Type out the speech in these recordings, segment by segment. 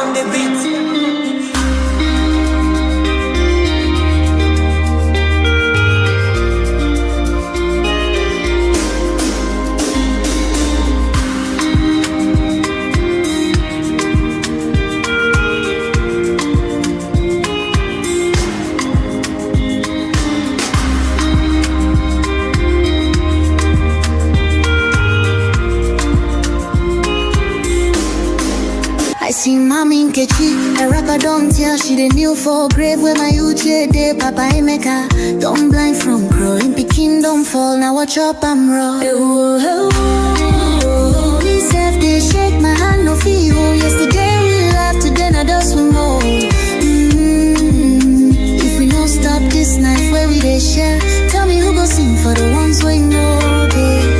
on the beat. I see mommy Nkechi, a rapper don't tell she the new for grave where my uche de Papa Emeka. Don't blind from growing, Pekin don't fall, now watch up I'm raw. Me self they shake my hand no feel. Yesterday we laughed, today now just we more. If we don't stop this night where we they share, tell me who go sing for the ones we know they.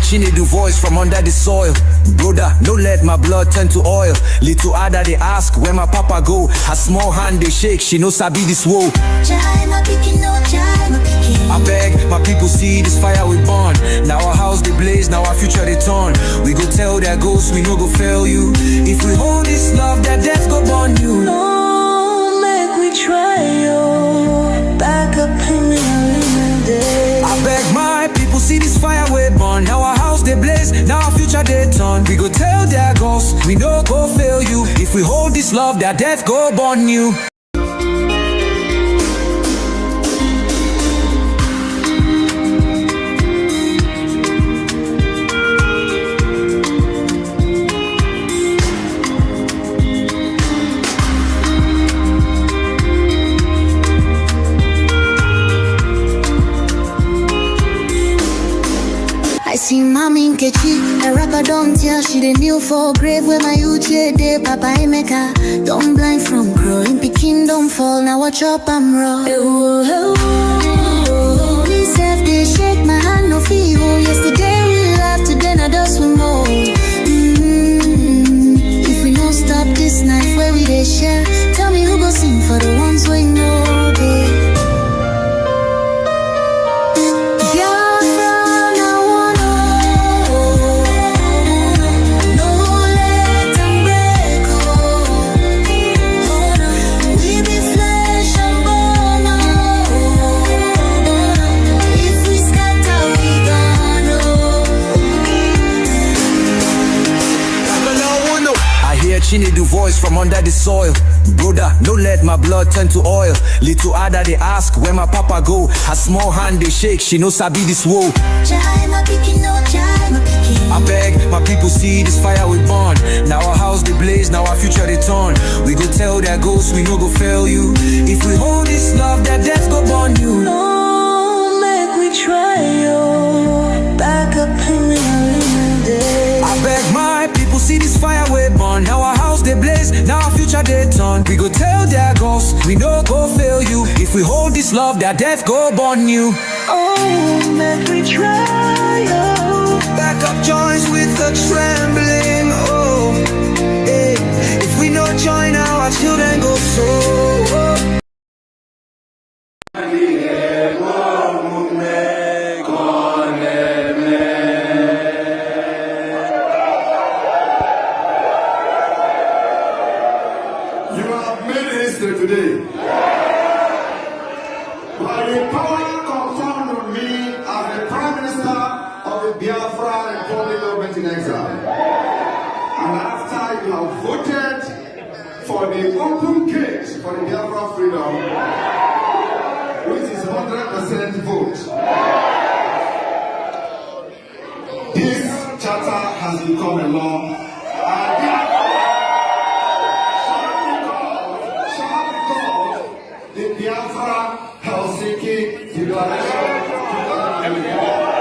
She need the voice from under the soil. Brother, no let my blood turn to oil. Little Ada they ask where my papa go. Her small hand they shake, she knows I be this woe. I beg my people see this fire we burn. Now our house they blaze, now our future they turn. We go tell their ghosts we no go fail you. If we hold this love, that death go burn you. No, make we try yo. Back up in the day. I beg my people see this fire we burn. Now our house they blaze, now our future they turn. We go tell their ghosts we no go fail you. If we hold this love, that death go burn you. I see mommy Nkechi, a rapper don't tell she the new for grave where my uche de Papa Emeka. Don't blind from growing, Pekin don't fall, now watch up I'm raw. Me self they shake my hand no feel. Yesterday we laughed, today now just we more. If we don't stop this night where we they share, tell me who go sing for the ones we know they. She need the voice from under the soil. Brother, no let my blood turn to oil. Little Ada they ask where my papa go. Her small hand they shake, she knows I be this woe. I beg my people see this fire we burn. Now our house they blaze, now our future they turn. We go tell their ghosts we no go fail you. If we hold this love, that death go burn you. No, make we try yo. Back up in the day. I beg my people see this fire we burn. Now our house they blaze, now our future they turn. We go tell their ghosts we no go fail you. If we hold this love, that death go burn you. Oh, make we try yo. Back up joins with a trembling. Oh, hey. If we no join now, our children go so. You have made history today. By the power conferred on me as the Prime Minister of the Biafra Republic Government in Exile. And after you have voted for the open gate for the Biafra freedom, which is 100% vote, this charter has become a law. And the Biafra Helsinki Declaration 2011.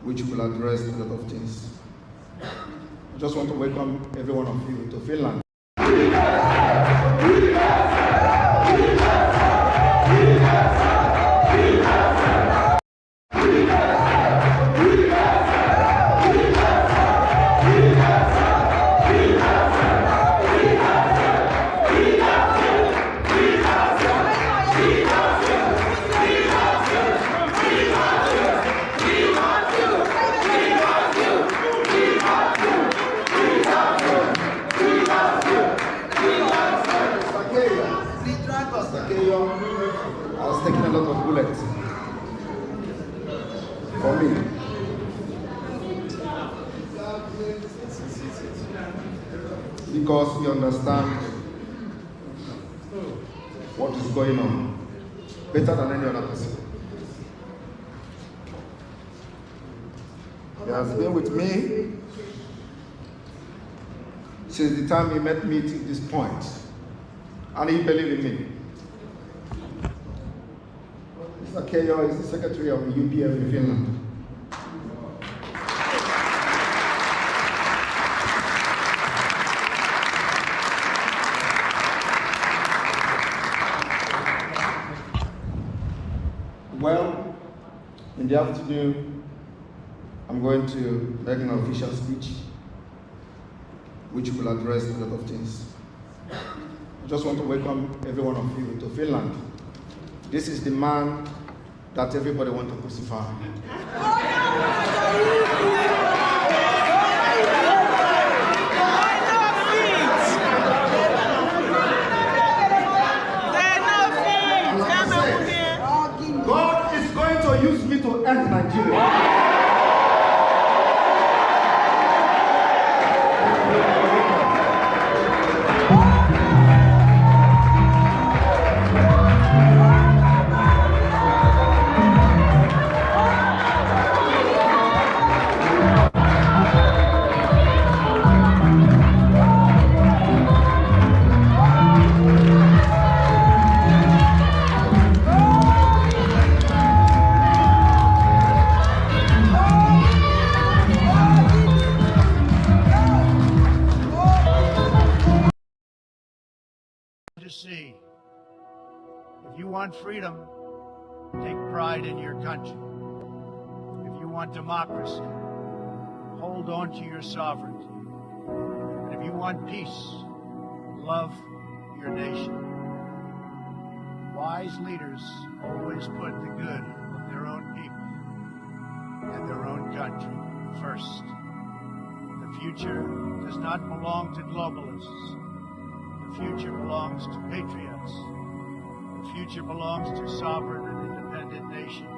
which will address a lot of things. I just want to welcome every one of you to Finland. I was taking a lot of bullets for me. Because we understand what is going on better than any other person. He has been with me since the time he met me to this point, and he believed in me. Mr. Keyo is the secretary of the UPF in Finland. Well, in the afternoon, I'm going to make an official speech which will address a lot of things. I just want to welcome every one of you to Finland. This is the man that everybody wants to crucify. God is going to use me to end Nigeria. To see. If you want freedom, take pride in your country. If you want democracy, hold on to your sovereignty. And if you want peace, love your nation. Wise leaders always put the good of their own people and their own country first. The future does not belong to globalists. The future belongs to patriots. The future belongs to sovereign and independent nations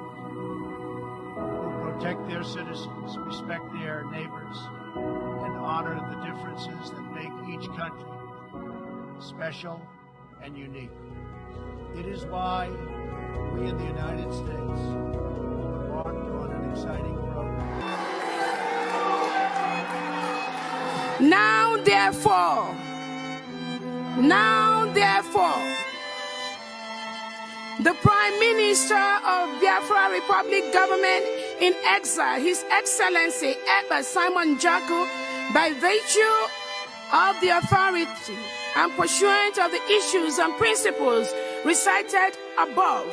who protect their citizens, respect their neighbors, and honor the differences that make each country special and unique. It is why we in the United States embarked on an exciting program. Now, therefore, the Prime Minister of Biafra Republic government in exile, His Excellency Ebba Simon Jaco, by virtue of the authority and pursuant of the issues and principles recited above,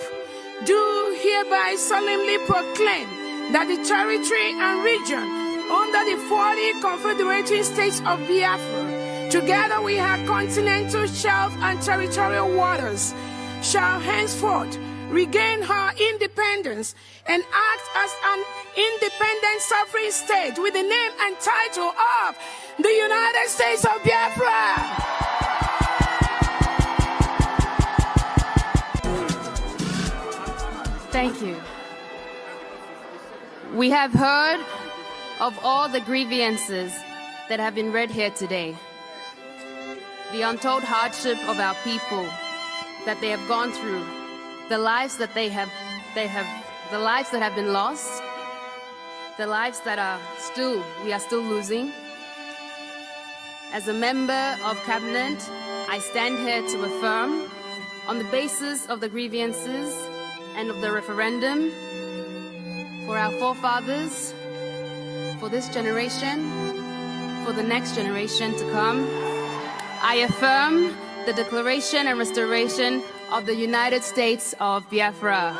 do hereby solemnly proclaim that the territory and region under the 40 confederating states of Biafra, together with her continental shelf and territorial waters, shall henceforth regain her independence and act as an independent sovereign state with the name and title of the United States of Biafra. Thank you. We have heard of all the grievances that have been read here today. The untold hardship of our people that they have gone through, the lives that the lives that have been lost, the lives that we are still losing. As a member of cabinet, I stand here to affirm, on the basis of the grievances and of the referendum, for our forefathers, for this generation, for the next generation to come, I affirm the declaration and restoration of the United States of Biafra.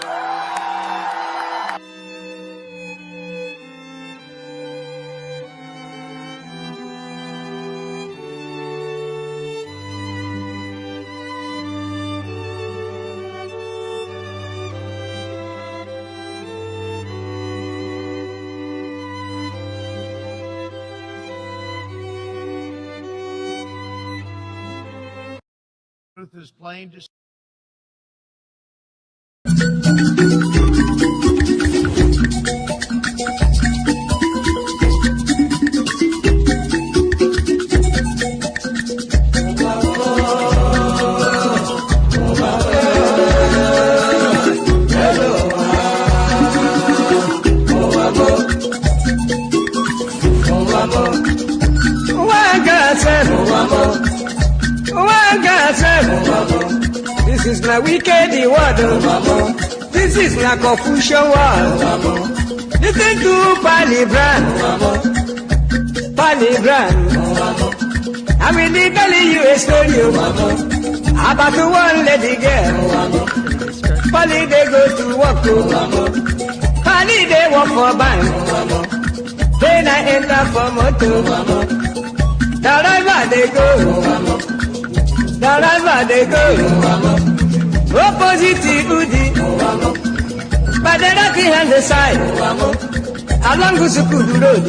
Truth is plain to see. This is my wicked word. This is my Confucian word. Listen to Palibran. I will tell you a story about one lady girl. Pali they go to work. Pali they work for bank. Then I enter for motor. The river they go. The river they go. Opposite Udi. But the rocky hand the side. Along Gusukudu Road.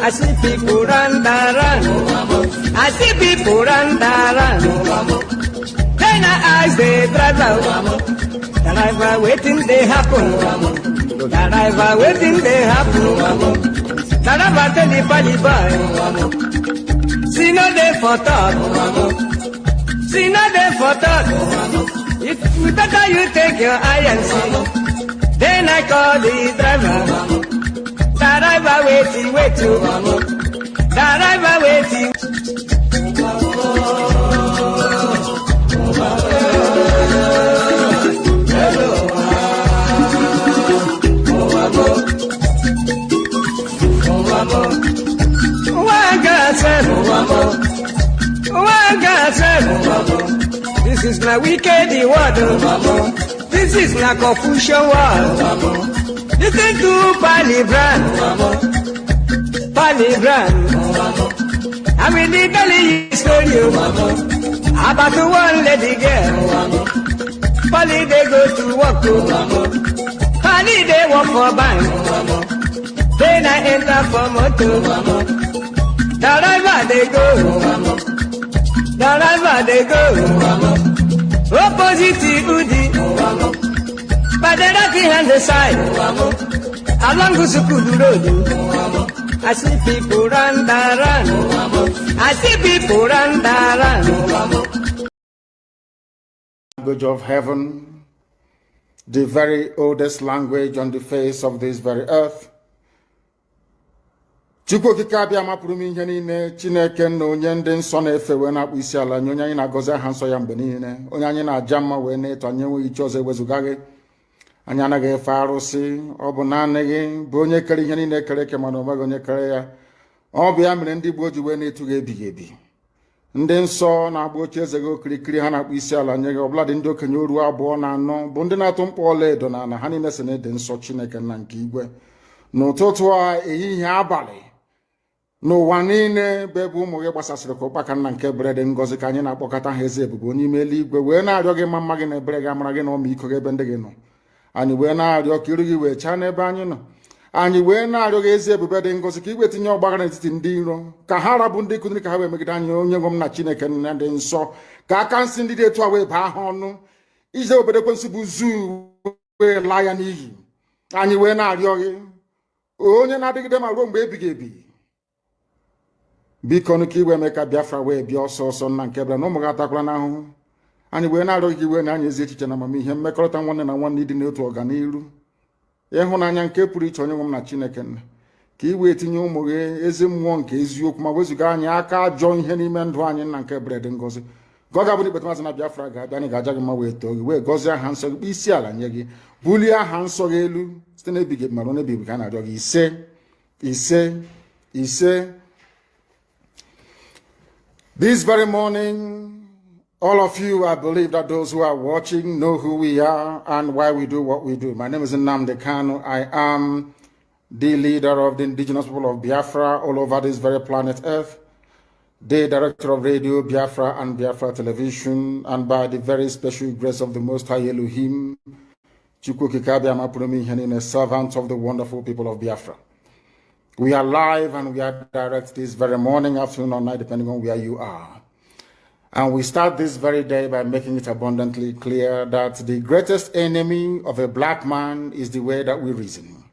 I see people run. I see people run. Then I ask the driver. The driver waiting they happen. The driver waiting they happen. The driver tell the body boy. See no day for talk. See no day for talk. It's better you take your eye and see. Then I call the driver. The driver waiting. The driver waiting. This is my wicked word. This is my Confucian word. Listen to Palibran. I will tell you a story about one lady girl. Pali they go to work. Pali they work for bank. Then I enter for motor. The river they go. The river they go. Opposite Udi. But the rocky hand the side. Along Gusukudu Road. I see people run. I see people run. Language of heaven, the very oldest language on the face of this very earth. Chukwu okike abịa mapụrụ m ihe niile, Chineke na onye ndị nsọ na-efe wee na-akpụ isi ala nye onye anyị na-agọzi aha nsọ ya mgbe niile, onye anyị na-aja mma wee na-eto anyị enweghị chi ọzọ ewezuga gị. anyị anaghị efe arụsị, ọ bụ naanị gị bụ onye kere ihe niile kere eke mana onweghị onye kere ya. Ọ bụ ya mere ndị Igbo ji wee na-etu gị ebighị ebi. Ndị nsọ na-agba oche eze gị okirikiri, ha na-akpụ isi ala nye gị, ọbụladị ndị okenye oru 2 na 4 bụ ndị na-atụ mkpọ ọlaedo na ala, ha niile si na-ede nsọ Chineke nna nke igwe. N'ụtụtụ a, ehihie, abalị, n'ụwa niile bụ ebe ụmụ gị gbasasịrị ka ụkpaka nna nke ebere dị ngọzi, ka anyị na-akpọkọta ha eze ebube onye ime eluigwe, wee na-arịọ gị mma gị na ebere gị, amara gị na ọmịiko gị ebe ndị gị nọ. Anyị wee na-arịọ ka iru gị wee chaa n'ebe anyị nọ. Anyị wee na-arịọ gị ezi ebube dị ngọzi, ka i wee tinye ọgbaghara n'etiti ndị iro, ka ha rabụ ndị kụziri ka ha wee megide anyị, onye nwe m na Chineke nna dị nsọ, ka aka nsị ndị dị etu a wee baa ha ọnụ, ije obodo ekwensu bụ zuu wee laa ya n'iyi. Anyị wee na-arịọ gị, onye na-adịgide ma ruo mgbe ebighị ebi, biko nụ ka i wee mee ka Biafra wee bịa ọsọ ọsọ nna nke ebere na ụmụ gị atakwala n'ahụhụ. Anyị wee na-arịọ gị wee na anyị ezi echiche na amamihe, mmekọrịta nwanne na nwanne, ịdị n'otu ọganiru, ịhụnanya nke pụrụ iche, onye nwe m na Chineke nna, ka i wee tinye ụmụ gị ezi mmụọ nke eziokwu, ma wezụga anyị aka ajọ ihe n'ime ndụ anyị nna nke ebere dị ngọzi. Ka ọ ga-abụ ikpeta mazị na Biafra ga-abịa, anyị ga-aja gị mma wee too gị, wee gọzie aha nsọ gị, kpee isi ala nye gị, bulie aha nsọ gị elu site n'ebighị ebi mara n'ebighị ebi, ka a na-arịọ gị ise ise ise. This very morning, all of you, I believe that those who are watching know who we are and why we do what we do. My name is Ntly. I am the leader of the indigenous people of Biafra all over this very planet Earth, the director of Radio Biafra and Biafra Television, and by the very special grace of the Most High Elohim, a servant of the wonderful people of Biafra. We are live and we are direct this very morning, afternoon, or night, depending on where you are. And we start this very day by making it abundantly clear that the greatest enemy of a black man is the way that we reason.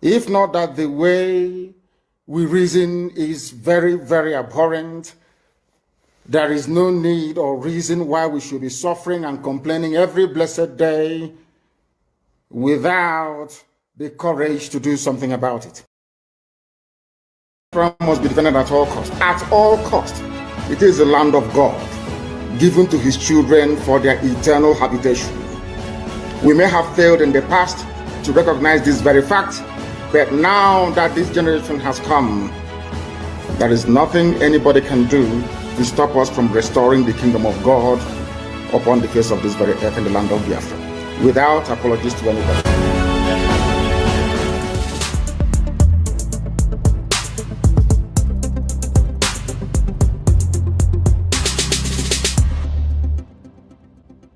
If not that the way we reason is very, very abhorrent, there is no need or reason why we should be suffering and complaining every blessed day without the courage to do something about it. Biafra must be defended at all costs. At all costs. It is the land of God, given to his children for their eternal habitation. We may have failed in the past to recognize this very fact, but now that this generation has come, there is nothing anybody can do to stop us from restoring the kingdom of God upon the face of this very earth in the land of Biafra, without apologies to anybody.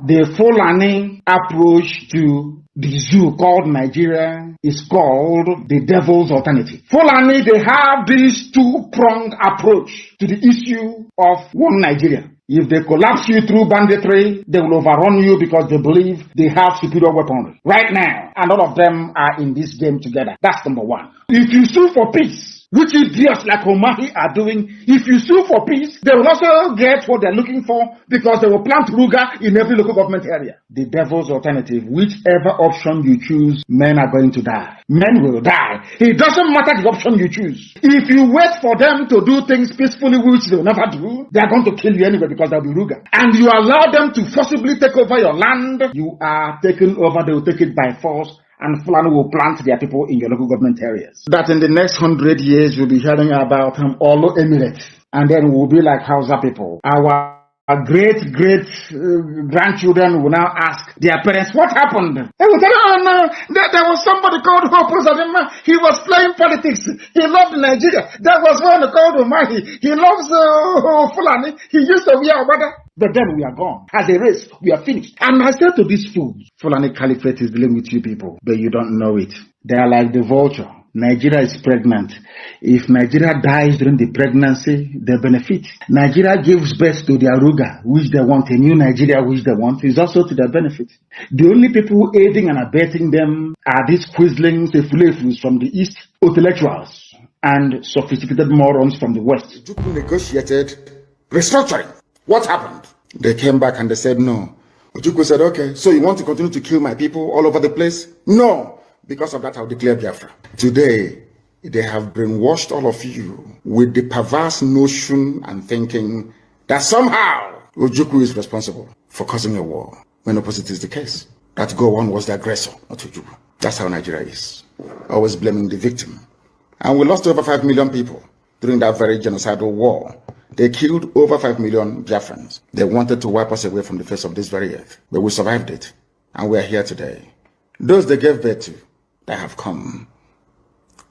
The Fulani approach to the zoo called Nigeria is called the devil's alternative. Fulani, they have this two-pronged approach to the issue of one Nigeria. If they collapse you through banditry, they will overrun you because they believe they have superior weaponry. Right now, and all of them are in this game together. That's number one. If you sue for peace, which idiots like Omahi are doing, if you sue for peace, they will also get what they're looking for because they will plant Ruga in every local government area. The devil's alternative, whichever option you choose, men are going to die. Men will die. It doesn't matter the option you choose. If you wait for them to do things peacefully, which they will never do, they are going to kill you anyway because they'll be Ruga. And you allow them to forcibly take over your land, you are taken over, they will take it by force. And Fulani will plant their people in your local government areas. That in the next 100 years, you'll be hearing about Olo Emirates. And then we'll be like Hausa people. Our great-grandchildren will now ask their parents, what happened? They will say, oh no, there was somebody called Hope. He was playing politics. He loved Nigeria. There was one called Omahi. He loves Fulani. He used to be our brother. But then we are gone. As a race, we are finished. And I said to these fools, Fulani Caliphate is dealing with you people, but you don't know it. They are like the vulture. Nigeria is pregnant. If Nigeria dies during the pregnancy, they benefit. Nigeria gives birth to their Ruga, which they want, a new Nigeria, which they want, is also to their benefit. The only people aiding and abetting them are these quislings, the fulefus from the East, intellectuals, and sophisticated morons from the West. Ojukwu negotiated restructuring. What happened? They came back and they said no. Ojukwu said, okay, so you want to continue to kill my people all over the place? No. Because of that, I'll declare Biafra. Today, they have brainwashed all of you with the perverse notion and thinking that somehow Ojukwu is responsible for causing a war, when opposite is the case. that Gowon was the aggressor, not Ojukwu. That's how Nigeria is. Always blaming the victim. And we lost over 5 million people during that very genocidal war. They killed over 5 million Biafrans. They wanted to wipe us away from the face of this very earth. But we survived it. And we are here today. Those they gave birth to, they have come.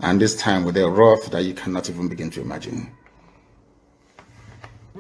And this time with a wrath that you cannot even begin to imagine.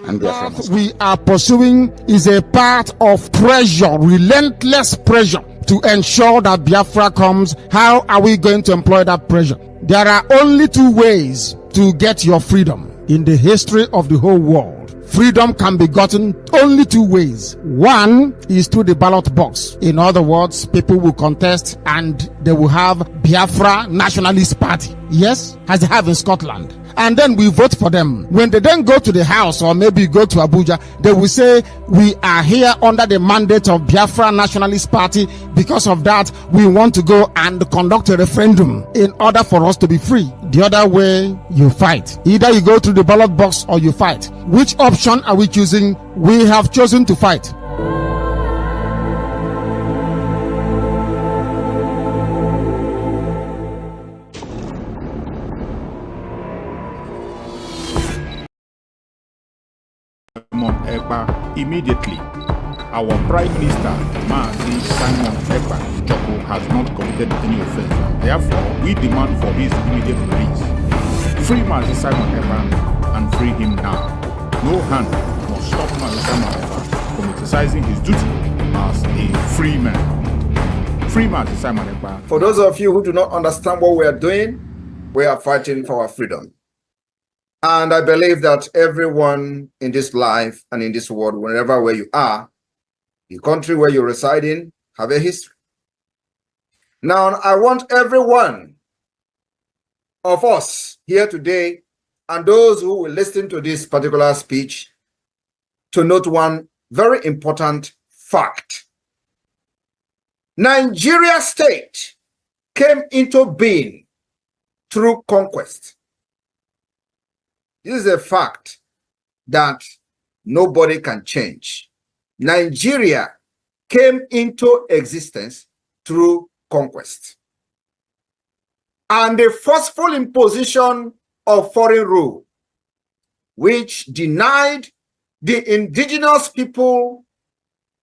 And what we are pursuing is a part of pressure, relentless pressure, to ensure that Biafra comes. How are we going to employ that pressure? There are only two ways to get your freedom in the history of the whole world. Freedom can be gotten only two ways. One is through the ballot box. In other words, people will contest and they will have Biafra Nationalist Party. Yes, as they have in Scotland. And then we vote for them. When they then go to the house or maybe go to Abuja, they will say, we are here under the mandate of Biafra Nationalist Party. Because of that, we want to go and conduct a referendum in order for us to be free. The other way, you fight. Either you go through the ballot box or you fight. Which option are we choosing? We have chosen to fight. Immediately, our Prime Minister, Mazi Simon Ekpa Joko, has not committed any offense. Therefore, we demand for his immediate release. Free Mazi Simon Ekpa and free him now. No hand must stop Mazi Simon Ekpa from exercising his duty as a free man. Free Mazi Simon Ekpa. For those of you who do not understand what we are doing, we are fighting for our freedom. And I believe that everyone in this life and in this world, wherever where you are, the country where you reside in, have a history. Now, I want every one of us here today and those who will listen to this particular speech to note one very important fact. Nigeria state came into being through conquest. This is a fact that nobody can change. Nigeria came into existence through conquest. And the forceful imposition of foreign rule, which denied the indigenous people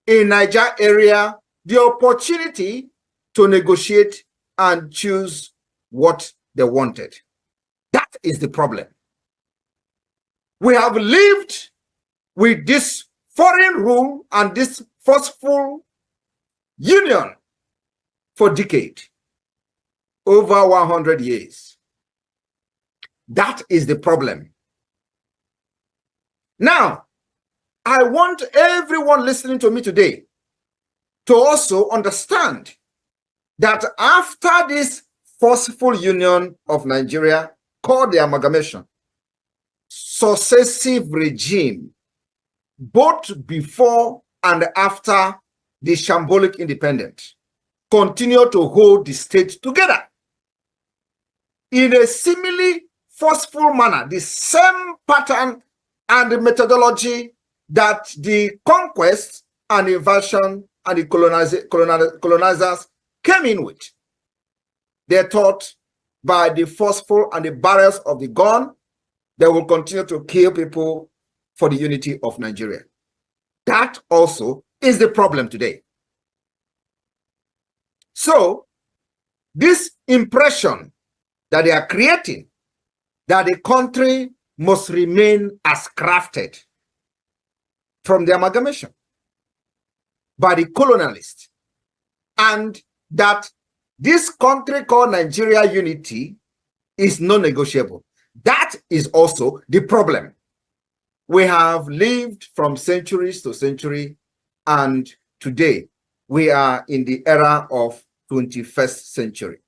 in Niger area the opportunity to negotiate and choose what they wanted. That is the problem. We have lived with this foreign rule and this forceful union for decades, over 100 years. That is the problem. Now, I want everyone listening to me today to also understand that after this forceful union of Nigeria, called the amalgamation, successive regime, both before and after the shambolic independence, continue to hold the state together in a similarly forceful manner, the same pattern and the methodology that the conquest and invasion and the colonizers came in with. They thought by the forceful and the barrels of the gun, they will continue to kill people for the unity of Nigeria. That also is the problem today. So, this impression that they are creating, that the country must remain as crafted from the amalgamation by the colonialists, and that this country called Nigeria unity is non-negotiable. That is also the problem. We have lived from centuries to century, and today we are in the era of 21st century.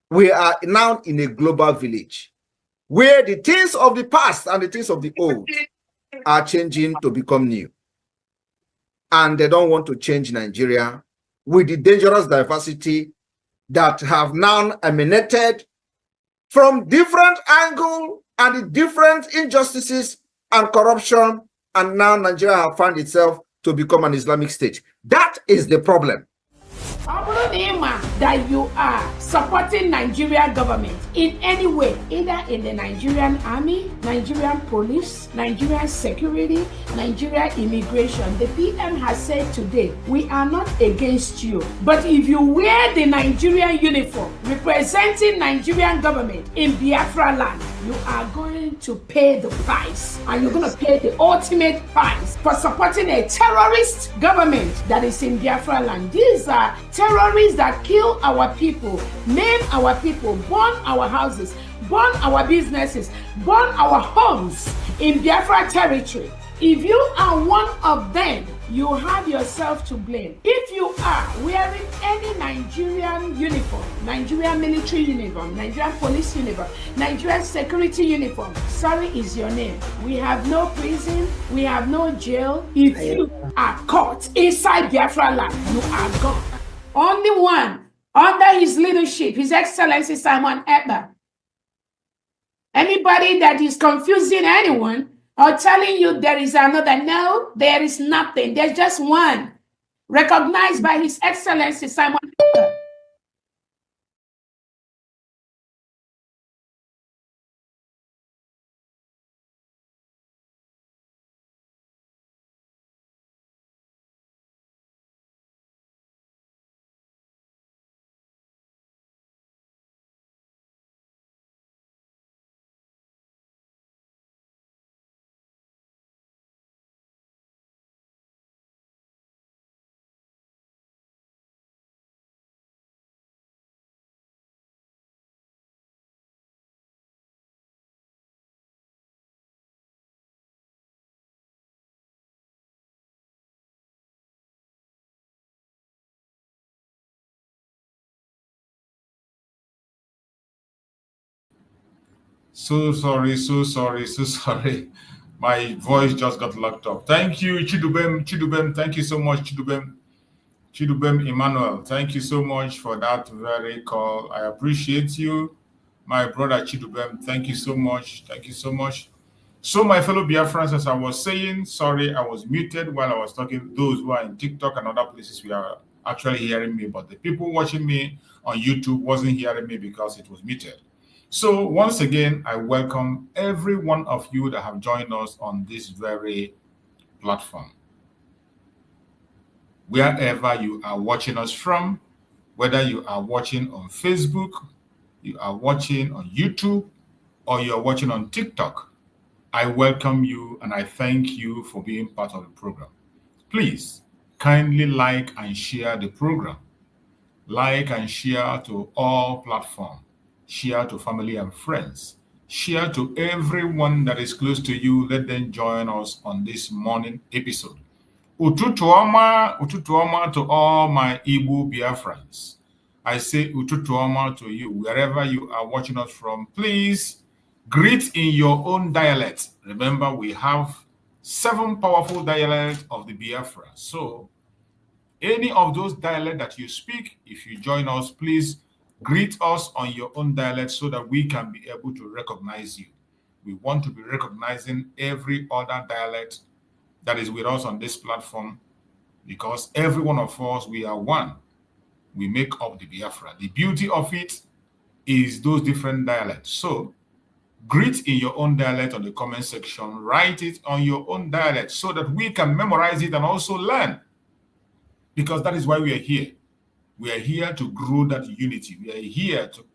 We are now in a global village where the things of the past and the things of the old are changing to become new. And they don't want to change Nigeria with the dangerous diversity that have now emanated from different angles and the different injustices and corruption, and now Nigeria has found itself to become an Islamic state. That is the problem. that you are supporting Nigerian government in any way, either in the Nigerian army, Nigerian police, Nigerian security, Nigerian immigration. The PM has said today, we are not against you, but if you wear the Nigerian uniform representing Nigerian government in Biafra land, you are going to pay the price, and you're going to pay the ultimate price for supporting a terrorist government that is in Biafra land. These are terrorists that kill our people, maim our people, burn our houses, burn our businesses, burn our homes in Biafra territory. If you are one of them, you have yourself to blame. If you are wearing any Nigerian uniform, Nigerian military uniform, Nigerian police uniform, Nigerian security uniform, sorry is your name. We have no prison, we have no jail. If you are caught inside Biafra land, you are gone. Only one, under his leadership, His Excellency Simon Ekpa. Anybody that is confusing anyone or telling you there is another, no, there is nothing. There's just one, recognized by His Excellency Simon Ekpa. So sorry. My voice just got locked up. Thank you, Chidubem. Thank you so much, Chidubem Emmanuel. Thank you so much for that very call. I appreciate you, my brother Chidubem. Thank you so much. So, my fellow Biafrans, as I was saying, sorry, I was muted while I was talking. Those who are in TikTok and other places, we are actually hearing me, but the people watching me on YouTube wasn't hearing me because it was muted. So once again, I welcome every one of you that have joined us on this very platform. Wherever you are watching us from, whether you are watching on Facebook, you are watching on YouTube, or you are watching on TikTok, I welcome you and I thank you for being part of the program. Please kindly like and share the program. Like and share to all platforms. Share to family and friends. Share to everyone that is close to you. Let them join us on this morning episode. Ututu ọma to all my Igbo Biafrans. I say ututu ọma to you, wherever you are watching us from. Please greet in your own dialect. Remember, we have 7 powerful dialects of the Biafra. So, any of those dialects that you speak, if you join us, please greet us on your own dialect so that we can be able to recognize you. We want to be recognizing every other dialect that is with us on this platform because every one of us, we are one. We make up the Biafra. The beauty of it is those different dialects. So greet in your own dialect on the comment section. Write it on your own dialect so that we can memorize it and also learn. Because that is why we are here. We are here to grow that unity. We are here to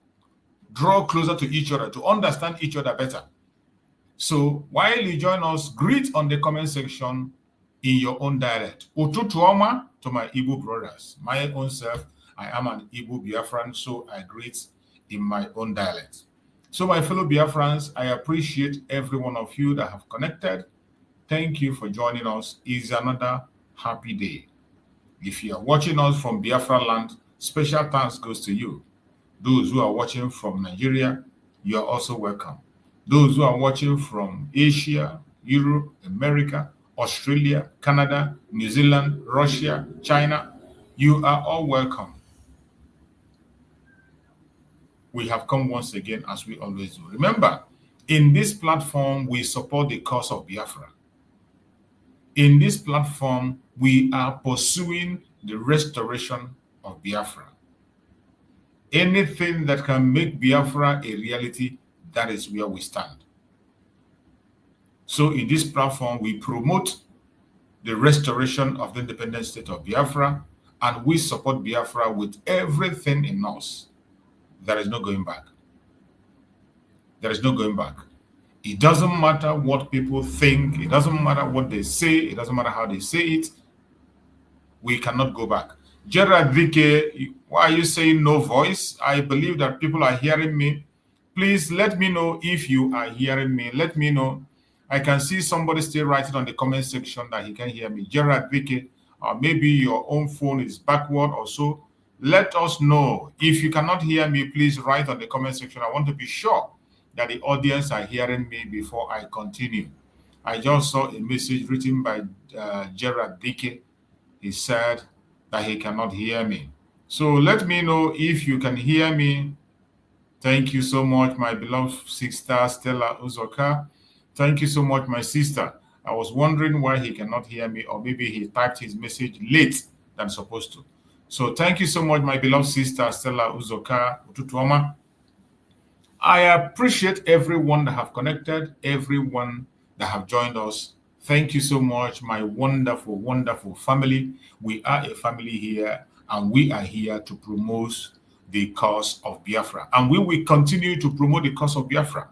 draw closer to each other, to understand each other better. So while you join us, greet on the comment section in your own dialect. Ututu ọma to my Igbo brothers. My own self, I am an Igbo Biafran, so I greet in my own dialect. So my fellow Biafrans, I appreciate every one of you that have connected. Thank you for joining us. It's another happy day. If you are watching us from Biafra land, special thanks goes to you. Those who are watching from Nigeria, you are also welcome. Those who are watching from Asia, Europe, America, Australia, Canada, New Zealand, Russia, China, you are all welcome. We have come once again as we always do. Remember, in this platform, we support the cause of Biafra. In this platform, we are pursuing the restoration of Biafra. Anything that can make Biafra a reality, that is where we stand. So in this platform, we promote the restoration of the independent state of Biafra, and we support Biafra with everything in us. There is no going back. There is no going back. It doesn't matter what people think. It doesn't matter what they say. It doesn't matter how they say it. We cannot go back. Gerard Vike, why are you saying no voice? I believe that people are hearing me. Please let me know if you are hearing me. Let me know. I can see somebody still writing on the comment section that he can hear me. Gerard Vike, maybe your own phone is backward or so. Let us know. If you cannot hear me, please write on the comment section. I want to be sure that the audience are hearing me before I continue. I just saw a message written by Gerard Vike. He said that he cannot hear me. So let me know if you can hear me. Thank you so much, my beloved sister, Stella Uzoka. Thank you so much, my sister. I was wondering why he cannot hear me, or maybe he typed his message late than supposed to. So thank you so much, my beloved sister, Stella Uzoka Ututuoma. I appreciate everyone that have connected, everyone that have joined us. Thank you so much, my wonderful, wonderful family. We are a family here, and we are here to promote the cause of Biafra. And we will continue to promote the cause of Biafra,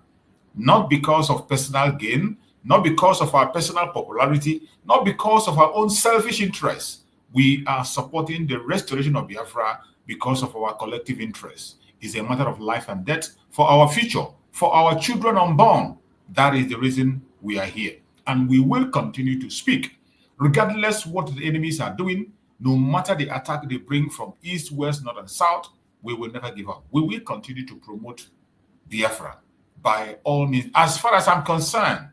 not because of personal gain, not because of our personal popularity, not because of our own selfish interests. We are supporting the restoration of Biafra because of our collective interests. It's a matter of life and death for our future, for our children unborn. That is the reason we are here. And we will continue to speak, regardless what the enemies are doing, no matter the attack they bring from east, west, north, and south. We will never give up. We will continue to promote Biafra by all means. As far as I'm concerned,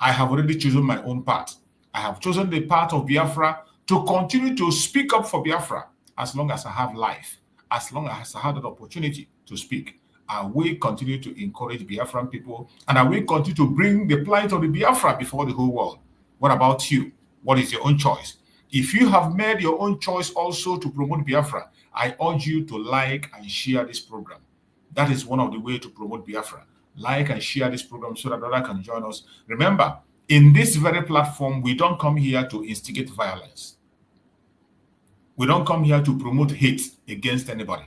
I have already chosen my own path. I have chosen the path of Biafra to continue to speak up for Biafra as long as I have life, as long as I have that opportunity to speak. I will continue to encourage Biafran people, and I will continue to bring the plight of the Biafra before the whole world. What about you? What is your own choice? If you have made your own choice also to promote Biafra, I urge you to like and share this program. That is one of the ways to promote Biafra. Like and share this program so that others can join us. Remember, in this very platform, we don't come here to instigate violence. We don't come here to promote hate against anybody.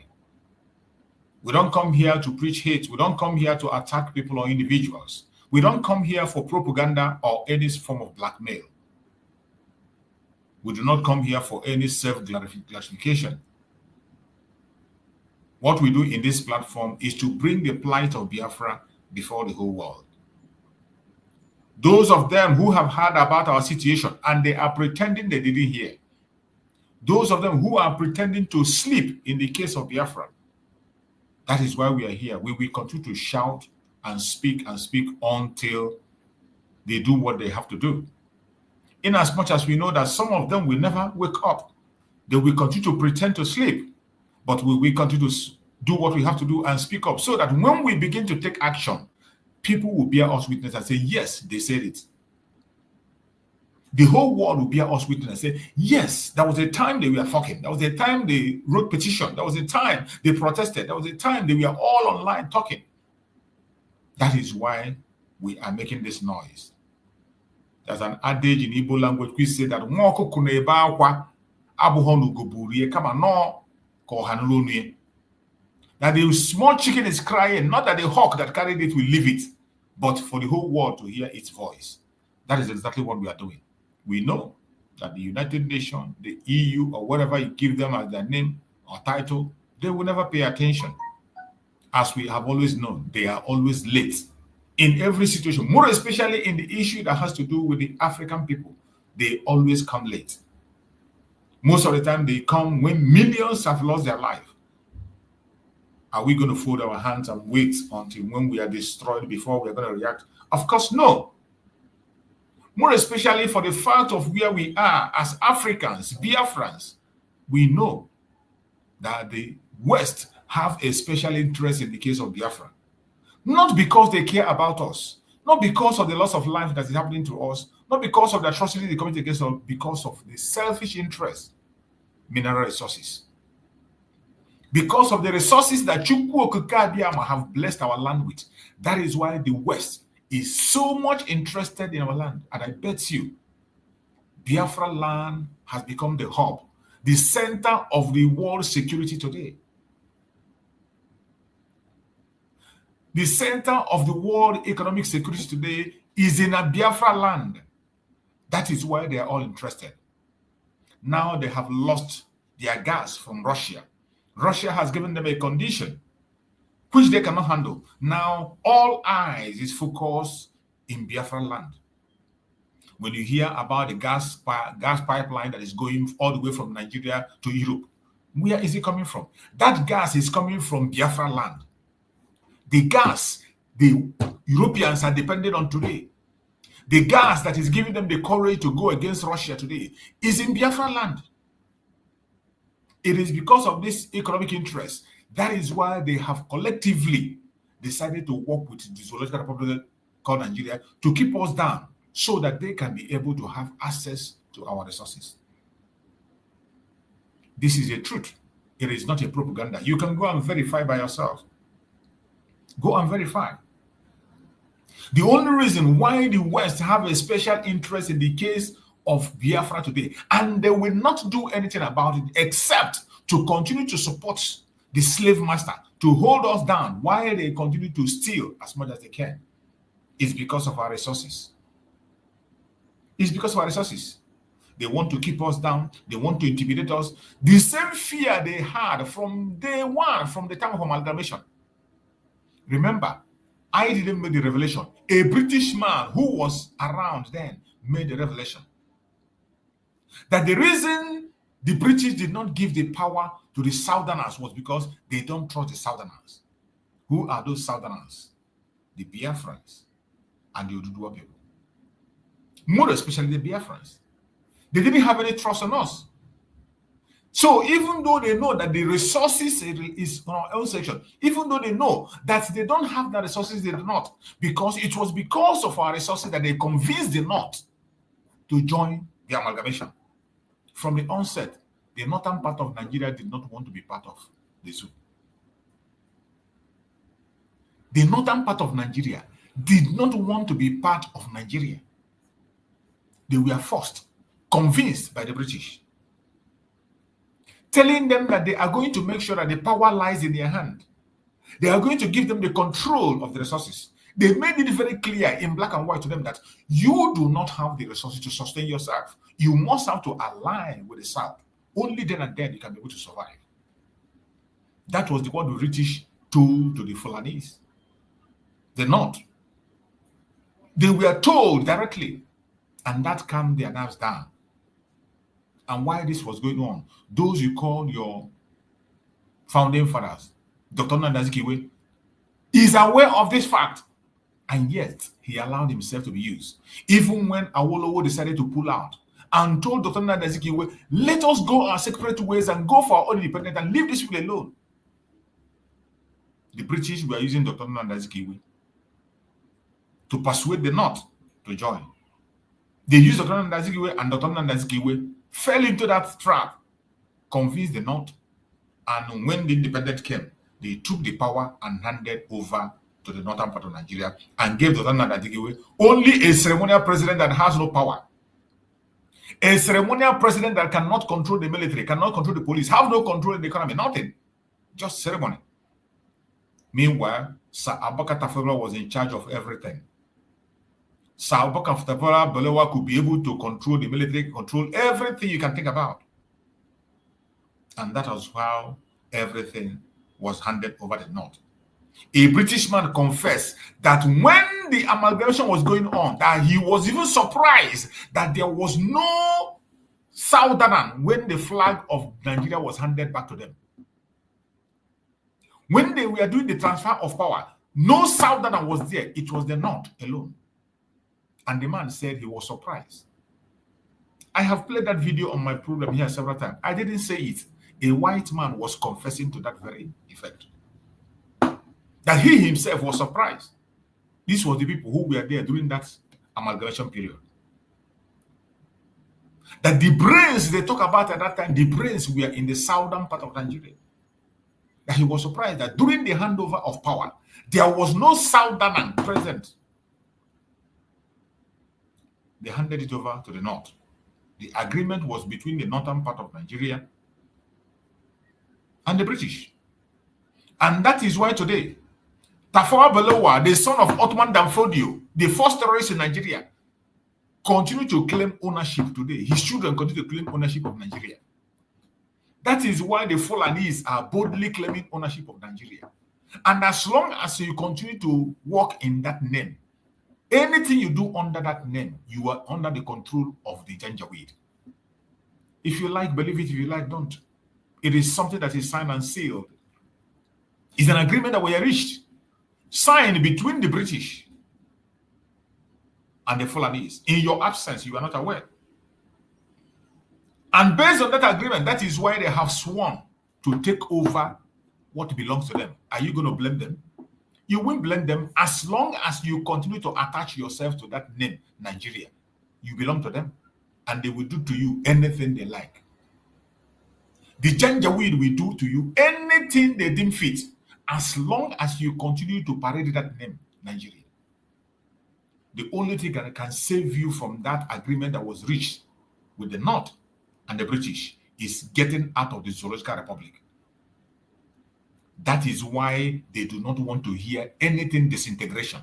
We don't come here to preach hate. We don't come here to attack people or individuals. We don't come here for propaganda or any form of blackmail. We do not come here for any self-gratification. What we do in this platform is to bring the plight of Biafra before the whole world. Those of them who have heard about our situation and they are pretending they didn't hear. Those of them who are pretending to sleep in the case of Biafra. That is why we are here. We will continue to shout and speak until they do what they have to do. In as much as we know that some of them will never wake up, they will continue to pretend to sleep, but we will continue to do what we have to do and speak up so that when we begin to take action, people will bear us witness and say, yes, they said it. The whole world will bear us witness and say, yes, there was a time they were talking. There was a time they wrote petition. There was a time they protested. There was a time they were all online talking. That is why we are making this noise. There's an adage in Igbo language which says that that the small chicken is crying, not that the hawk that carried it will leave it, but for the whole world to hear its voice. That is exactly what we are doing. We know that the United Nations, the EU, or whatever you give them as their name or title, they will never pay attention. As we have always known, they are always late in every situation, more especially in the issue that has to do with the African people. They always come late. Most of the time, they come when millions have lost their life. Are we going to fold our hands and wait until when we are destroyed before we are going to react? Of course, no. More especially for the fact of where we are as Africans, Biafrans, we know that the West have a special interest in the case of Biafra. Not because they care about us, not because of the loss of life that is happening to us, not because of the atrocity they commit against us, because of the selfish interest, mineral resources. Because of the resources that Chukwu Okike Abiyama have blessed our land with. That is why the West is so much interested in our land. And I bet you, Biafra land has become the hub, the center of the world security today. The center of the world economic security today is in a Biafra land. That is why they are all interested. Now they have lost their gas from Russia. Russia has given them a condition which they cannot handle. Now all eyes is focused in Biafra land. When you hear about the gas pipeline that is going all the way from Nigeria to Europe, where is it coming from? That gas is coming from Biafra land. The gas the Europeans are dependent on today, the gas that is giving them the courage to go against Russia today, is in Biafra land. It is because of this economic interest. That is why they have collectively decided to work with the zoological republic called Nigeria to keep us down so that they can be able to have access to our resources. This is a truth. It is not a propaganda. You can go and verify by yourself. Go and verify. The only reason why the West have a special interest in the case of Biafra today, and they will not do anything about it except to continue to support the slave master, to hold us down while they continue to steal as much as they can, is because of our resources. It's because of our resources. They want to keep us down. They want to intimidate us. The same fear they had from day one, from the time of amalgamation. Remember, I didn't make the revelation. A British man who was around then made the revelation that the reason the British did not give the power to the Southerners was because they don't trust the Southerners. Who are those Southerners? The Biafrans and the Oduduwa people. More especially the Biafrans. They didn't have any trust on us. So even though they know that the resources is on our own section, even though they know that they don't have the resources, they do not, because it was because of our resources that they convinced the North to join the amalgamation. From the onset, the northern part of Nigeria did not want to be part of the zoo. The northern part of Nigeria did not want to be part of Nigeria. They were forced, convinced by the British, telling them that they are going to make sure that the power lies in their hand. They are going to give them the control of the resources. They made it very clear in black and white to them that you do not have the resources to sustain yourself. You must have to align with the South. Only then and then you can be able to survive. That was what the British told to the Fulanese. The North. They were told directly, and that calmed their nerves down. And why this was going on, those you call your founding fathers, Dr. Nnamdi Azikiwe, is aware of this fact, and yet he allowed himself to be used. Even when Awolowo decided to pull out and told Dr. Nnamdi Azikiwe, let us go our separate ways and go for our own independence and leave this people alone. The British were using Dr. Nnamdi Azikiwe to persuade the North to join. They used Dr. Nnamdi Azikiwe, and Dr. Nnamdi Azikiwe fell into that trap, convinced the North, and when the independence came, they took the power and handed over to the northern part of Nigeria and gave Dr. Nnamdi Azikiwe only a ceremonial president that has no power. A ceremonial president that cannot control the military, cannot control the police, have no control in the economy, nothing. Just ceremony. Meanwhile, Sir Abubakar Tafawa was in charge of everything. Sir Abubakar Tafawa Balewa could be able to control the military, control everything you can think about. And that was how everything was handed over to the North. A British man confessed that when the amalgamation was going on, that he was even surprised that there was no Southerner when the flag of Nigeria was handed back to them. When they were doing the transfer of power, no Southerner was there. It was the North alone. And the man said he was surprised. I have played that video on my program here several times. I didn't say it. A white man was confessing to that very effect. That he himself was surprised. These were the people who were there during that amalgamation period. That the brains they talk about at that time, the brains were in the southern part of Nigeria. that he was surprised that during the handover of power, there was no Southerner present. They handed it over to the North. The agreement was between the northern part of Nigeria and the British. And that is why today, Tafawa Balewa, the son of Ottoman Danfodio, the first terrorist in Nigeria, continue to claim ownership today. His children continue to claim ownership of Nigeria. That is why the Fulanese are boldly claiming ownership of Nigeria. And as long as you continue to walk in that name, anything you do under that name, you are under the control of the Janjaweed. If you like, believe it. If you like, don't. It is something that is signed and sealed. It's an agreement that we have reached, signed between the British and the Fulanese. In your absence, you are not aware. And based on that agreement, that is why they have sworn to take over what belongs to them. Are you going to blame them? You won't blame them as long as you continue to attach yourself to that name, Nigeria. You belong to them, and they will do to you anything they like. The Janjaweed will do to you anything they deem fit, as long as you continue to parade that name, Nigeria. The only thing that can save you from that agreement that was reached with the North and the British is getting out of the Zoological Republic. That is why they do not want to hear anything disintegration.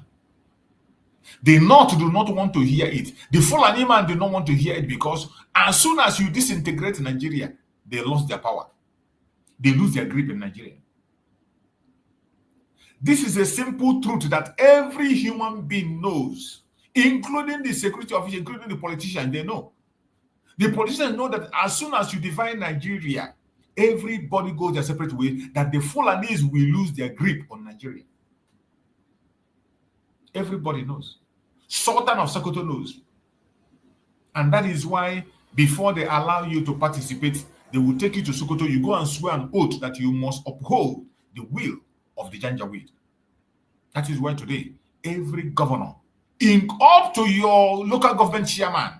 The North do not want to hear it. The Fulani man do not want to hear it, because as soon as you disintegrate Nigeria, they lost their power. They lose their grip in Nigeria. This is a simple truth that every human being knows, including the security officials, including the politicians. They know. The politicians know that as soon as you divide Nigeria, everybody goes their separate way, that the Fulanese will lose their grip on Nigeria. Everybody knows. Sultan of Sokoto knows. And that is why before they allow you to participate, they will take you to Sokoto. You go and swear an oath that you must uphold the will of the Janjaweed. That is why today, every governor, up to your local government chairman,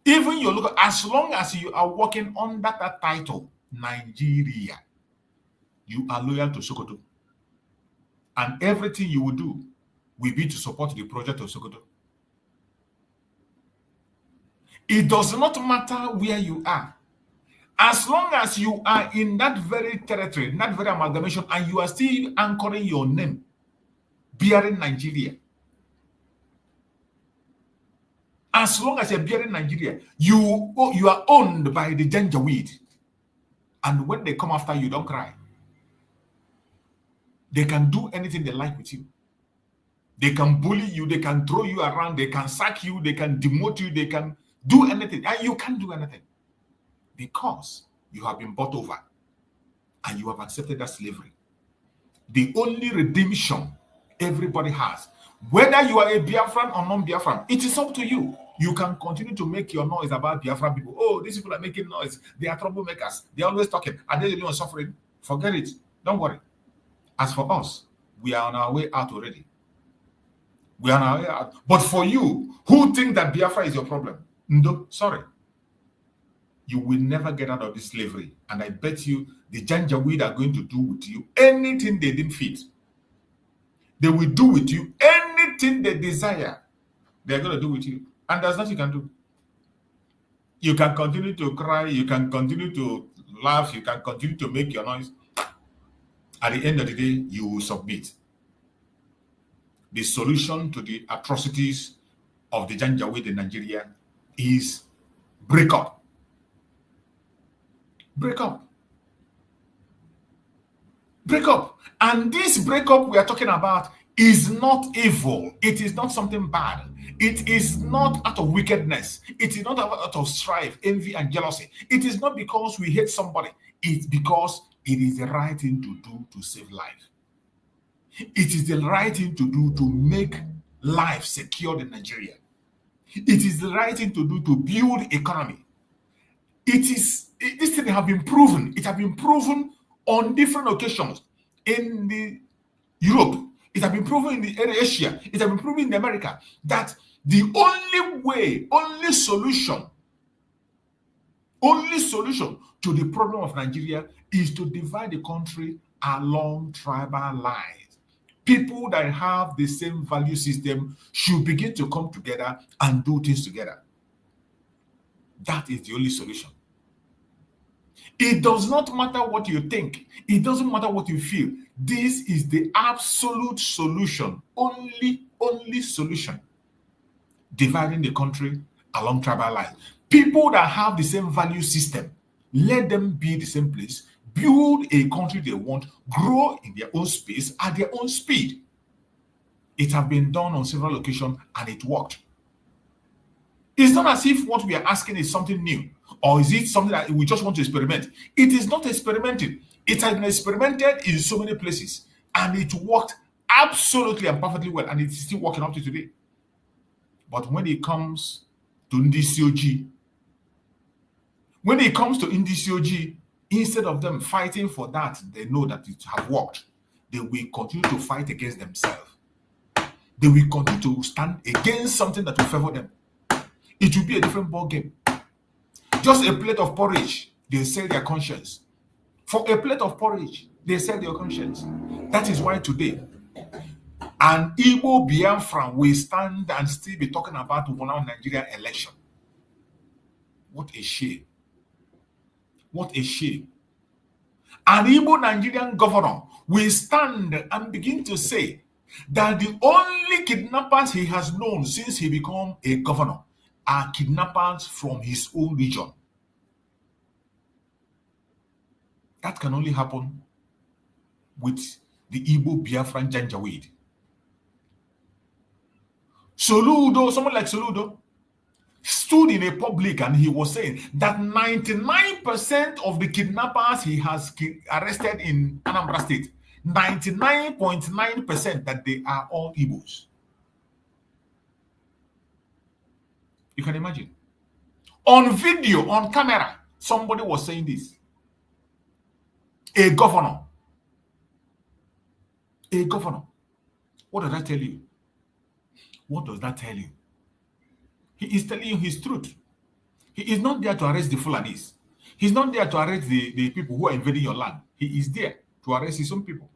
even your local, as long as you are working under that title, Nigeria, you are loyal to Sokoto. And everything you will do will be to support the project of Sokoto. It does not matter where you are. As long as you are in that very territory, in that very amalgamation, and you are still anchoring your name, bearing Nigeria. As long as you're bearing Nigeria, you are owned by the Janjaweed. And when they come after you, don't cry. They can do anything they like with you. They can bully you, they can throw you around, they can sack you, they can demote you, they can do anything. And you can't do anything. Because you have been bought over and you have accepted that slavery. The only redemption everybody has, whether you are a Biafran or non-Biafran, it is up to you. You can continue to make your noise about Biafran people. Oh, these people are making noise. They are troublemakers. They are always talking. Are they the only ones suffering? Forget it. Don't worry. As for us, we are on our way out already. We are on our way out. But for you, who think that Biafra is your problem? No, sorry. You will never get out of this slavery. And I bet you the Janjaweed are going to do with you anything they didn't fit. They will do with you anything they desire. They're going to do with you. And there's nothing you can do. You can continue to cry. You can continue to laugh. You can continue to make your noise. At the end of the day, you will submit. The solution to the atrocities of the Janjaweed in Nigeria is break up. Break up. Break up. And this breakup we are talking about is not evil. It is not something bad. It is not out of wickedness. It is not out of strife, envy, and jealousy. It is not because we hate somebody. It's because it is the right thing to do to save life. It is the right thing to do to make life secure in Nigeria. It is the right thing to do to build economy. This thing have been proven. It has been proven on different occasions in the Europe. It has been proven in the Asia. It has been proven in America that the only way, only solution only solution to the problem of Nigeria is to divide the country along tribal lines. People that have the same value system should begin to come together and do things together. That is the only solution. It does not matter what you think. It doesn't matter what you feel. This is the absolute solution. Only solution. Dividing the country along tribal lines. People that have the same value system, let them be the same place, build a country they want, grow in their own space at their own speed. It has been done on several occasions and it worked. It's not as if what we are asking is something new, or is it something that we just want to experiment. It is not experimented. It has been experimented in so many places and it worked absolutely and perfectly well, and it's still working up to today. But when it comes to Ndly, instead of them fighting for that, they know that it has worked. They will continue to fight against themselves. They will continue to stand against something that will favor them. It will be a different ball game. Just a plate of porridge, they sell their conscience. For a plate of porridge, they sell their conscience. That is why today, an Igbo Biafran will stand and still be talking about one Nigeria election. What a shame. What a shame. An Igbo Nigerian governor will stand and begin to say that the only kidnappers he has known since he became a governor are kidnappers from his own region. That can only happen with the Igbo Biafran Janjaweed. Soludo, someone like Soludo, stood in a public and he was saying that 99% of the kidnappers he has arrested in Anambra State, 99.9% that they are all Igbos. You can imagine. On video, on camera, somebody was saying this. A governor. A governor. What does that tell you? What does that tell you? He is telling you his truth. He is not there to arrest the Fulanis. He's not there to arrest the people who are invading your land. He is there to arrest his own people.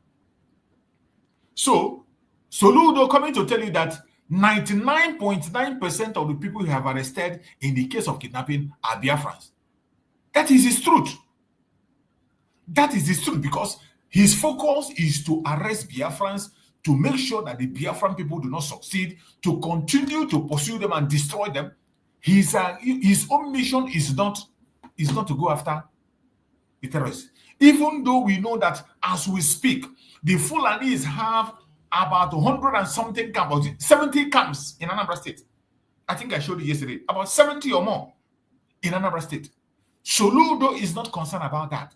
So, Soludo coming to tell you that 99.9% of the people he have arrested in the case of kidnapping are Biafrans. That is his truth. That is his truth, because his focus is to arrest Biafrans, to make sure that the Biafran people do not succeed, to continue to pursue them and destroy them. His own mission is not to go after the terrorists. Even though we know that as we speak, the Fulanis have about 100 and something camps, 70 camps in Anambra State. I think I showed you yesterday, about 70 or more in Anambra State. Soludo is not concerned about that.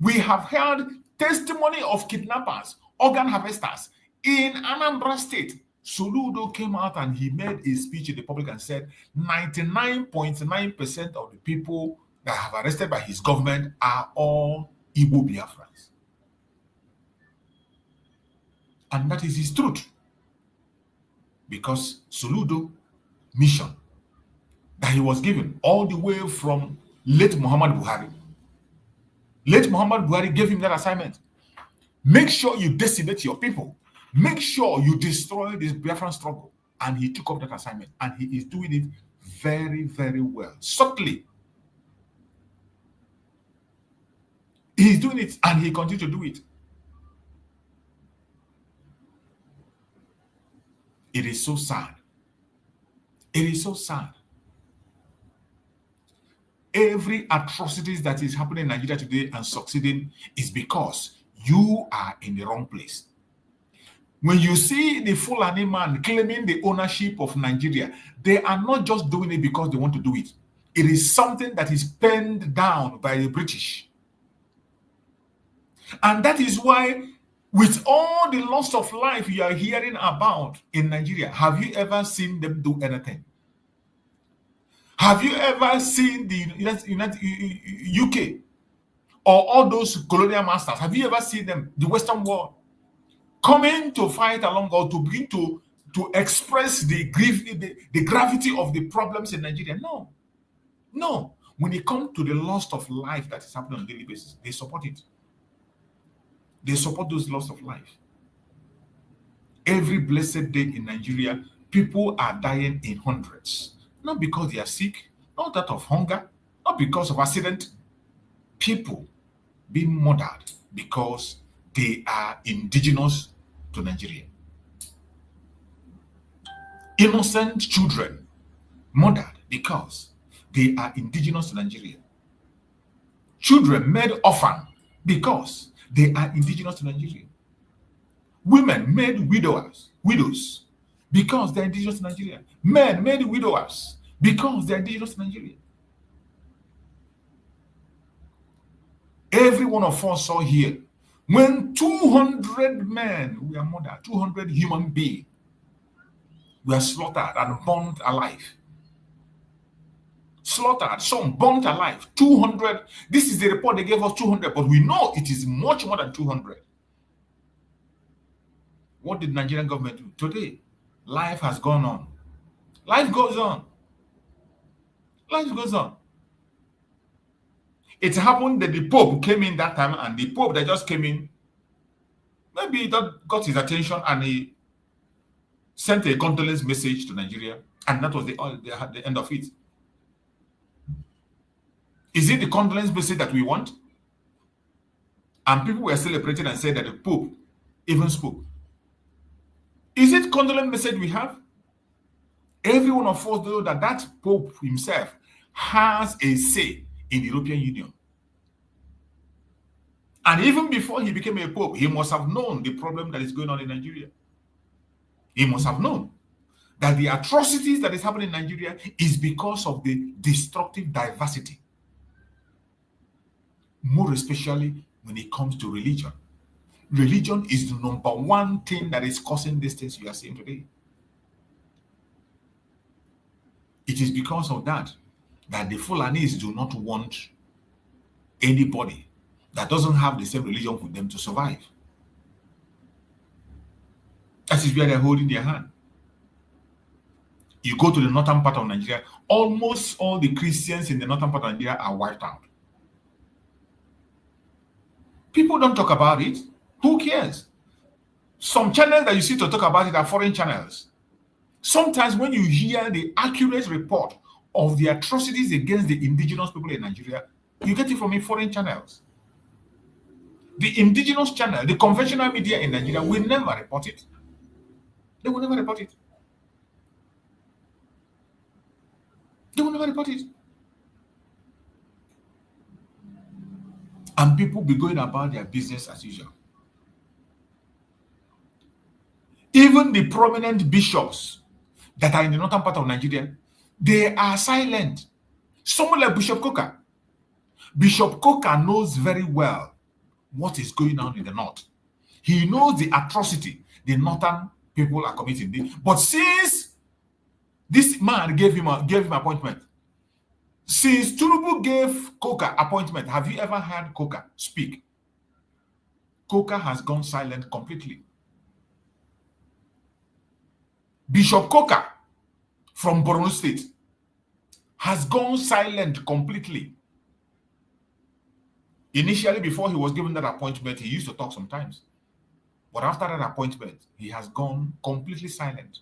We have heard testimony of kidnappers, organ harvesters in Anambra State. Soludo came out and he made a speech in the public and said 99.9% of the people that have arrested by his government are all Igbo Biafrans. And that is his truth. Because Soludo mission that he was given all the way from late Muhammad Buhari. Late Muhammad Buhari gave him that assignment. Make sure you decimate your people. Make sure you destroy this Biafran struggle. And he took up that assignment. And he is doing it very, very well. Subtly. He is doing it and he continues to do it. It is so sad. It is so sad. Every atrocities that is happening in Nigeria today and succeeding is because you are in the wrong place. When you see the Fulani man claiming the ownership of Nigeria, they are not just doing it because they want to do it. It is something that is penned down by the British. And that is why, with all the loss of life you are hearing about in Nigeria, have you ever seen them do anything? Have you ever seen the UK or all those colonial masters? Have you ever seen them, the Western world, coming to fight along or to begin to express the gravity of the problems in Nigeria? No. No. when it comes to the loss of life that is happening on a daily basis, they support it. They support those loss of life. Every blessed day in Nigeria, people are dying in hundreds. Not because they are sick, not that of hunger, not because of accident. People being murdered because they are indigenous to Nigeria. Innocent children murdered because they are indigenous to Nigeria. Children made orphan because they are indigenous to Nigeria. Women made widows because they're indigenous to Nigeria. Men made widowers because they're indigenous to Nigeria. Every one of us saw here when 200 men were murdered, 200 human beings were slaughtered and burnt alive. Slaughtered, some burnt alive. 200. This is the report they gave us, 200, but we know it is much more than 200. What did the Nigerian government do? Today, life has gone on. Life goes on. Life goes on. It happened that the Pope came in that time, and the Pope that just came in, maybe that got his attention, and he sent a condolence message to Nigeria, and that was the end of it. Is it the condolence message that we want? And people were celebrating and said that the Pope even spoke. Is it condolence message we have? Every one of us know that that Pope himself has a say in the European Union. And even before he became a Pope, he must have known the problem that is going on in Nigeria. He must have known that the atrocities that is happening in Nigeria is because of the destructive diversity. More especially when it comes to religion. Religion is the number one thing that is causing these things we are seeing today. It is because of that the Fulanis do not want anybody that doesn't have the same religion with them to survive. That is where they're holding their hand. You go to the northern part of Nigeria, almost all the Christians in the northern part of Nigeria are wiped out. People don't talk about it. Who cares? Some channels that you see to talk about it are foreign channels. Sometimes when you hear the accurate report of the atrocities against the indigenous people in Nigeria, you get it from foreign channels. The indigenous channel, the conventional media in Nigeria will never report it. They will never report it. They will never report it. And people be going about their business as usual. Even the prominent bishops that are in the northern part of Nigeria, they are silent. Someone like Bishop Coker. Bishop Coker knows very well what is going on in the north. He knows the atrocity the northern people are committing. But since this man gave him appointment, since Tinubu gave Coker appointment, have you ever heard Coker speak? Coker has gone silent completely. Bishop Coker from Borno State has gone silent completely. Initially, before he was given that appointment, he used to talk sometimes. But after that appointment, he has gone completely silent.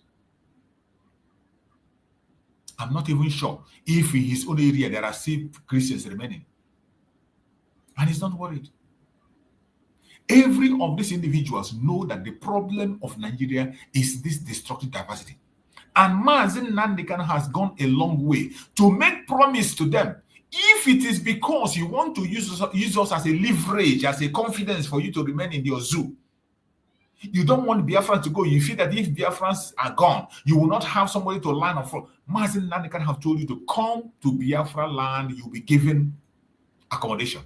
I'm not even sure if in his own area there are still Christians remaining. And he's not worried. Every of these individuals know that the problem of Nigeria is this destructive diversity. And Mazen Nandekan has gone a long way to make promise to them. If it is because you want to use us as a leverage, as a confidence for you to remain in your zoo, you don't want Biafrans to go. You feel that if Biafrans are gone, you will not have somebody to line up for. Mazen Nandekan have told you to come to Biafra land, you'll be given accommodation.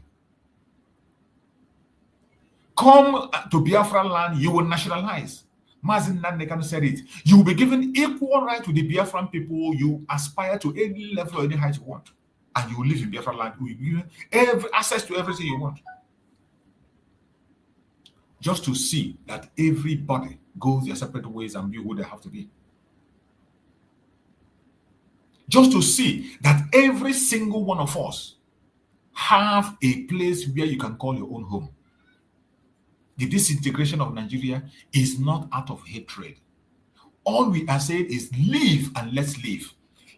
Come to Biafra land, you will nationalize. Mazen Nandekan said it. You will be given equal right to the Biafran people. You aspire to any level or any height you want. And you will live in Biafra land. You will be given every access to everything you want. Just to see that everybody goes their separate ways and be who they have to be. just to see that every single one of us have a place where you can call your own home. The disintegration of Nigeria is not out of hatred. All we are saying is live and let's live.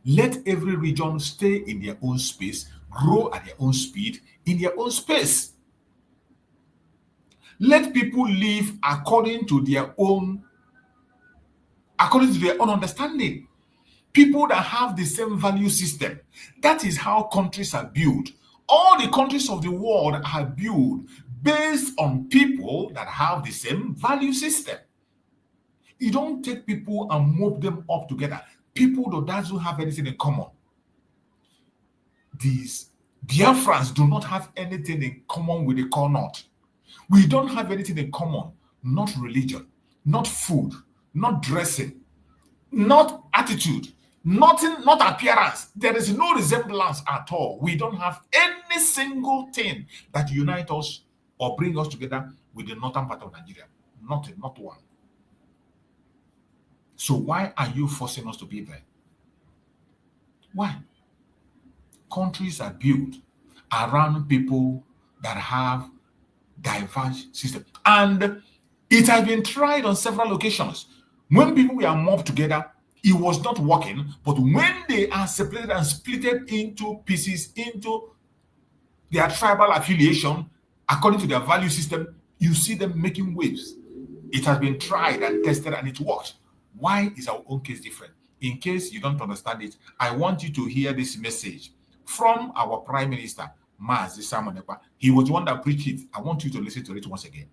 Let every region stay in their own space, grow at their own speed, in their own space. Let people live according to their own understanding. People that have the same value system. That is how countries are built. All the countries of the world are built based on people that have the same value system. You don't take people and move them up together. People that doesn't have anything in common. These Biafrans do not have anything in common with the core north. We don't have anything in common. Not religion, not food, not dressing, not attitude, nothing, not appearance. There is no resemblance at all. We don't have any single thing that unite us or bring us together with the northern part of Nigeria. Nothing, not one. So why are you forcing us to be there? Why? Countries are built around people that have diverse systems. And it has been tried on several occasions. When people were mobbed together, it was not working. But when they are separated and splitted into pieces, into their tribal affiliation, according to their value system, you see them making waves. It has been tried and tested and it works. Why is our own case different? In case you don't understand it, I want you to hear this message from our Prime Minister, Mazi Simon Ekpa. He was the one that preached it. I want you to listen to it once again.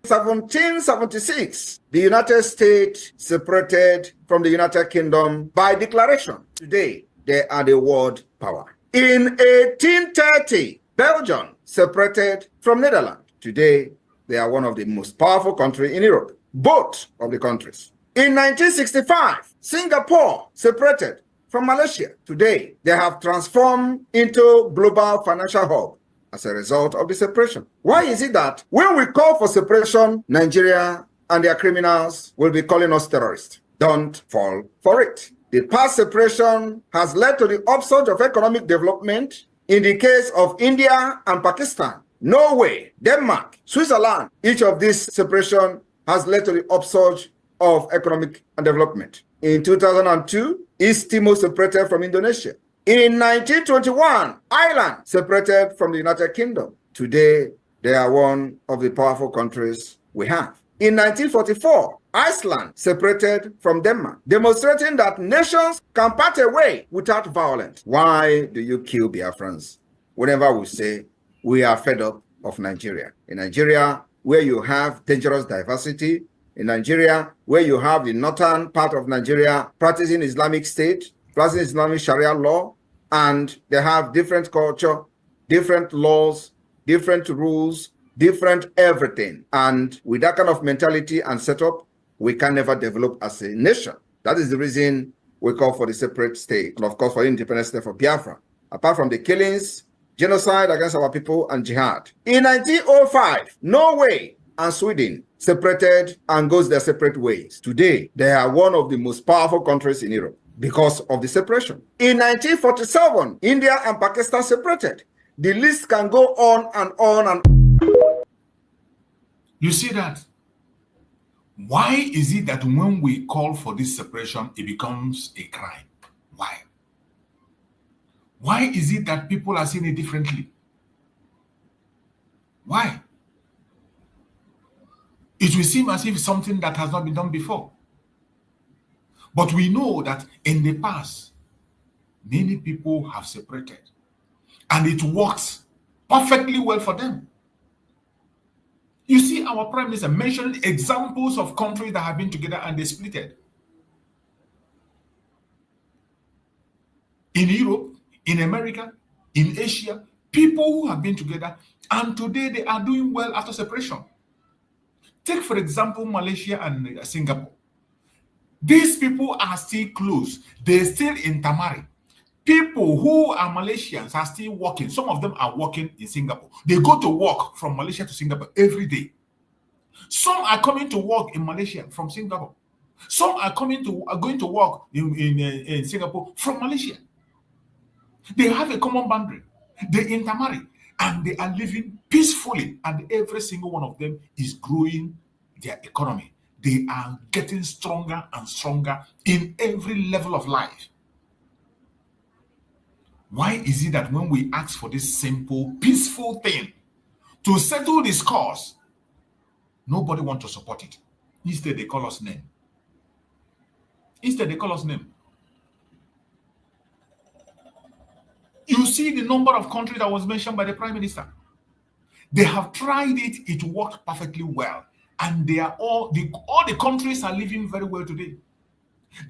1776, the United States separated from the United Kingdom by declaration. Today, they are the world power. In 1830, Belgium separated from Netherlands. Today, they are one of the most powerful countries in Europe. Both of the countries. In 1965, Singapore separated from Malaysia. Today, they have transformed into global financial hub as a result of the separation. Why is it that when we call for separation, Nigeria and their criminals will be calling us terrorists? Don't fall for it. The past separation has led to the upsurge of economic development in the case of India and Pakistan, Norway, Denmark, Switzerland. Each of these separation has led to the upsurge of economic and development. In 2002, East Timor separated from Indonesia. In 1921, Ireland separated from the United Kingdom. Today, they are one of the powerful countries we have. In 1944, Iceland separated from Denmark, demonstrating that nations can part away without violence. Why do you kill Biafrans? Whenever we say we are fed up of Nigeria. In Nigeria, where you have dangerous diversity, in Nigeria, where you have the northern part of Nigeria practicing Islamic State, practicing Islamic Sharia law, and they have different culture, different laws, different rules, different everything. And with that kind of mentality and setup, we can never develop as a nation. That is the reason we call for the separate state, and of course for independent state for Biafra. Apart from the killings, genocide against our people, and jihad. In 1905, Norway and Sweden separated and goes their separate ways. Today, they are one of the most powerful countries in Europe because of the separation. In 1947, India and Pakistan separated. The list can go on and on and on. You see that? Why is it that when we call for this separation, it becomes a crime? Why? Why is it that people are seeing it differently? Why? It will seem as if something that has not been done before. But we know that in the past, many people have separated. And it works perfectly well for them. You see, our Prime Minister mentioned examples of countries that have been together and they splitted. In Europe, in America, in Asia, people who have been together and today they are doing well after separation. Take, for example, Malaysia and Singapore. These people are still close. They're still intermarry. People who are Malaysians are still working. Some of them are working in Singapore. They go to work from Malaysia to Singapore every day. Some are coming to work in Malaysia from Singapore. Some are going to work in Singapore from Malaysia. They have a common boundary. They intermarry and they are living peacefully. And every single one of them is growing their economy. They are getting stronger and stronger in every level of life. Why is it that when we ask for this simple, peaceful thing to settle this cause, nobody wants to support it? Instead, they call us name. You see the number of countries that was mentioned by the Prime Minister. They have tried it, it worked perfectly well. And they are all the countries are living very well today.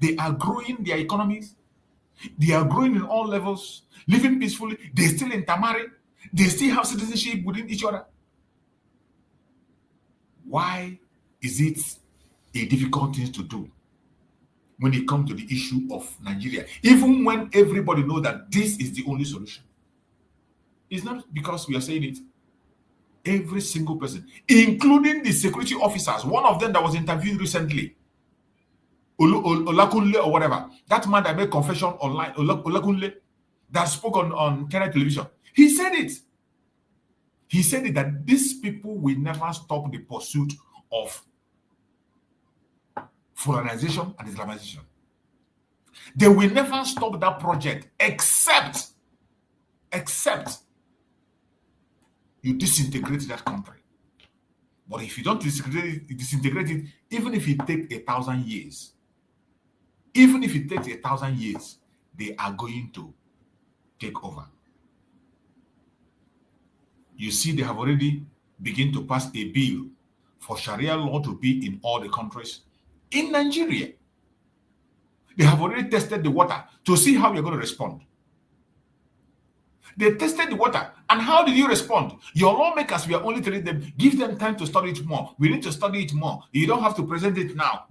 They are growing their economies. They are growing in all levels, living peacefully. They still intermarry. They still have citizenship within each other. Why is it a difficult thing to do when it comes to the issue of Nigeria, even when everybody knows that this is the only solution? It's not because we are saying it. Every single person, including the security officers, one of them that was interviewed recently, Olakunle or whatever, that man that made confession online, Olakunle, that spoke on Kenya television, he said it. He said it, that these people will never stop the pursuit of Fulanization and Islamization. They will never stop that project except you disintegrate that country. But if you don't disintegrate it, even if it takes 1,000 years, they are going to take over. You see, they have already begun to pass a bill for Sharia law to be in all the countries. In Nigeria, they have already tested the water to see how you're going to respond. They tested the water, and how did you respond? Your lawmakers, we are only telling them, give them time to study it more. We need to study it more. You don't have to present it now.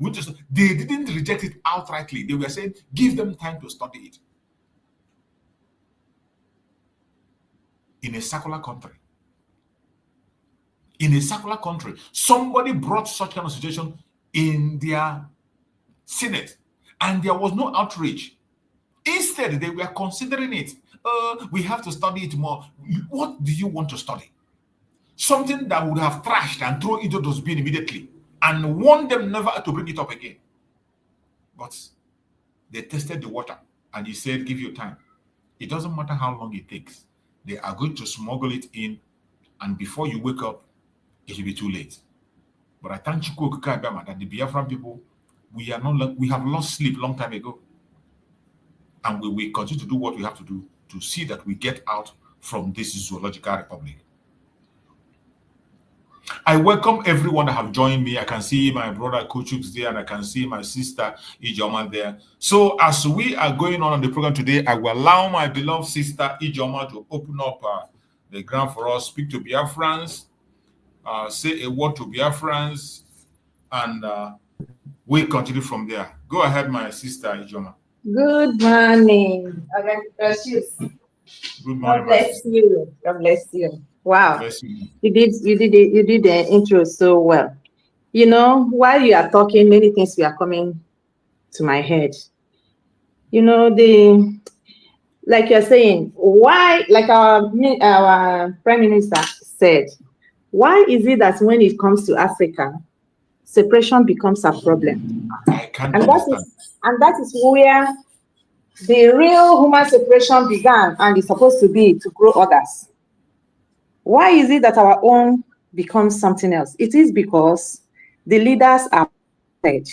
They didn't reject it outrightly. They were saying, give them time to study it. In a secular country, somebody brought such kind of situation in their Senate, and there was no outrage. Instead, they were considering it. We have to study it more. What do you want to study? Something that would have trashed and thrown into those bin immediately and warned them never to bring it up again. But they tested the water, and he said, give you time. It doesn't matter how long it takes. They are going to smuggle it in, and before you wake up, it will be too late. But I thank Chukwu that the Biafran people, we have lost sleep long time ago. And we will continue to do what we have to do to see that we get out from this zoological republic. I welcome everyone that have joined me. I can see my brother Kuchuk's there, and I can see my sister Ijoma there. So as we are going on the program today, I will allow my beloved sister Ijoma to open up the ground for us, speak to Biafrans, say a word to Biafrans, and we'll continue from there. Go ahead, my sister Ijoma. Good morning. Good morning. God bless you. God bless you. Wow. Bless you. You did the intro so well. You know, while you are talking, many things were coming to my head. You know, like you're saying, why, like our Prime Minister said, why is it that when it comes to Africa, separation becomes a problem? I can't understand. And that is where the real human separation began and is supposed to be to grow others. Why is it that our own becomes something else? It is because the leaders are dead.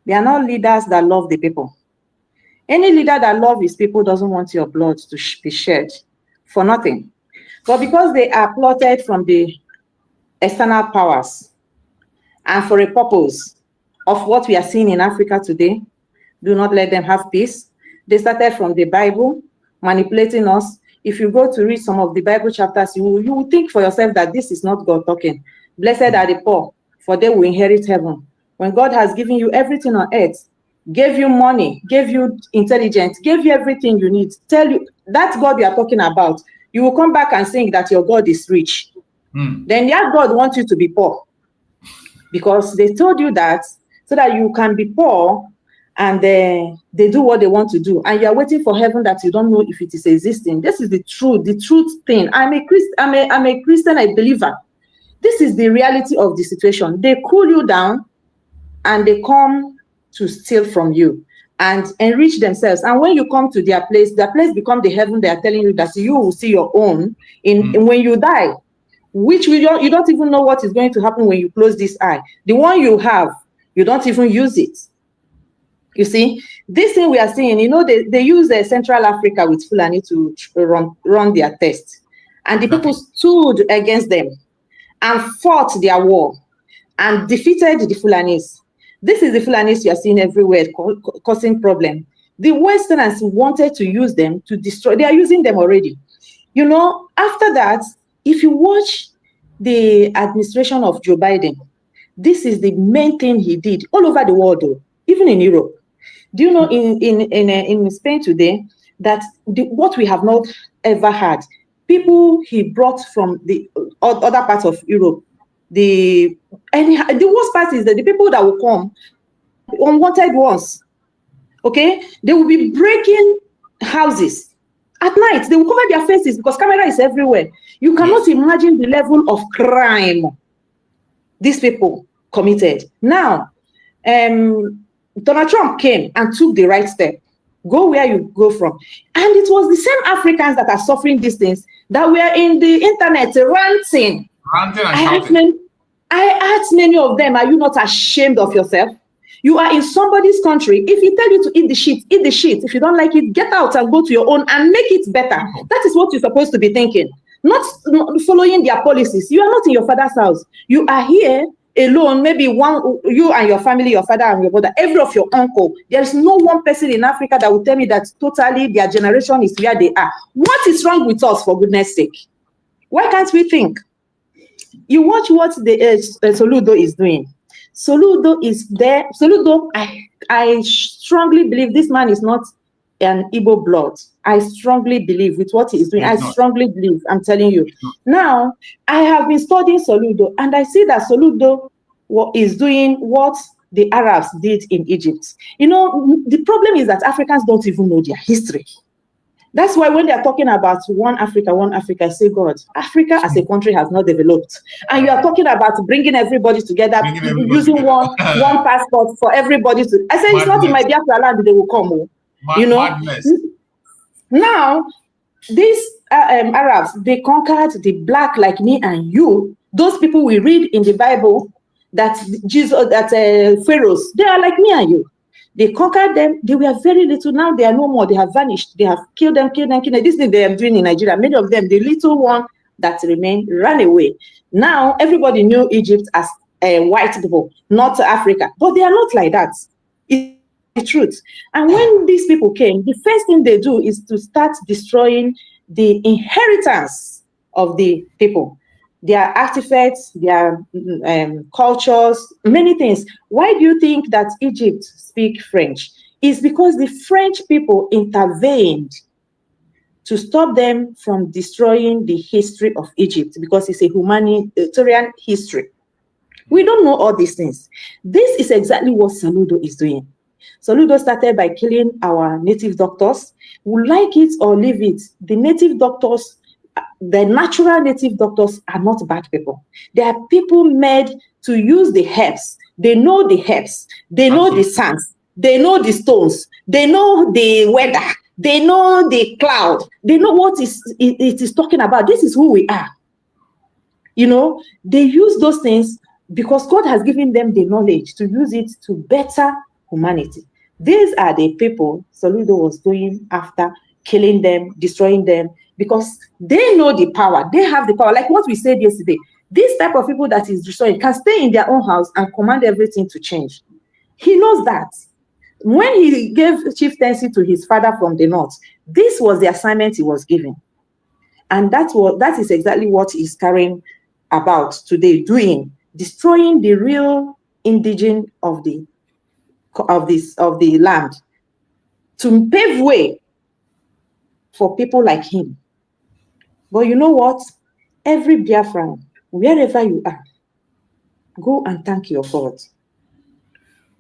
They are not leaders that love the people. Any leader that loves his people doesn't want your blood to be shed for nothing. But because they are plotted from the external powers and for a purpose of what we are seeing in Africa today, do not let them have peace. They started from the Bible, manipulating us. If you go to read some of the Bible chapters, you will think for yourself that this is not God talking. Blessed are the poor, for they will inherit heaven. When God has given you everything on earth, gave you money, gave you intelligence, gave you everything you need, tell you, that God you are talking about, you will come back and think that your God is rich. Then that God wants you to be poor. Because they told you that. So so that you can be poor and they do what they want to do, and you are waiting for heaven that you don't know if it is existing. This is the truth thing. I'm a Christian, a believer. This is the reality of the situation. They cool you down and they come to steal from you and enrich themselves. And when you come to their place become the heaven they are telling you that you will see your own in when you die, which you don't even know what is going to happen when you close this eye. The one you have, you don't even use it. You see, this thing we are seeing, they use Central Africa with Fulani to run their tests. And the people stood against them and fought their war and defeated the Fulanis. This is the Fulanis you are seeing everywhere causing problem. The Westerners wanted to use them to destroy. They are using them already. After that, if you watch the administration of Joe Biden, this is the main thing he did all over the world, though, even in Europe. Do you know in Spain today that what we have not ever had, people he brought from the other parts of Europe, the worst part is that the people that will come, unwanted ones, okay, they will be breaking houses at night. They will cover their faces because camera is everywhere. You cannot imagine the level of crime these people committed. Now, Donald Trump came and took the right step. Go where you go from. And it was the same Africans that are suffering these things that were in the internet ranting. I asked many of them, are you not ashamed of yourself? You are in somebody's country. If he tell you to eat the shit, eat the shit. If you don't like it, get out and go to your own and make it better. That is what you're supposed to be thinking. Not following their policies. You are not in your father's house. You are here alone, maybe you and your family, your father and your brother, every of your uncle. There is no one person in Africa that will tell me that totally their generation is where they are. What is wrong with us, for goodness sake? Why can't we think? You watch what the Soludo is doing. Soludo is there. Soludo, I strongly believe this man is not an Igbo blood. I strongly believe with what he is doing. I strongly believe, I'm telling you. Now, I have been studying Soludo, and I see that Soludo is doing what the Arabs did in Egypt. The problem is that Africans don't even know their history. That's why when they are talking about one Africa, I say, God, Africa as a country has not developed. And you are talking about bringing everybody together, using one passport for everybody to. I say, it's not in my Biafra land, they will come. Madness. Now, these Arabs, they conquered the black like me and you. Those people we read in the Bible that pharaohs, they are like me and you. They conquered them. They were very little. Now they are no more. They have vanished. They have killed them. This thing they are doing in Nigeria. Many of them, the little one that remained, ran away. Now everybody knew Egypt as white people, not Africa. But they are not like that. It's the truth. And when these people came, the first thing they do is to start destroying the inheritance of the people. Their artifacts, their cultures, many things. Why do you think that Egypt speak French? It's because the French people intervened to stop them from destroying the history of Egypt, because it's a humanitarian history. We don't know all these things. This is exactly what Soludo is doing. Soludo started by killing our native doctors. We like it or leave it. The native doctors, the natural native doctors are not bad people. They are people made to use the herbs. They know the herbs. They know the sands. They know the stones. They know the weather. They know the cloud. They know what it is talking about. This is who we are. They use those things because God has given them the knowledge to use it to better humanity. These are the people Soludo was going after, killing them, destroying them, because they know the power. They have the power. Like what we said yesterday, this type of people that is destroying can stay in their own house and command everything to change. He knows that. When he gave chieftaincy to his father from the north, this was the assignment he was given. And that is exactly what he's carrying about today, doing, destroying the real indigene of the land to pave way for people like him. But you know what? Every Biafran, wherever you are, go and thank your God.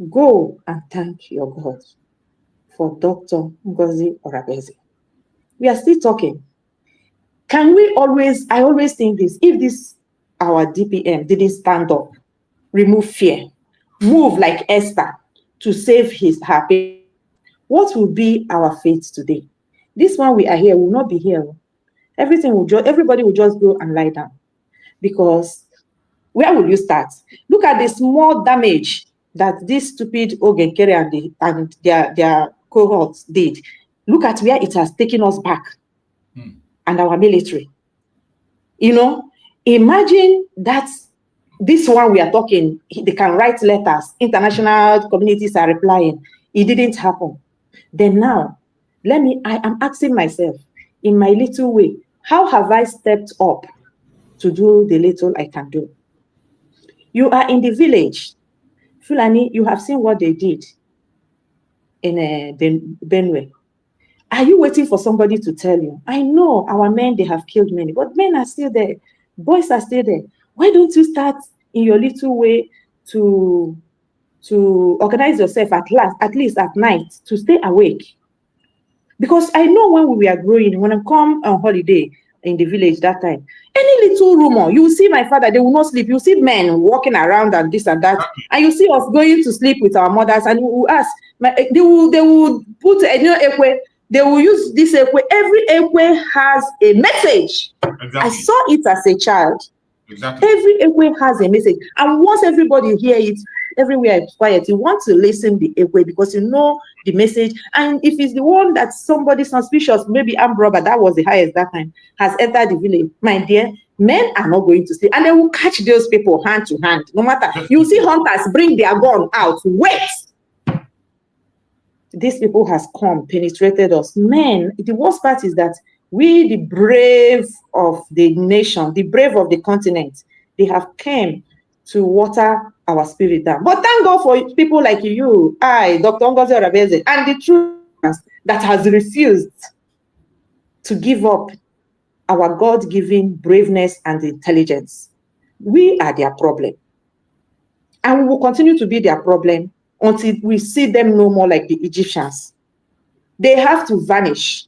Go and thank your God for Dr. Ngozi Orabeze. We are still talking. Can we always, I always think this, if this, our DPM didn't stand up, remove fear, move like Esther to save her people, what will be our fate today? This one we are here will not be here. Everybody will just go and lie down. Because where will you start? Look at the small damage that this stupid Ogenkere and their cohorts did. Look at where it has taken us back and our military. You know, imagine that this one we are talking, they can write letters, international communities are replying. It didn't happen. Then now, I am asking myself, in my little way, how have I stepped up to do the little I can do? You are in the village. Fulani, you have seen what they did in Benue. Are you waiting for somebody to tell you? I know our men, they have killed many, but men are still there. Boys are still there. Why don't you start in your little way to organize yourself at least at night, to stay awake? Because I know when we were growing, when I come on holiday in the village that time, any little rumor, you see my father, they will not sleep. You see men walking around and this and that, and you see us going to sleep with our mothers, and we will ask, they will put a ekwe, they will use this ekwe. Every ekwe has a message. Exactly. I saw it as a child. Exactly. Every ekwe has a message, and once everybody hear it, everywhere is quiet. You want to listen the ekwe because you know the message. And if it's the one that somebody suspicious, maybe armed robber, that was the highest that time, has entered the village, my dear, men are not going to sleep, and they will catch those people hand to hand. No matter, you see hunters bring their gun out. Wait, these people has come, penetrated us. Men, the worst part is that we, the brave of the nation, the brave of the continent, they have came to water our spirit down. But thank God for people like you, Dr. Ngozi Orabeze, and the true that has refused to give up our God-given braveness and intelligence. We are their problem. And we will continue to be their problem until we see them no more like the Egyptians. They have to vanish,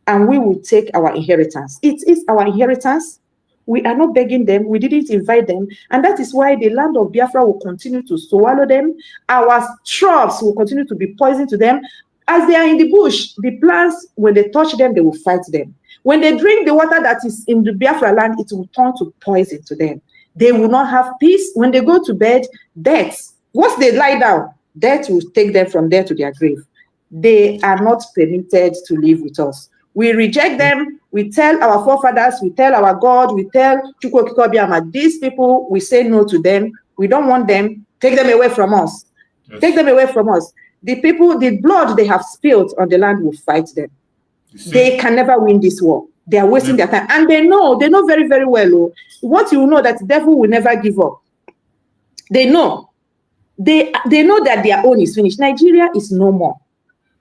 and we will take our inheritance. It is our inheritance. We are not begging them. We didn't invite them. And that is why the land of Biafra will continue to swallow them. Our shrubs will continue to be poison to them. As they are in the bush, the plants, when they touch them, they will fight them. When they drink the water that is in the Biafra land, it will turn to poison to them. They will not have peace. When they go to bed, death. Once they lie down, death will take them from there to their grave. They are not permitted to live with us. We reject them. We tell our forefathers, we tell our God, we tell Chukwokikobiama, these people, we say no to them. We don't want them. Take them away from us. Yes. Take them away from us. The people, the blood they have spilled on the land will fight them. They can never win this war. They are wasting their time. And they know very, very well. What you know, that the devil will never give up. They know. They know that their own is finished. Nigeria is no more.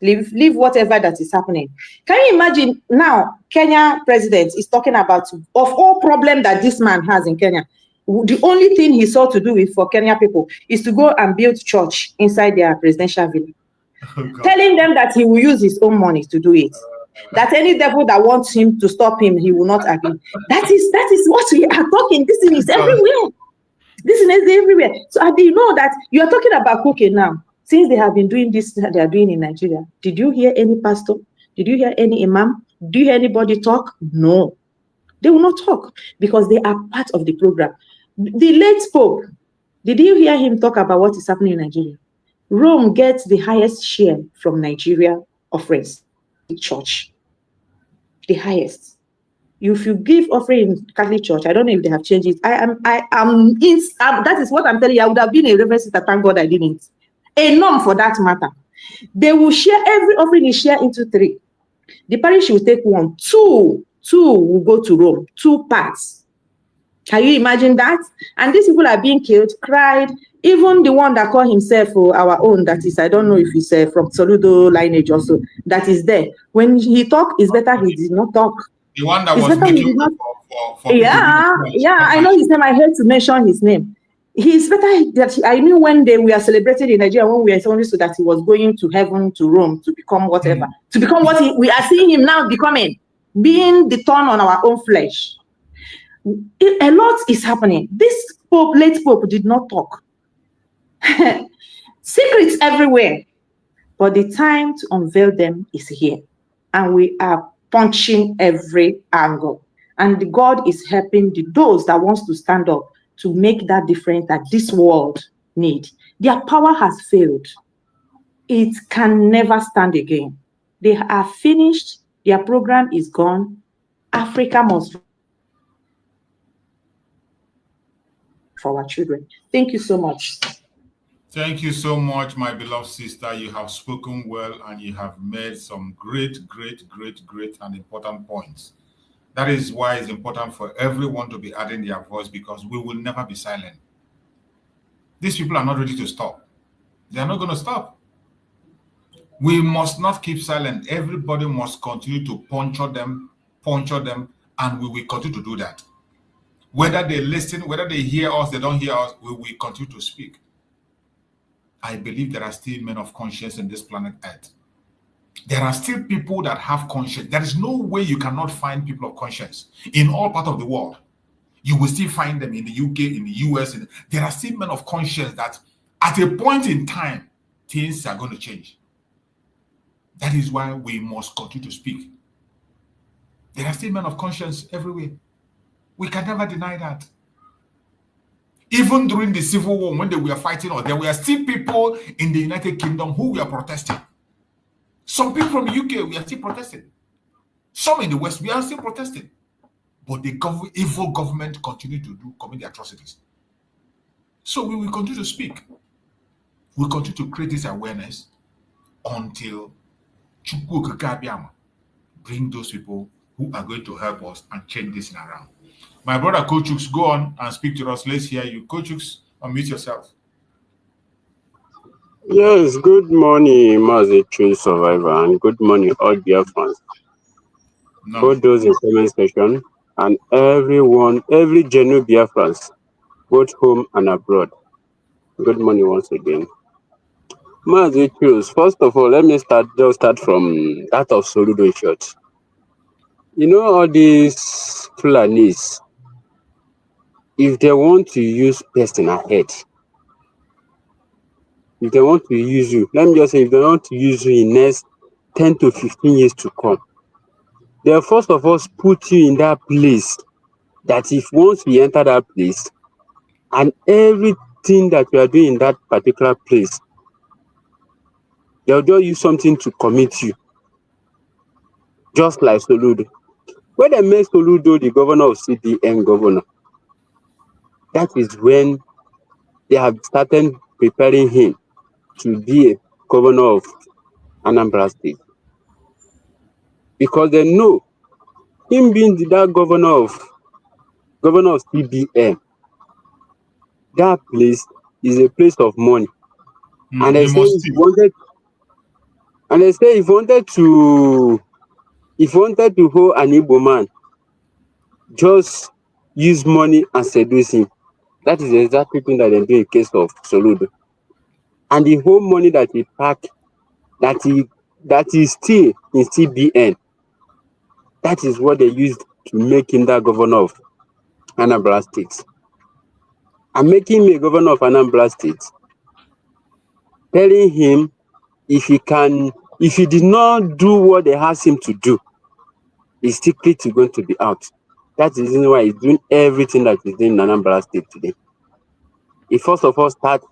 Leave whatever that is happening. Can you imagine now, Kenya president is talking about, of all problems that this man has in Kenya, the only thing he saw to do with for Kenya people is to go and build church inside their presidential villa. Telling them that he will use his own money to do it. That any devil that wants him to stop him, he will not agree. That is what we are talking. This thing is everywhere. This thing is everywhere. So I didn't know that you are talking about cooking now. Since they have been doing this, they are doing in Nigeria. Did you hear any pastor? Did you hear any imam? Do you hear anybody talk? No. They will not talk because they are part of the program. The late Pope, did you hear him talk about what is happening in Nigeria? Rome gets the highest share from Nigeria offerings. Church. The highest. If you give offering in Catholic Church, I don't know if they have changed it. That is what I'm telling you. I would have been a reverend sister, thank God I didn't. A norm for that matter. They will share, every offering is shared into 3. The parish will take 1. 2 will go to Rome. 2 parts. Can you imagine that? And these people are being killed, cried. Even the one that called himself our own, that is, I don't know if he's from Soludo lineage also, that is there. When he talk, it's better he did not talk. The one that was making for yeah, I know his name. I hate to mention his name. He's better that I knew when we are celebrating in Nigeria when we are only so that he was going to heaven, to Rome, to become whatever, to become what we are seeing him now becoming, being the thorn on our own flesh. A lot is happening. This Pope, late Pope, did not talk. Secrets everywhere, but the time to unveil them is here, and we are punching every angle. And God is helping those that wants to stand up to make that difference that this world need. Their power has failed. It can never stand again. They are finished. Their program is gone. Africa must for our children. Thank you so much. Thank you so much, my beloved sister. You have spoken well and you have made some great and important points. That is why it's important for everyone to be adding their voice, because we will never be silent. These people are not ready to stop. They are not going to stop. We must not keep silent. Everybody must continue to puncture them, and we will continue to do that. Whether they listen, whether they hear us, they don't hear us, we will continue to speak. I believe there are still men of conscience in this planet Earth. There are still people that have conscience. There is no way you cannot find people of conscience in all parts of the world. You will still find them in the UK, in the US. There are still men of conscience that at a point in time, things are going to change. That is why we must continue to speak. There are still men of conscience everywhere. We can never deny that. Even during the Civil War, when they were fighting, there were still people in the United Kingdom who were protesting. Some people from the UK, we are still protesting. Some in the West, we are still protesting. But the evil government continue to commit the atrocities. So we will continue to speak. We continue to create this awareness until Chukwu Okike Abiama bring those people who are going to help us and change this around. My brother Kochux, go on and speak to us. Let's hear you. Kochux, unmute yourself. Yes, good morning, Mazi True Survivor, and good morning, all Biafrans. No. Both those in comment section, and everyone, every genuine Biafrans, both home and abroad. Good morning once again. Mazi True, first of all, let me start from that of Soludo in short. You know, all these Fulanis, if they want to use person ahead, if they want to use you, let me just say, if they want to use you in next 10 to 15 years to come, they'll first of all put you in that place that if once we enter that place and everything that we are doing in that particular place, they'll just use something to commit you. Just like Soludo. When they made Soludo the governor of CBN governor, that is when they have started preparing him to be a governor of Anambra State. Because they know him being that governor of CBN, that place is a place of money. And they say if wanted to hold an Igbo man, just use money and seduce him. That is the exact thing that they do in case of Soludo. And the whole money that he packed, that he steal in CBN, that is what they used to make him that governor of Anambra State. And making me a governor of Anambra State, telling him if he did not do what they asked him to do, his secret is going to be out. That's the reason why he's doing everything that he's doing in Anambra State today. He first of all starts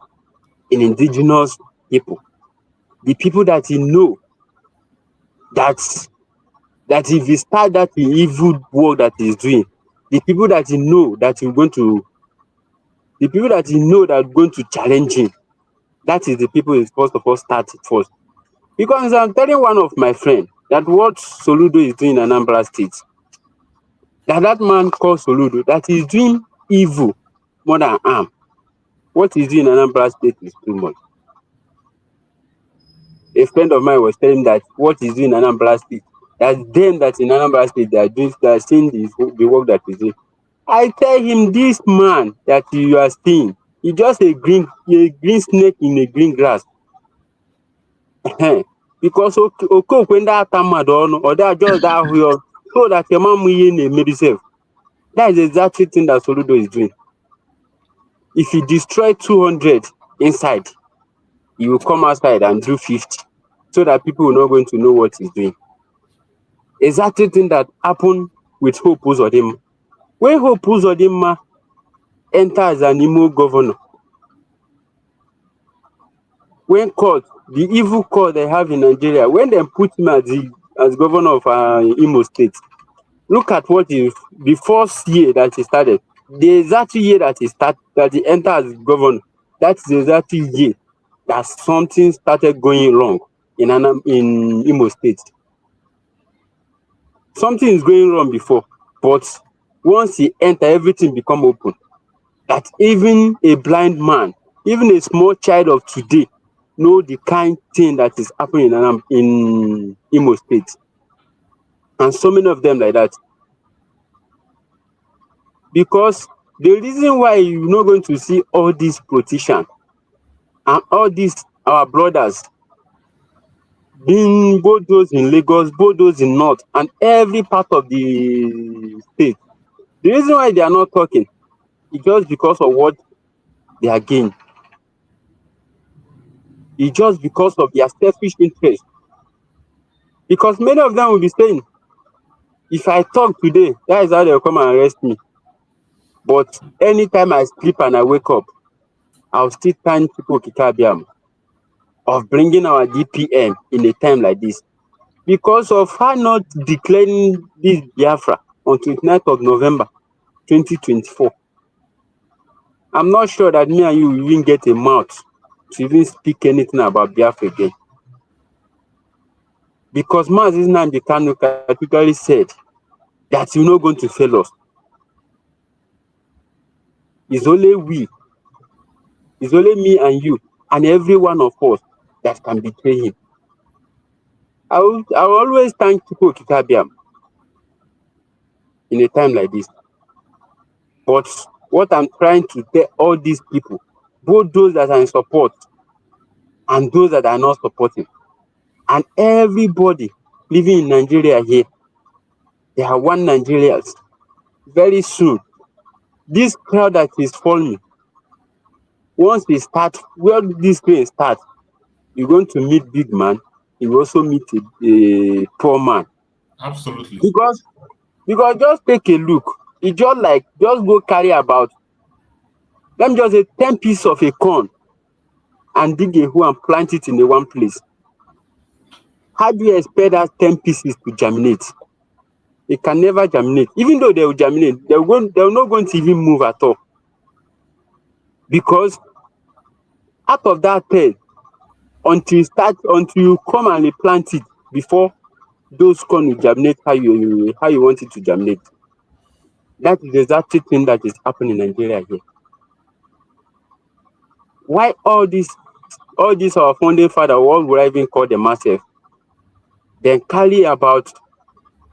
in indigenous people, the people that he know that if he start that evil work that he's doing, the people that he know that are going to challenge him, that is the people he first of all start first. Because I'm telling one of my friends that what Soludo is doing in Anambra State, that man called Soludo, that he's doing evil more than harm. What he's doing in Anambra State is too much. A friend of mine was telling that what he's doing in Anambra State, that them that in Anambra State they are seeing the work that he's doing. I tell him, this man that you are seeing, It's just a green snake in a green grass. Because Okokwe ndị ata mmadụ ọnụ, or they just that ahụ so that your mom may be safe. That is exactly thing that Soludo is doing. If he destroy 200 inside, he will come outside and do 50, so that people are not going to know what he's doing. Exactly thing that happened with Hope Uzodimma. When Hope Uzodimma enters as an Imo governor, when court, the evil court they have in Nigeria, when they put him as governor of Imo State, look at what the first year that he started, the exact year that he entered as governor, that's the exact year that something started going wrong in Imo State. Something is going wrong before, but once he enter, everything become open. That even a blind man, even a small child of today, know the kind thing that is happening in Imo State. And so many of them like that. Because the reason why you're not going to see all these politicians and all these our brothers being both those in Lagos, both those in North, and every part of the state, the reason why they are not talking is just because of what they are gaining. It's just because of their selfish interest. Because many of them will be saying, if I talk today, that is how they'll come and arrest me. But anytime I sleep and I wake up, I'll still thank people Kikabiam of bringing our DPM in a time like this. Because of her not declaring this Biafra on 29th of November 2024. I'm not sure that me and you will even get a mouth to even speak anything about Biafra again. Because Mazi Nnamdi Kanu categorically said that you're not going to fail us. It's only we, it's only me and you, and every one of us that can betray him. I will always thank Chukwuka Kikabiam in a time like this. But what I'm trying to tell all these people, both those that are in support and those that are not supporting, and everybody living in Nigeria here, they are one Nigerians. Very soon, this crowd that is forming, once we start, where this thing starts, you're going to meet big man, you will also meet a poor man. Absolutely. Because just take a look, it's just like, just go carry about, let me just say 10 pieces of a corn and dig a hole and plant it in a one place. How do you expect that 10 pieces to germinate? It can never germinate. Even though they will germinate, they're not going to even move at all. Because out of that 10, until you come and replant it before those corn will germinate how you want it to germinate. That is the exact thing that is happening in Nigeria here. Why all this our founding father, what would I even call them myself? Then carry about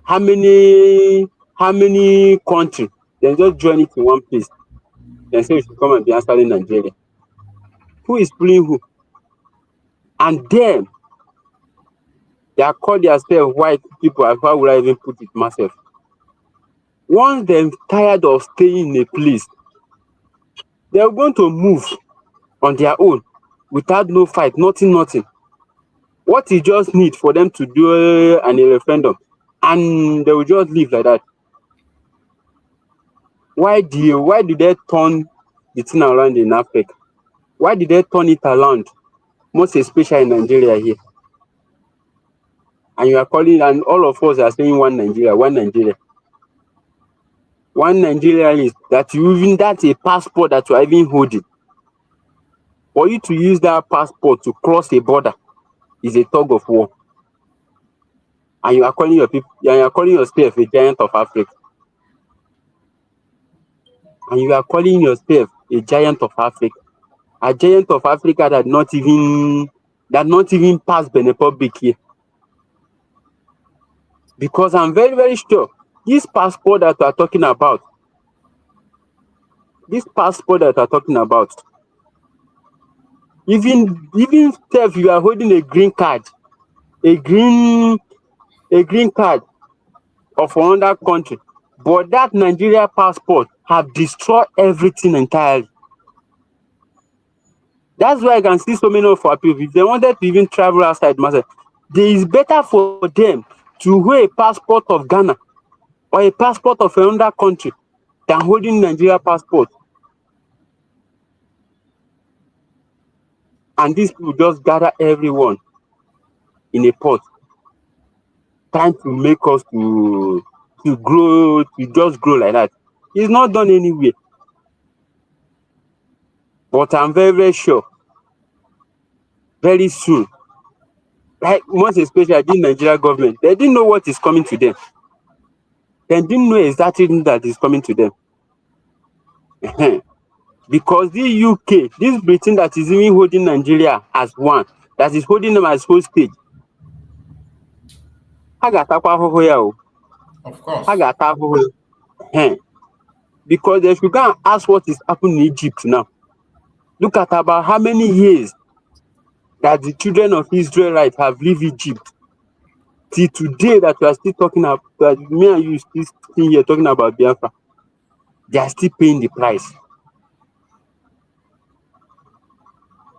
how many countries, then just join it in one place. Then say we should come and be answering Nigeria. Who is playing who? And then they are called themselves white people. How would I even put it myself? Once they're tired of staying in a place, they're going to move on their own without no fight, nothing. What you just need for them to do a referendum, and they will just leave like that. Why did they turn the thing around in Africa? Why did they turn it around, most especially in Nigeria here? And you are calling, and all of us are saying one Nigeria. One Nigeria is that that's a passport that you are even holding. For you to use that passport to cross a border is a tug of war. And you are calling yourself a giant of Africa. And you are calling yourself a giant of Africa. A giant of Africa that not even passed Benin Republic here. Because I'm very, very sure this passport that we are talking about, Even if you are holding a green card, a green card of another country, but that Nigeria passport have destroyed everything entirely. That's why I can see so many of our people, if they wanted to even travel outside Master, it is better for them to hold a passport of Ghana or a passport of another country than holding Nigeria passport. And these people just gather everyone in a pot, trying to make us to grow, to just grow like that. It's not done anywhere. But I'm very, very sure, very soon, like most especially the Nigeria government, they didn't know what is coming to them. They didn't know exactly that is coming to them. Because the UK, this Britain that is even holding Nigeria as one, that is holding them as hostage, ha ga-atakwa ahụhụ ya o. Of course. Ha ga-ata ahụhụ ya. Because they should go and ask what is happening in Egypt now. Look at about how many years that the children of Israelites have lived Egypt. Till today that we are still talking about, that me and you still sitting here talking about Biafra, they are still paying the price.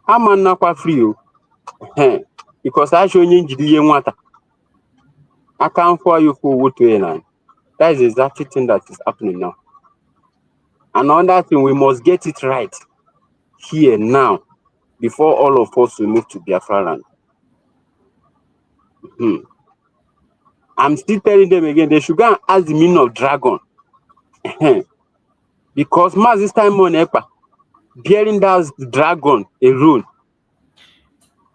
Ama nnakwa free o. Because I show you njiri ihe nwata. I can't for you for what to land. That is exactly thing that is happening now. Another thing, we must get it right here now before all of us will move to Biafra land. I'm still telling them again, they should go and ask the meaning of dragon. Because this time Monepa, bearing that dragon alone,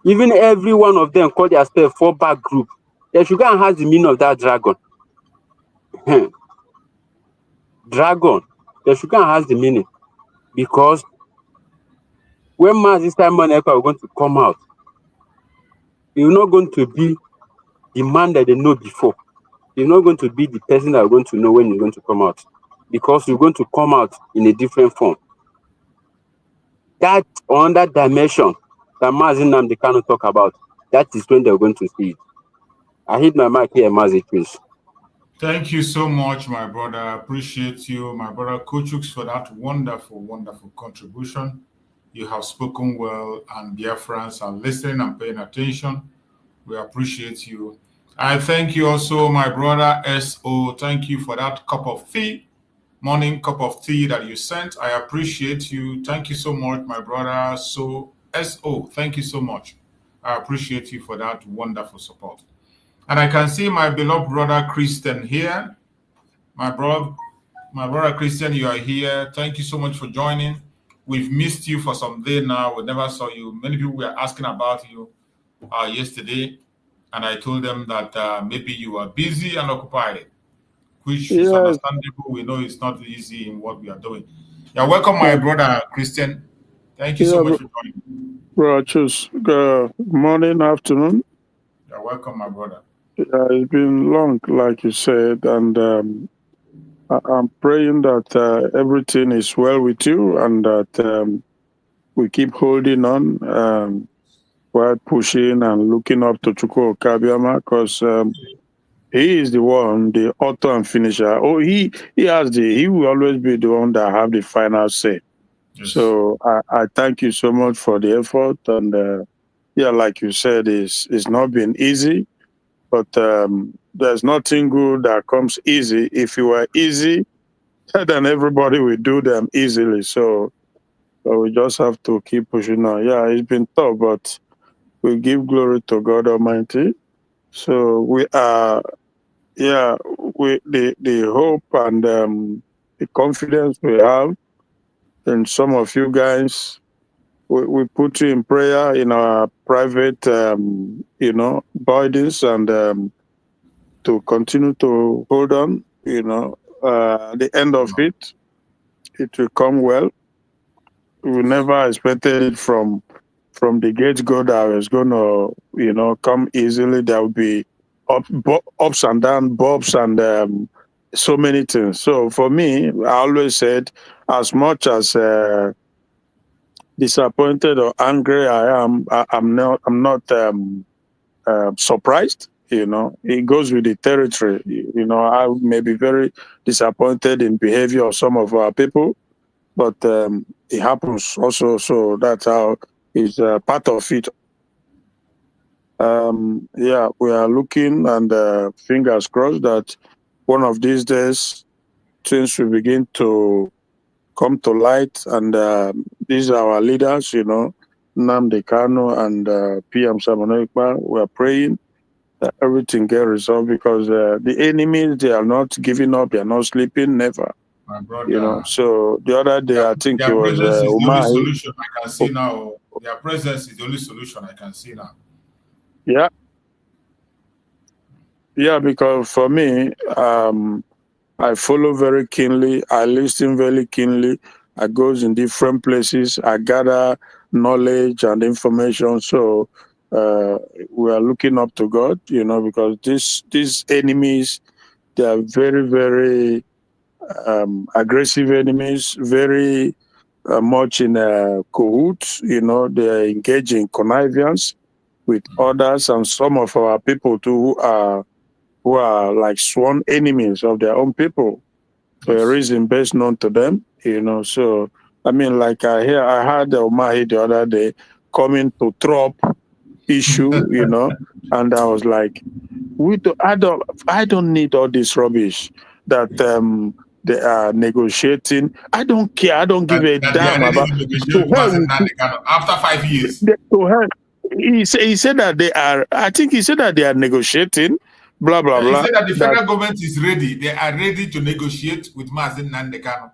even every one of them call themselves four-back group, they should go and ask the meaning of that dragon. Dragon, they should go and ask the meaning. Because when this time Monepa are going to come out, you're not going to be the man that they know before. You're not going to be the person that are going to know when you're going to come out. Because you're going to come out in a different form. That on that dimension that Mazinam they cannot talk about, that is when they're going to see it. I hit my mic here, Mazi, please. Thank you so much, my brother. I appreciate you, my brother Kochux, for that wonderful, wonderful contribution. You have spoken well, and Biafrans are listening and paying attention. We appreciate you. I thank you also, my brother S.O. Thank you for that cup of tea, morning cup of tea that you sent. I appreciate you. Thank you so much, my brother. So S.O., thank you so much. I appreciate you for that wonderful support. And I can see my beloved brother Christian here. My brother Christian, you are here. Thank you so much for joining. We've missed you for some day now. We never saw you. Many people were asking about you yesterday, and I told them that maybe you are busy and occupied, which is understandable. We know it's not easy in what we are doing. Yeah, welcome, my brother Christian. Thank you so much for joining. Bro, choose. Good morning, afternoon. You're welcome, my brother. It's been long, like you said, and I'm praying that everything is well with you and that we keep holding on while pushing and looking up to Chukwu Kabiama, because he is the one, the author and finisher. Oh, he will always be the one that have the final say. Yes. So I thank you so much for the effort, and like you said, it's not been easy. But there's nothing good that comes easy. If you were easy, then everybody will do them easily. So we just have to keep pushing on. Yeah, it's been tough, but we give glory to God Almighty. So we are, the hope and the confidence we have in some of you guys. We put you in prayer in our private, bodies, and to continue to hold on, at the end of it will come well. We never expected it from the get-go that was going to, come easily. There will be ups and downs, bumps, and so many things. So for me, I always said, as much as disappointed or angry I am, I'm not surprised. You know, it goes with the territory. You know, I may be very disappointed in behavior of some of our people, but it happens also. So that's how it's part of it. Yeah, we are looking and fingers crossed that one of these days things will begin to come to light. And these are our leaders, you know, Nnamdi Kanu and PM Samonoikpa. We are praying that everything get resolved because the enemies, they are not giving up, they are not sleeping, never. My brother. You know, so the other day, I think it was presence is the only Umahi. solution I can see now. Their presence is the only solution I can see now. Yeah. Yeah, because for me, I follow very keenly. I listen very keenly. I goes in different places. I gather knowledge and information. So we are looking up to God, you know, because these enemies, they are very, very aggressive enemies, very much in cahoots. You know, they are engaging connivance with others and some of our people too who are like sworn enemies of their own people for a reason best known to them, you know. So I mean, like I heard Omahi the other day coming to Trop issue, you know, and I was like, I don't need all this rubbish that they are negotiating. I don't care. I don't give a damn about. To hell, after 5 years. To hell, he said that they are. I think he said that they are negotiating. Blah blah blah. He said that the federal government is ready. They are ready to negotiate with Mazen Nandekano.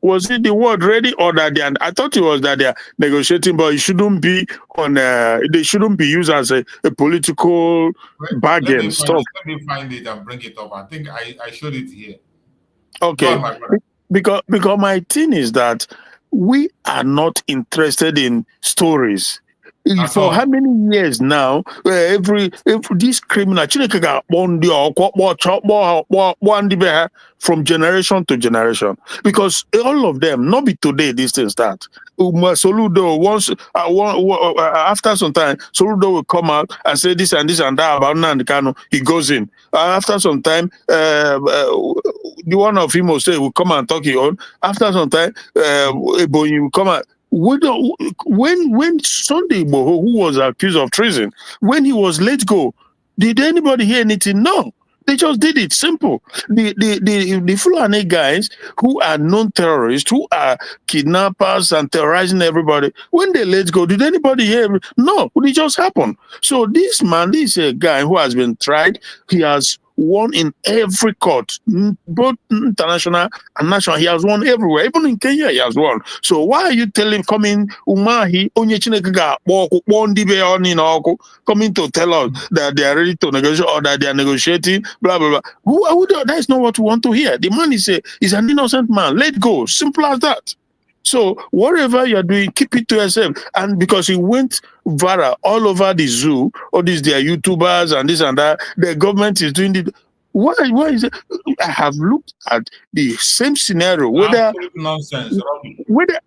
Was it the word ready or that they are, I thought it was that they are negotiating, but it shouldn't be on. They shouldn't be used as a political bargain stuff. Let me find it and bring it up. I think I showed it here. Okay, because my thing is that we are not interested in stories. For how many years now? Every this criminal from generation to generation, because all of them, not be today, these things start. Soludo once after some time, Soludo will come out and say this and that about Nnamdi Kanu. He goes in. After some time, the one of him will say will come and talk his own. After some time, Ebonyi will come out. When Sunday Igboho, who was accused of treason, when he was let go, did anybody hear anything? No. They just did it. Simple. The Fulani guys who are known terrorists, who are kidnappers and terrorizing everybody, when they let go, did anybody hear? No, it just happened. So this man, this is a guy who has been tried. He has won in every court, both international and national. He has won everywhere. Even in Kenya, he has won. So why are you telling coming Umahi coming to tell us that they are ready to negotiate or that they are negotiating? Blah blah blah. That is not what we want to hear. The man is an innocent man. Let go. Simple as that. So whatever you're doing, keep it to yourself. And because he went viral all over the zoo, all these their YouTubers and this and that, the government is doing it. Why is it? I have looked at the same scenario, whether nonsense, whether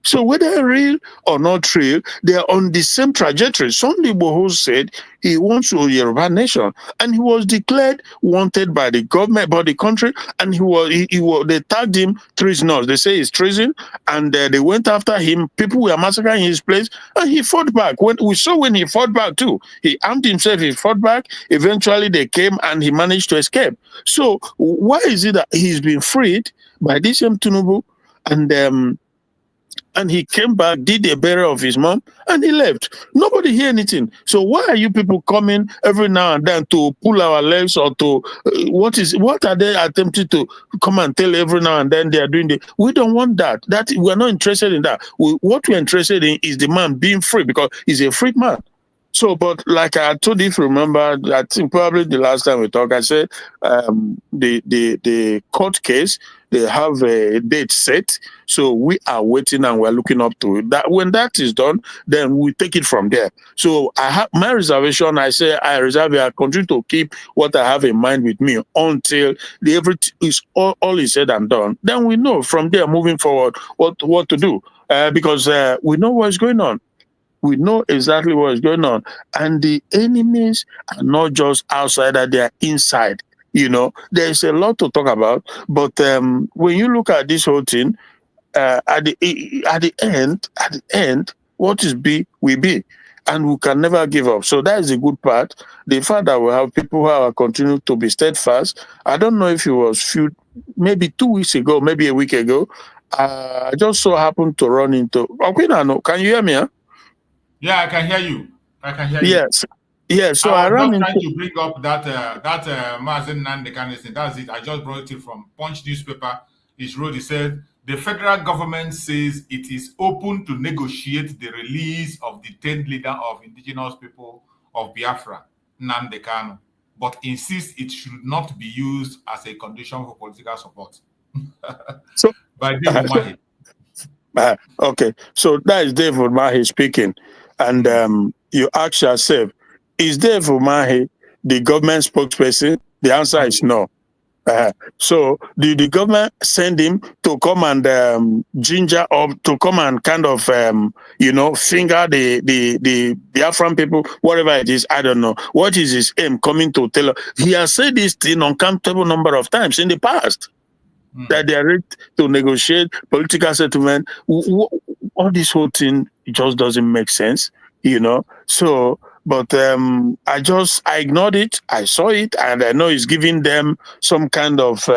so whether real or not real, they are on the same trajectory. Sunday Igboho said he wants a Yoruba nation, and he was declared wanted by the government, by the country, and they tagged him treasonous. They say he's treason, and they went after him. People were massacring his place, and he fought back. When he fought back too, he armed himself. He fought back. Eventually, they came, and he managed to escape. So why is it that he's been freed by this same Tinubu, and he came back, did a burial of his mom, and he left? Nobody hear anything. So why are you people coming every now and then to pull our legs or to what are they attempting to come and tell every now and then they are doing? We don't want that. We're not interested in that. What we're interested in is the man being free, because he's a free man. So, but like I told you, if you remember, I think probably the last time we talked, I said the court case They have a date set. So we are waiting and we're looking up to it. That when that is done, then we take it from there. So I have my reservation. I say I reserve it. I continue to keep what I have in mind with me until everything is all is said and done. Then we know from there moving forward what to do. Because we know what's going on. We know exactly what is going on. And the enemies are not just outside, they are inside. You know, there's a lot to talk about. But when you look at this whole thing, at the end, what is be will be. And we can never give up. So that is the good part. The fact that we have people who are continuing to be steadfast. I don't know if it was maybe 2 weeks ago, maybe a week ago. I just so happened to run into. Can you hear me? Huh? Yeah, I can hear you. Yes. Yes. So I was ran just into. trying to bring up that Mazen Nnamdi Kanu thing. That's it. I just brought it from Punch newspaper. He wrote. He said the federal government says it is open to negotiate the release of the 10th leader of indigenous people of Biafra, Nnamdi Kanu, but insists it should not be used as a condition for political support. So by David Mahi. Okay, so that is Dave Umahi speaking, and you ask yourself, is Dave Umahi the government spokesperson? The answer is no. So did the government send him to come and ginger up, to come and kind of finger the Biafran people, whatever it is? I don't know. What is his aim coming to tell us? He has said this thing uncountable number of times in the past. That they are ready to negotiate political settlement. All this whole thing just doesn't make sense, you know. So, but I ignored it. I saw it, and I know it's giving them some kind of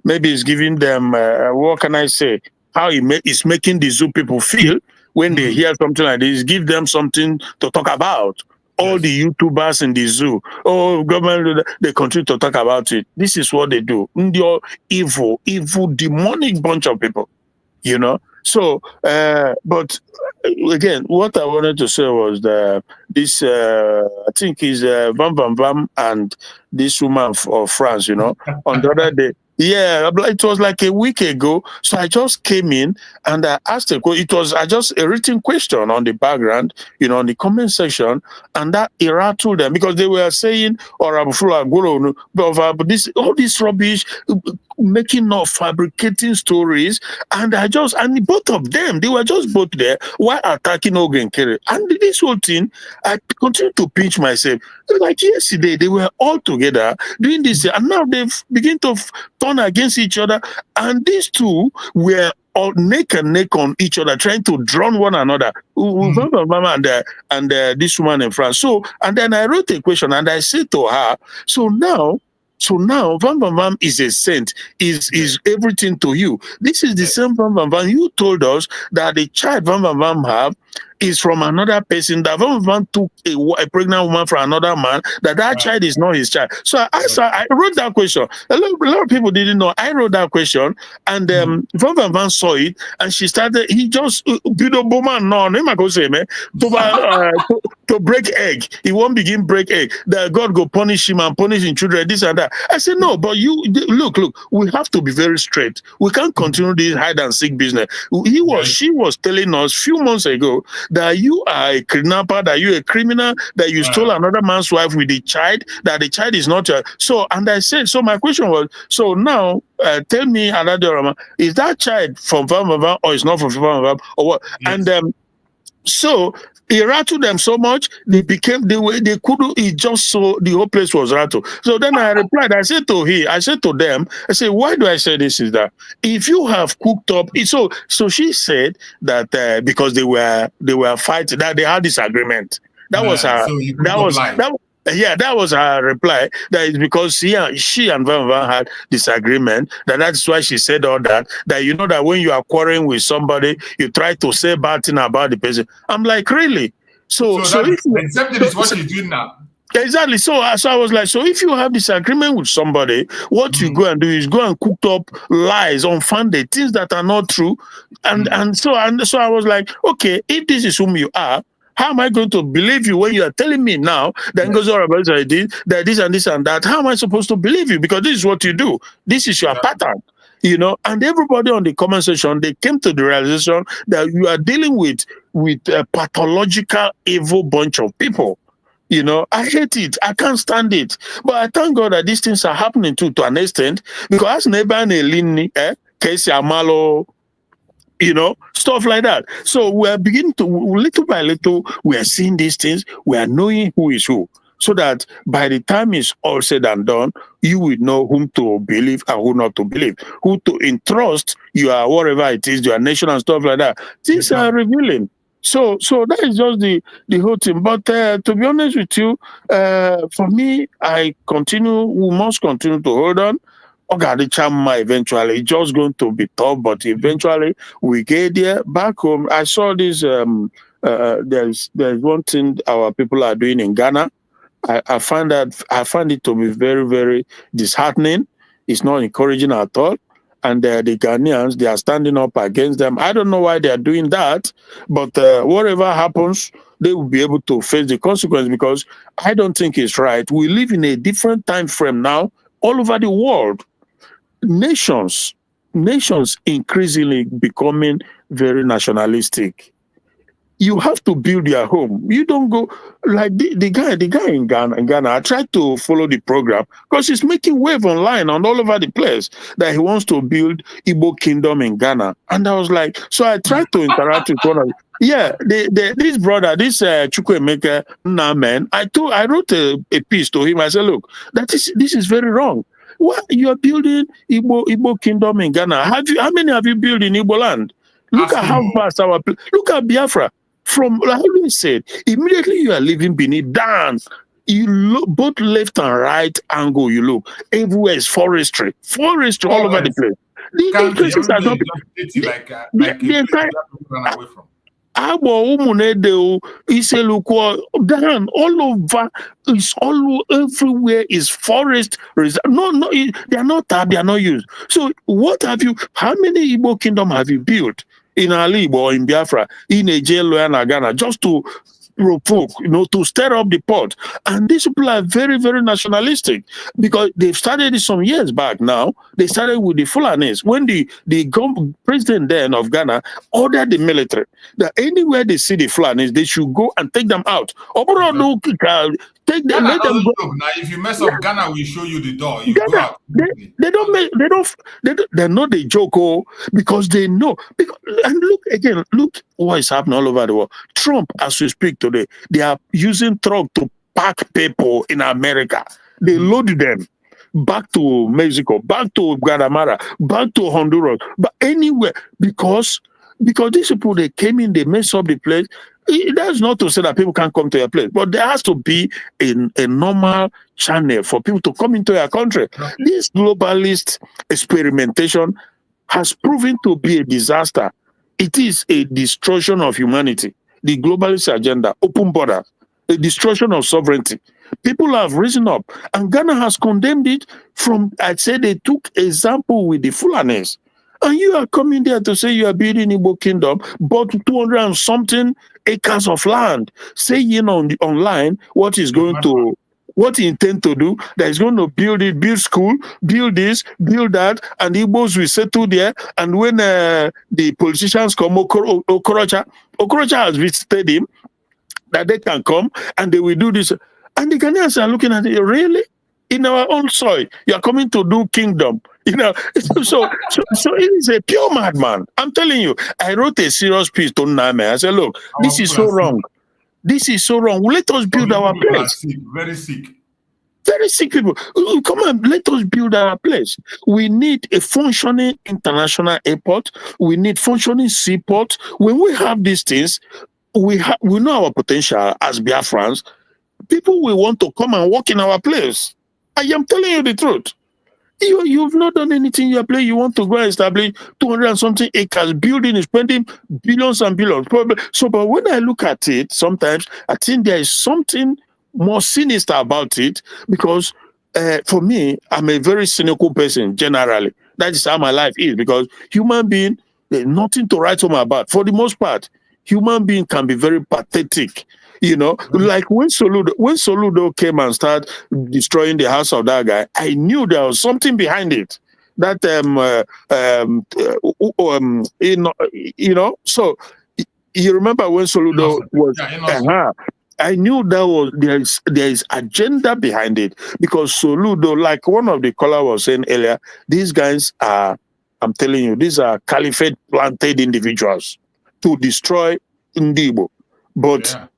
maybe it's giving them what can I say? How it's making the zoo people feel when they hear something like this. Give them something to talk about. All the YouTubers in the zoo, government, they continue to talk about it. This is what they do. They're evil, demonic bunch of people, you know. So, but again, what I wanted to say was that this, I think is Bam Bam Bam and this woman of France, you know, on the other day. Yeah, it was like a week ago. So I just came in and I asked a question. It was just a written question on the background, you know, on the comment section, and that it rattled them because they were saying, or but this all this rubbish, making up, fabricating stories, and both of them, they were just both there while attacking Ogen Kere. And this whole thing, I continue to pinch myself. Like yesterday, they were all together doing this, and now they've begin to turn against each other. And these two were all neck and neck on each other, trying to drown one another. And this woman in France. So, and then I wrote a question, and I said to her, so now, Van Van Van is a saint, is everything to you. This is the same Van Van Van you told us that the child Van Van Van have is from another person. That Van Van took a pregnant woman from another man. That child is not his child. So I wrote that question. A lot of people didn't know. I wrote that question, and Van Van Van saw it, and she started. He just to break egg. He won't begin break egg. That God go punish him and punish his children. This and that. I said no, but you look. We have to be very straight. We can't continue this hide and seek business. She was telling us a few months ago that you are a kidnapper, that you are a criminal, that you stole another man's wife with the child, that the child is not your. So, and I said, so my question was, so now tell me, another, is that child from Van Van Van or is not from Van Van Van or what? Yes. And so he rattled them so much, they couldn't, he just saw the whole place was rattled. So then I replied, I said to them, why do I say this is that? If you have cooked up, so she said that because they were fighting, that they had disagreement. That was her, that was her reply. That is because she and Van Van had disagreement. That's why she said all that. That you know that when you are quarreling with somebody, you try to say bad thing about the person. I'm like, really? So accepted is what she's doing now. Exactly. So I was like, so if you have disagreement with somebody, what you go and do is go and cook up lies, unfounded things that are not true, and so I was like, okay, if this is whom you are, how am I going to believe you when you are telling me now that goes all about that this and this and that? How am I supposed to believe you? Because this is what you do. This is your pattern. you know, and everybody on the comment section, they came to the realization that you are dealing with a pathological, evil bunch of people. You know, I hate it. I can't stand it. But I thank God that these things are happening to an extent, because neighbor Elini, Casey Amalo, you know, stuff like that. So we are beginning to, little by little, we are seeing these things. We are knowing who is who, so that by the time it's all said and done, you will know whom to believe and who not to believe, who to entrust your whatever it is, your nation and stuff like that. Things are revealing. So that is just the whole thing. But to be honest with you, for me, we must continue to hold on. Chama eventually, it's just going to be tough, but eventually we get there. Back home, I saw this. There's one thing our people are doing in Ghana. I find it to be very, very disheartening. It's not encouraging at all. And the Ghanaians, they are standing up against them. I don't know why they are doing that, but whatever happens, they will be able to face the consequence, because I don't think it's right. We live in a different time frame now all over the world. Nations increasingly becoming very nationalistic. You have to build your home. You don't go like the guy in Ghana. I tried to follow the program because he's making wave online and all over the place that he wants to build Igbo kingdom in Ghana. And I was like, so I tried to interact with one of this brother, this Chukwemeka man. I wrote a piece to him. I said, look, this is very wrong. What you are building Igbo kingdom in Ghana? How many have you built in Igbo land? Look at how fast look at Biafra. From like we said, immediately you are leaving Benin, down. You look both left and right angle. You look everywhere is forestry all over the place. The places are not the entire. Down all over, it's all everywhere is forest. No, they are not tabbed, they are not used. So how many Igbo kingdom have you built in Ntly or in Biafra, in a jail and Ghana, just to provoke, to stir up the pot? And these people are very, very nationalistic, because they've started it some years back now. They started with the Fulanis when the president then of Ghana ordered the military that anywhere they see the Fulanis, they should go and take them out. Take them, let them go. Now, if you mess up, Ghana will show you the door. You go out. They're not a joke, because they know. And look what is happening all over the world. Trump, as we speak today, they are using truck to pack people in America. They load them back to Mexico, back to Guatemala, back to Honduras, but anywhere, because these people, they came in, they messed up the place. That's not to say that people can't come to your place, but there has to be a normal channel for people to come into your country. Right. This globalist experimentation has proven to be a disaster. It is a destruction of humanity. The globalist agenda, open borders, a destruction of sovereignty. People have risen up, and Ghana has condemned it from, I'd say they took example with the Fulanis. And you are coming there to say you are building Igbo kingdom, but 200 and something acres of land, saying online what he intend to do, that he's going to build school, build this, build that, and Igbos will settle there. And when the politicians come, Okorocha has visited him, that they can come and they will do this. And the Ghanaians are looking at it, really? In our own soil, you are coming to do kingdom. So it is a pure madman. I'm telling you, I wrote a serious piece to Name. I said, look, this is so wrong. This is so wrong. Let us build our place. Very sick. Very sick people. Come on, let us build our place. We need a functioning international airport. We need functioning seaport. When we have these things, we know our potential as Biafrans. People will want to come and work in our place. I am telling you the truth. You've not done anything in your place. You want to go and establish 200 and something acres, building is spending billions and billions. So, but when I look at it, sometimes I think there is something more sinister about it, because for me, I'm a very cynical person generally. That is how my life is, because human being, there's nothing to write home about. For the most part, human being can be very pathetic. Like when Soludo came and started destroying the house of that guy, I knew there was something behind it. So you remember when Soludo was, I knew that was there is agenda behind it, because Soludo, like one of the caller was saying earlier, these guys are, I'm telling you, these are caliphate planted individuals to destroy Ndibo, but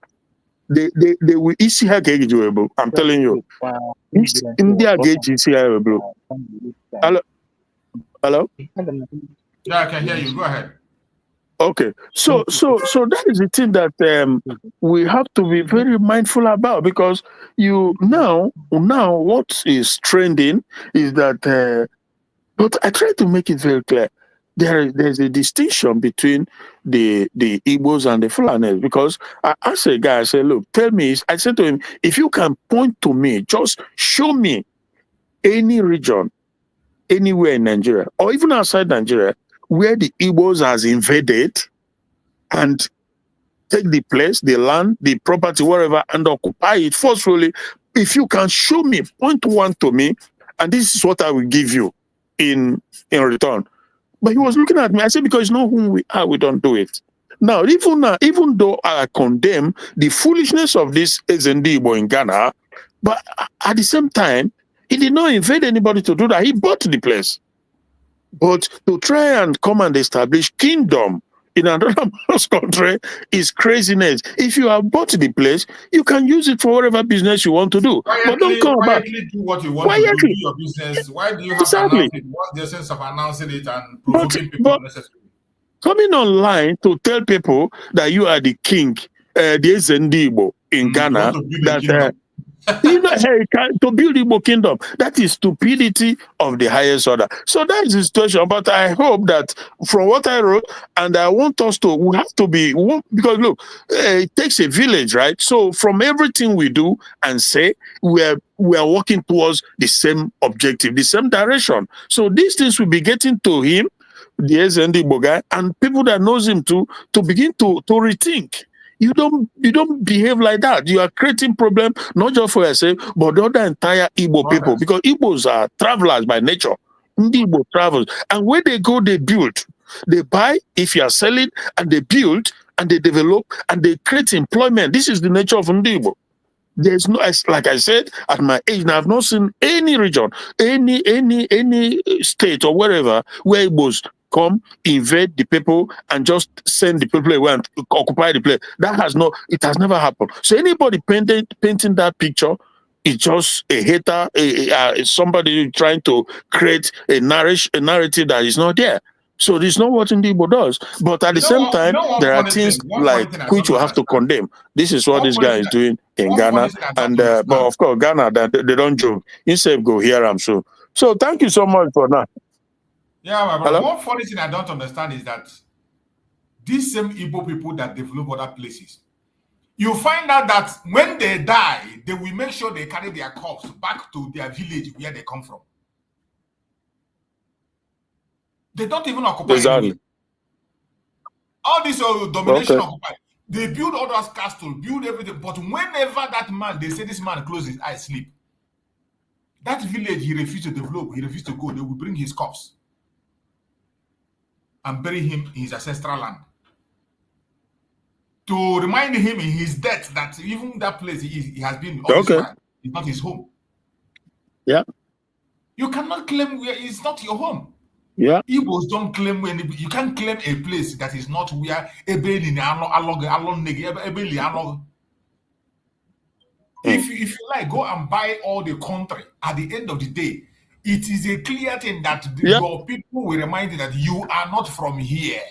they will easy. I'm telling you, India gauge is here, bro. Hello. Yeah, I can hear you. Go ahead. Okay, so that is the thing that we have to be very mindful about, because now what is trending is that. But I try to make it very clear. There's a distinction between the Igbos and the Fulanis, because I asked a guy, I said, look, tell me. I said to him, if you can point to me, just show me any region, anywhere in Nigeria, or even outside Nigeria, where the Igbos has invaded and take the place, the land, the property, wherever, and occupy it forcefully. If you can show me, point one to me, and this is what I will give you in return. But he was looking at me. I said, because it's not whom we are, we don't do it. Now, even though I condemn the foolishness of this Ezendibo in Ghana, but at the same time, he did not invade anybody to do that. He bought the place. But to try and come and establish kingdom in another country is craziness. If you have bought the place, you can use it for whatever business you want to do. Quietly, but don't come back. Quietly do what you want to do, do your business. Why do you have to announce it? What's the sense of announcing it and provoking people unnecessarily? Coming online to tell people that you are the king, the Zendibo in Ghana, that to build Igbo kingdom, that is stupidity of the highest order. So that is the situation. But I hope that from what I wrote, and I want us to, we have to be, because look, it takes a village, right? So from everything we do and say, we are working towards the same objective, the same direction. So these things will be getting to him, the Zendibo guy, and people that knows him to begin to rethink. You don't behave like that. You are creating problem not just for yourself, but the other entire Igbo people, because Igbos are travelers by nature. Igbo travels, and where they go, they build, they buy. If you are selling, and they build, and they develop, and they create employment. This is the nature of Igbo. There's no, like I said, at my age, now I've not seen any region, any state or wherever where Igbos come, invade the people, and just send the people away and occupy the place. It has never happened. So anybody painting that picture is just a hater, somebody trying to create a narrative that is not there. So this is not what Igbo does. But at the same time, there are things like which you have to condemn. This is what this guy is doing in Ghana. And but of course, Ghana, they don't joke. Instead, go hear them. So thank you so much for that. Yeah, my brother. One funny thing I don't understand is that these same Igbo people that develop other places, you find out that when they die, they will make sure they carry their corpse back to their village where they come from. They don't even occupy anywhere. All this domination occupy. They build all those castles, build everything. But whenever that man, they say this man closes his eyes, sleep. That village he refused to develop, he refused to go. They will bring his corpse and bury him in his ancestral land, to remind him in his death that even that place he has been all this while is not his home. Yeah. You cannot claim where it's not your home. Yeah. Igbos don't claim you can't claim a place that is not where if you like, go and buy all the country. At the end of the day, it is a clear thing that your people will remind you that you are not from here.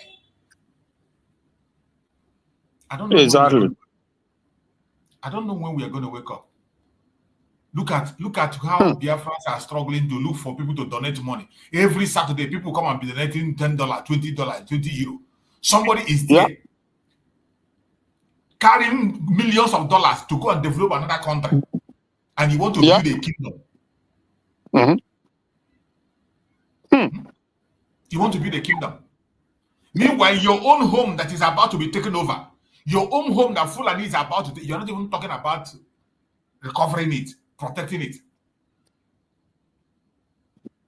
I don't know. Exactly. I don't know when we are going to wake up. Look at how Biafrans are struggling to look for people to donate money. Every Saturday, people come and be donating $10, $20, 20 euro. Somebody is there carrying millions of dollars to go and develop another country, and you want to build a kingdom. You want to build a kingdom. Meanwhile, your own home that is about to be taken over, your own home that Fulani is about to, you're not even talking about recovering it, protecting it.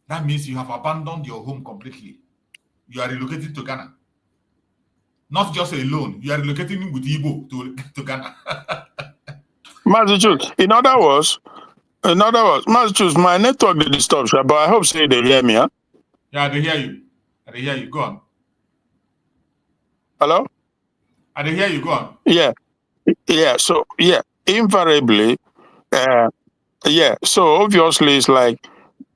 That means you have abandoned your home completely. You are relocating to Ghana. Not just alone, you are relocating with Igbo to Ghana. Massachusetts. In other words, Massachusetts, my network they disturb, but I hope say they hear me. Huh? Yeah, they hear you. They hear you. Go on. Hello? They hear you. Go on. Yeah. So invariably, yeah. So obviously, it's like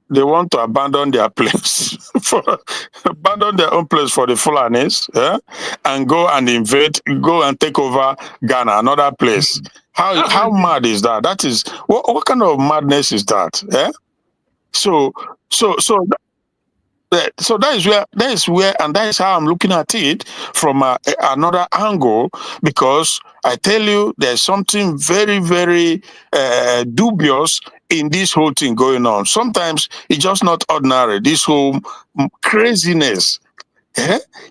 they want to abandon their place abandon their own place for the Fulanis, and go and take over Ghana, another place. How mad is that? That is what kind of madness is that? So that is where, and that is how I'm looking at it from another angle, because I tell you, there's something very, very dubious in this whole thing going on. Sometimes it's just not ordinary. This whole craziness.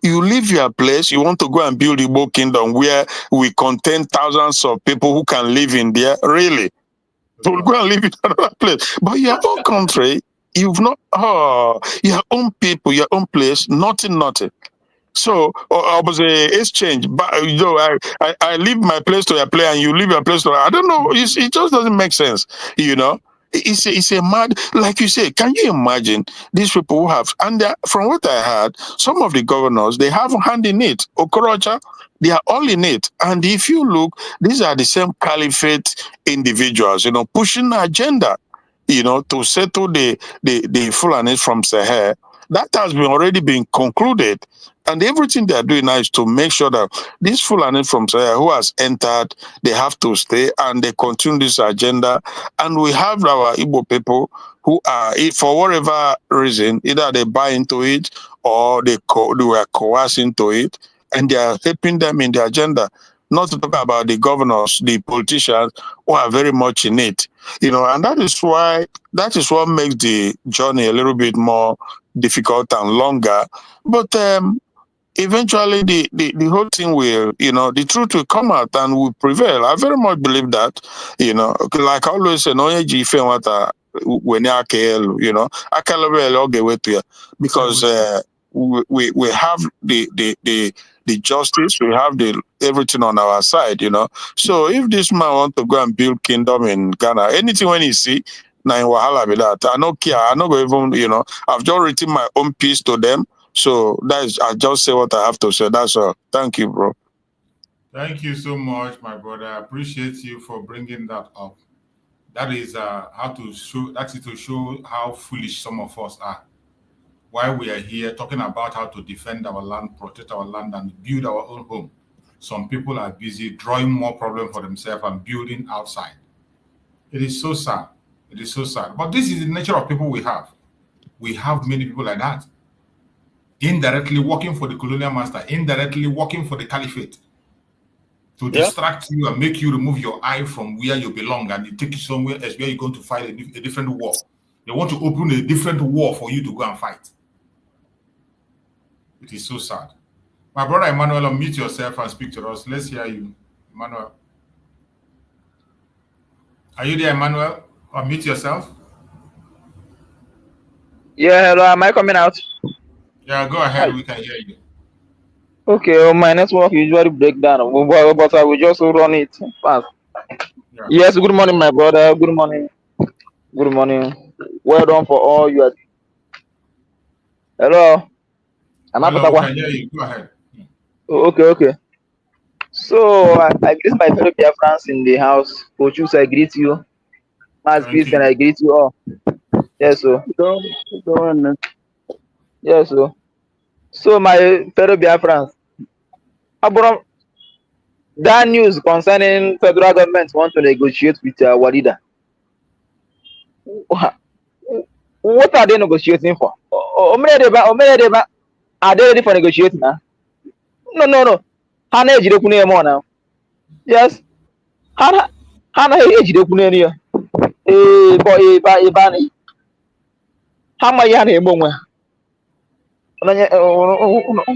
You leave your place, you want to go and build Igbo kingdom where we contain thousands of people who can live in there. Really? To go and live in another place. But your own country, you've not, your own people, your own place, nothing. So I was a exchange, but I leave my place to your place and you leave your place to. I don't know. It just doesn't make sense. It's a mad, like you say. Can you imagine these people who have? And from what I heard, some of the governors, they have a hand in it. Okorocha, they are all in it. And if you look, these are the same caliphate individuals, pushing the agenda, to settle the Fulanis from Sahel. That has already been concluded. And everything they are doing now is to make sure that these Fulani from Sahel who has entered, they have to stay and they continue this agenda. And we have our Igbo people who are, for whatever reason, either they buy into it or they were coerced into it, and they are helping them in the agenda. Not to talk about the governors, the politicians who are very much in it. And that is what makes the journey a little bit more difficult and longer. But eventually the whole thing will, the truth will come out and will prevail. I very much believe that, like I always say, no, when I because we have the justice, we have the everything on our side, So if this man want to go and build kingdom in Ghana, anything when he see, now in Wahala be that. I don't care. I not go even, I've just written my own piece to them. So I just say what I have to say. That's all. Thank you, bro. Thank you so much, my brother. I appreciate you for bringing that up. That is to show how foolish some of us are. Why we are here talking about how to defend our land, protect our land, and build our own home. Some people are busy drawing more problem for themselves and building outside. It is so sad. It is so sad. But this is the nature of people we have. We have many people like that. Indirectly working for the colonial master, indirectly working for the caliphate to distract you and make you remove your eye from where you belong and you take you somewhere else where you're going to fight a different war. They want to open a different war for you to go and fight. It is so sad. My brother Emmanuel, unmute yourself and speak to us. Let's hear you, Emmanuel. Are you there, Emmanuel? Unmute yourself. Yeah, hello. Am I coming out? Yeah, go ahead. We can hear you. Okay, my network usually break down, but I will just run it fast. Yeah. Yes, good morning, my brother. Good morning. Good morning. Well done for all you are. Hello. Hello, we can hear you. Go ahead. Okay. So I greet my fellow Biafrans in the house. Coach, I greet you. Mass peace, and I greet you all. Yes, sir. Go on. Yes, sir. So my fellow Biafrans, that news concerning federal government want to negotiate with Wadida. What are they negotiating for? Are they ready for negotiating now? No. Hana ejidekune more now. Yes. Hana ejidekune ni. Ibani. Hama yana emongwe.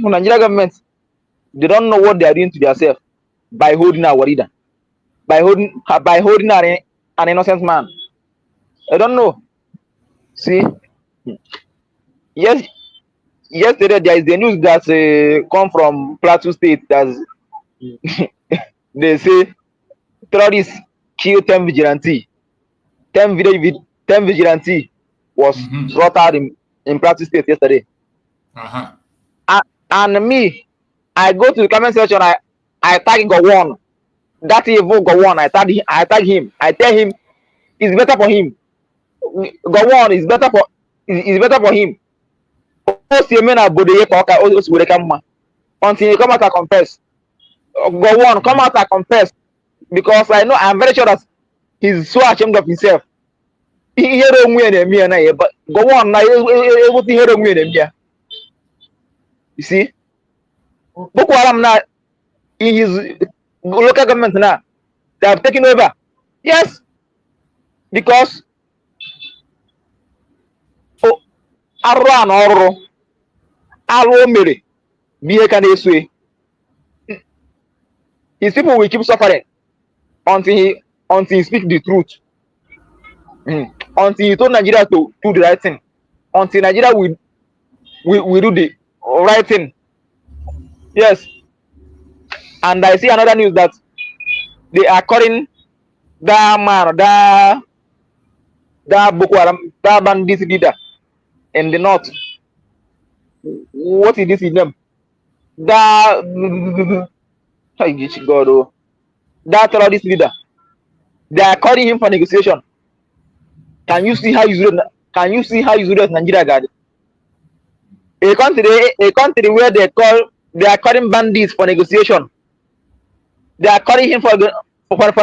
Nigeria government, they don't know what they are doing to themselves by holding our leader, by holding an innocent man. I don't know. See, Yes, yesterday there is the news that come from Plateau State that they say terrorists killed 10 vigilante. 10 vigilante was slaughtered in Plateau State yesterday. And me, I go to the comment section, I tag Gowon. That evil Gowon, I tag him. I tell him it's better for him. Gowon is better for him. Until he come out and confess. Gowon, come out and confess. Because I know, I'm very sure that he's so ashamed of himself. He don't win a but Gowon, you see? Boko Haram now, in his local government now, they have taken over. Yes, because Arwan or Aro Miri, his people will keep suffering until he speak the truth. Until he told Nigeria to do the right thing. Until Nigeria will do the right thing. Yes. And I see another news that they are calling that man, that Boko Haram, that bandit leader in the north. What is this in them? That God, oh, that terrorist leader. They are calling him for negotiation. Can you see how useless Nigeria got? A country where they are calling bandits for negotiation. They are calling him for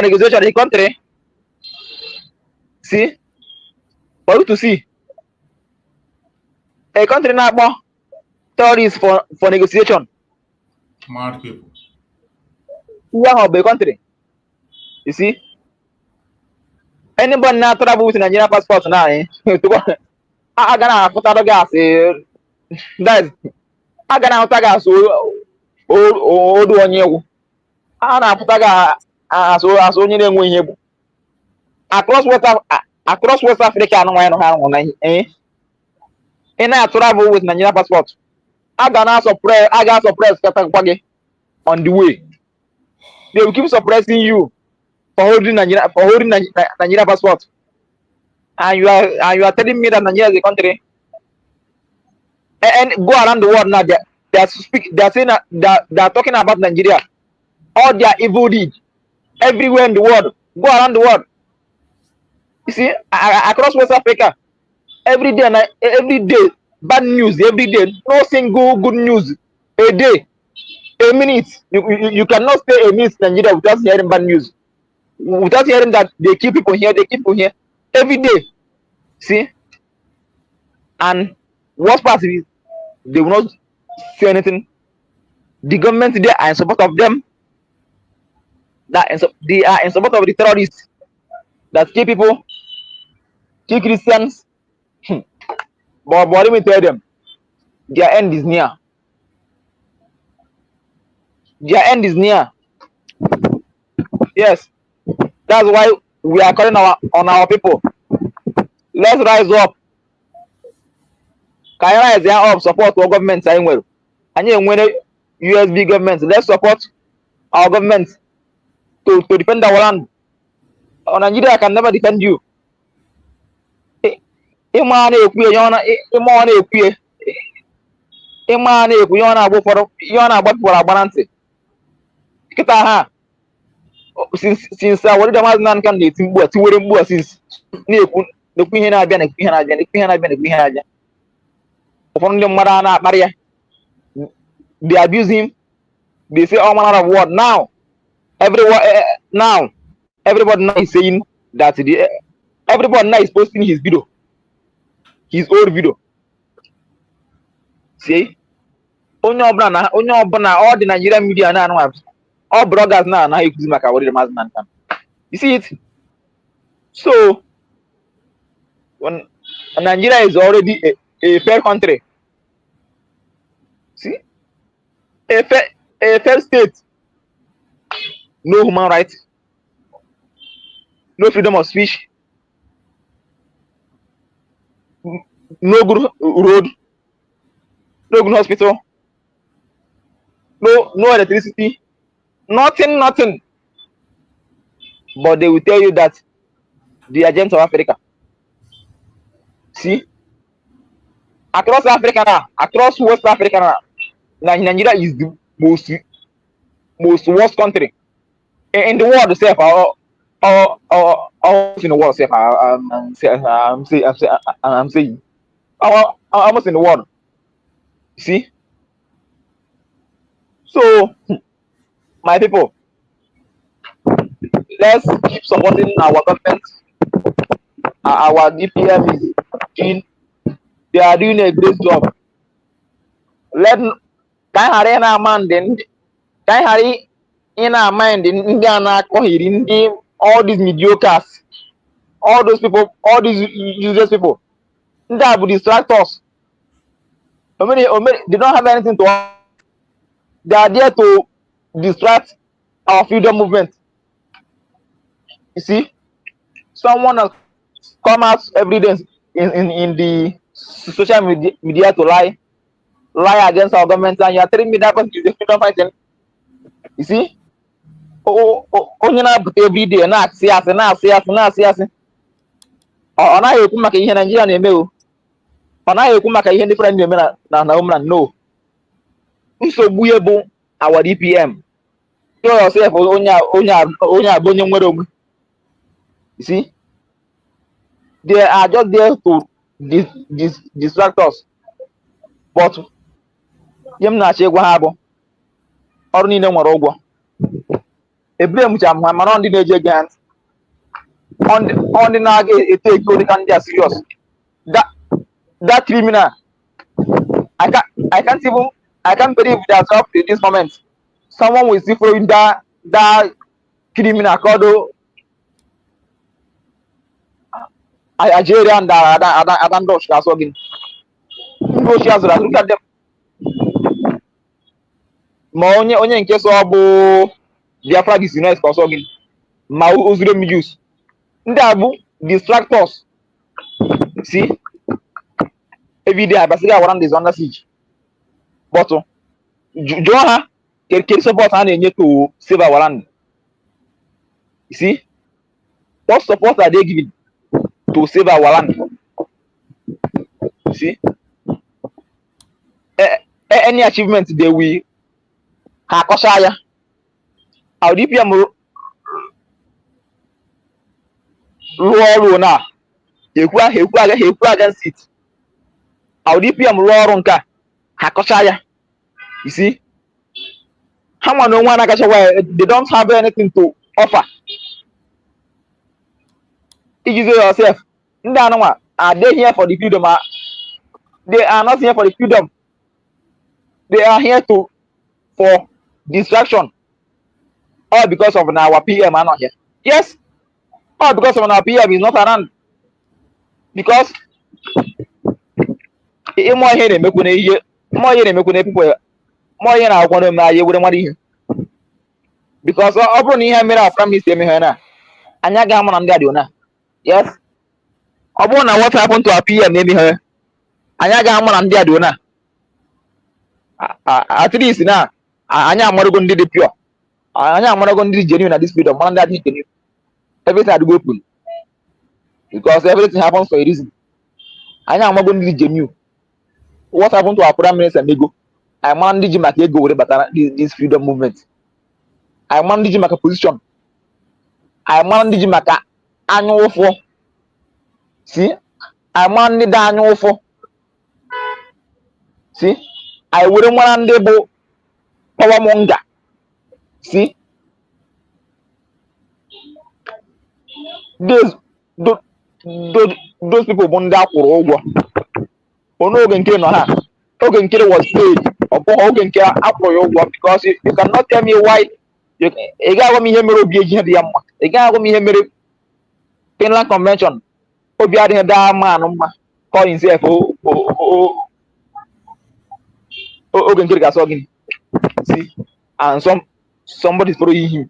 negotiation. A country, see, for you to see, a country now terrorists for negotiation. Smart people. One of the country, you see. Anybody now travel with Nigerian passport now, I gonna put out gas. That's I gonna put gas. Old 1 year. I gonna put gas as only them when you across West Africa. No one know and I travel with Nigerian passport. I got suppress on the way. They will keep suppressing you for holding Nigeria passport. And you are telling me that Nigeria is a country. And go around the world now. They are saying that they are talking about Nigeria. All their evil deeds everywhere in the world. Go around the world. You see, across West Africa, every day, bad news every day. No single good news a day, a minute. You cannot stay a minute in Nigeria without hearing bad news. Without hearing that they keep people here, every day. See, and worst part is they will not say anything. The government they are in support of them. They are in support of the terrorists that kill people, kill Christians. But let me tell them, their end is near. Their end is near. Yes, that's why we are calling on our people. Let's rise up. Can you rise up? Support our government. And you when USB government, let's support our government to defend our land. Nigeria can never defend you. Since I already have none can be since the queen had been a queen had been a queen. Upon the Marana barrier, they abuse him. They say all manner of word. Now, everybody now is saying that everybody now is posting his video, his old video. See, all the Nigerian media now, all bloggers now you see my you see it. So when Nigeria is already a fair country, see, a fair state, no human rights, no freedom of speech, no good road, no good hospital, no electricity, nothing. But they will tell you that the agents of Africa. See, across Africa now, across West Africa now, Nigeria is the most worst country in the world itself. In the world itself. I'm saying almost in the world. See, so my people, let's keep supporting our government. Our DPM is doing, they are doing a great job. Let can hari na man then can hari in our mind in Indiana all these mediocres, all those people, all these useless people that will distract us. They don't have anything to. They are there to distract our freedom movement. You see, someone has come out every day in the social media to lie against our government, and you are telling me that person is a freedom fighting. You see, onye na-apụta every day na-asị asị. Ọ naghị ekwu maka ihe Nigeria na-eme o. Ọ naghị ekwu maka ihe ndị friend na-eme na homeland. No. Nsogbu ya bụ our DPM. You yourself onye abụ onye nwere onwe. You see, they are just there to distract us. But ihe m na-achọ ịgwa ha bụ ọrụ niile nwere ụgwọ. Ebere m chama mana ndị na-eje ege ntị. On the nag it take you can are serious. That criminal, I can't believe that up to this moment someone will see following that criminal called Algeria and Adandosh as well. Look at them. Onye nke so bụ Biafra is nice for so ma uzure mi use. Ndị abụ distractors. See, every day I basically around is under siege. But Joha can support and enye to save our land. You see, what support are they giving to save our land? You see, any achievement they will hakoshaya. Our DPM ruo na ekwu against it. Our DPM ruo ọrụ nka hakocha ya. You see, how no one they don't have anything to offer. You yourself, are they here for the freedom? They are not here for the freedom. They are here for distraction. All because of our PM are not here. Yes. All because of our PM is not around. Because more here they make people more here now when they wouldn't want to. Because over here made our prime minister Mehana. And ya gammon and Gadiona. Yes. About what happened to our PM maybe her. And ya gammon and Gadiona. At least now, Anya Moragon did it pure. Anya Moragon did genuine at this speed of one that he can. Everything had to go open. Because everything happens for a reason. Anya Moragon did genuine. What happened to our prime minister Nego? I managed him at go with this freedom movement. I managed him at a position. I managed him at annual for. See, I managed the annual for. See, I wouldn't want to power monger. See, those people won't die for over. Onogen Kira was paid or Ogen Kira up for your work because you cannot tell me why you got me here, you got me here, Finland Convention. Obiad had that man calling himself Ogen Kira Sogin. See, and somebody's following him.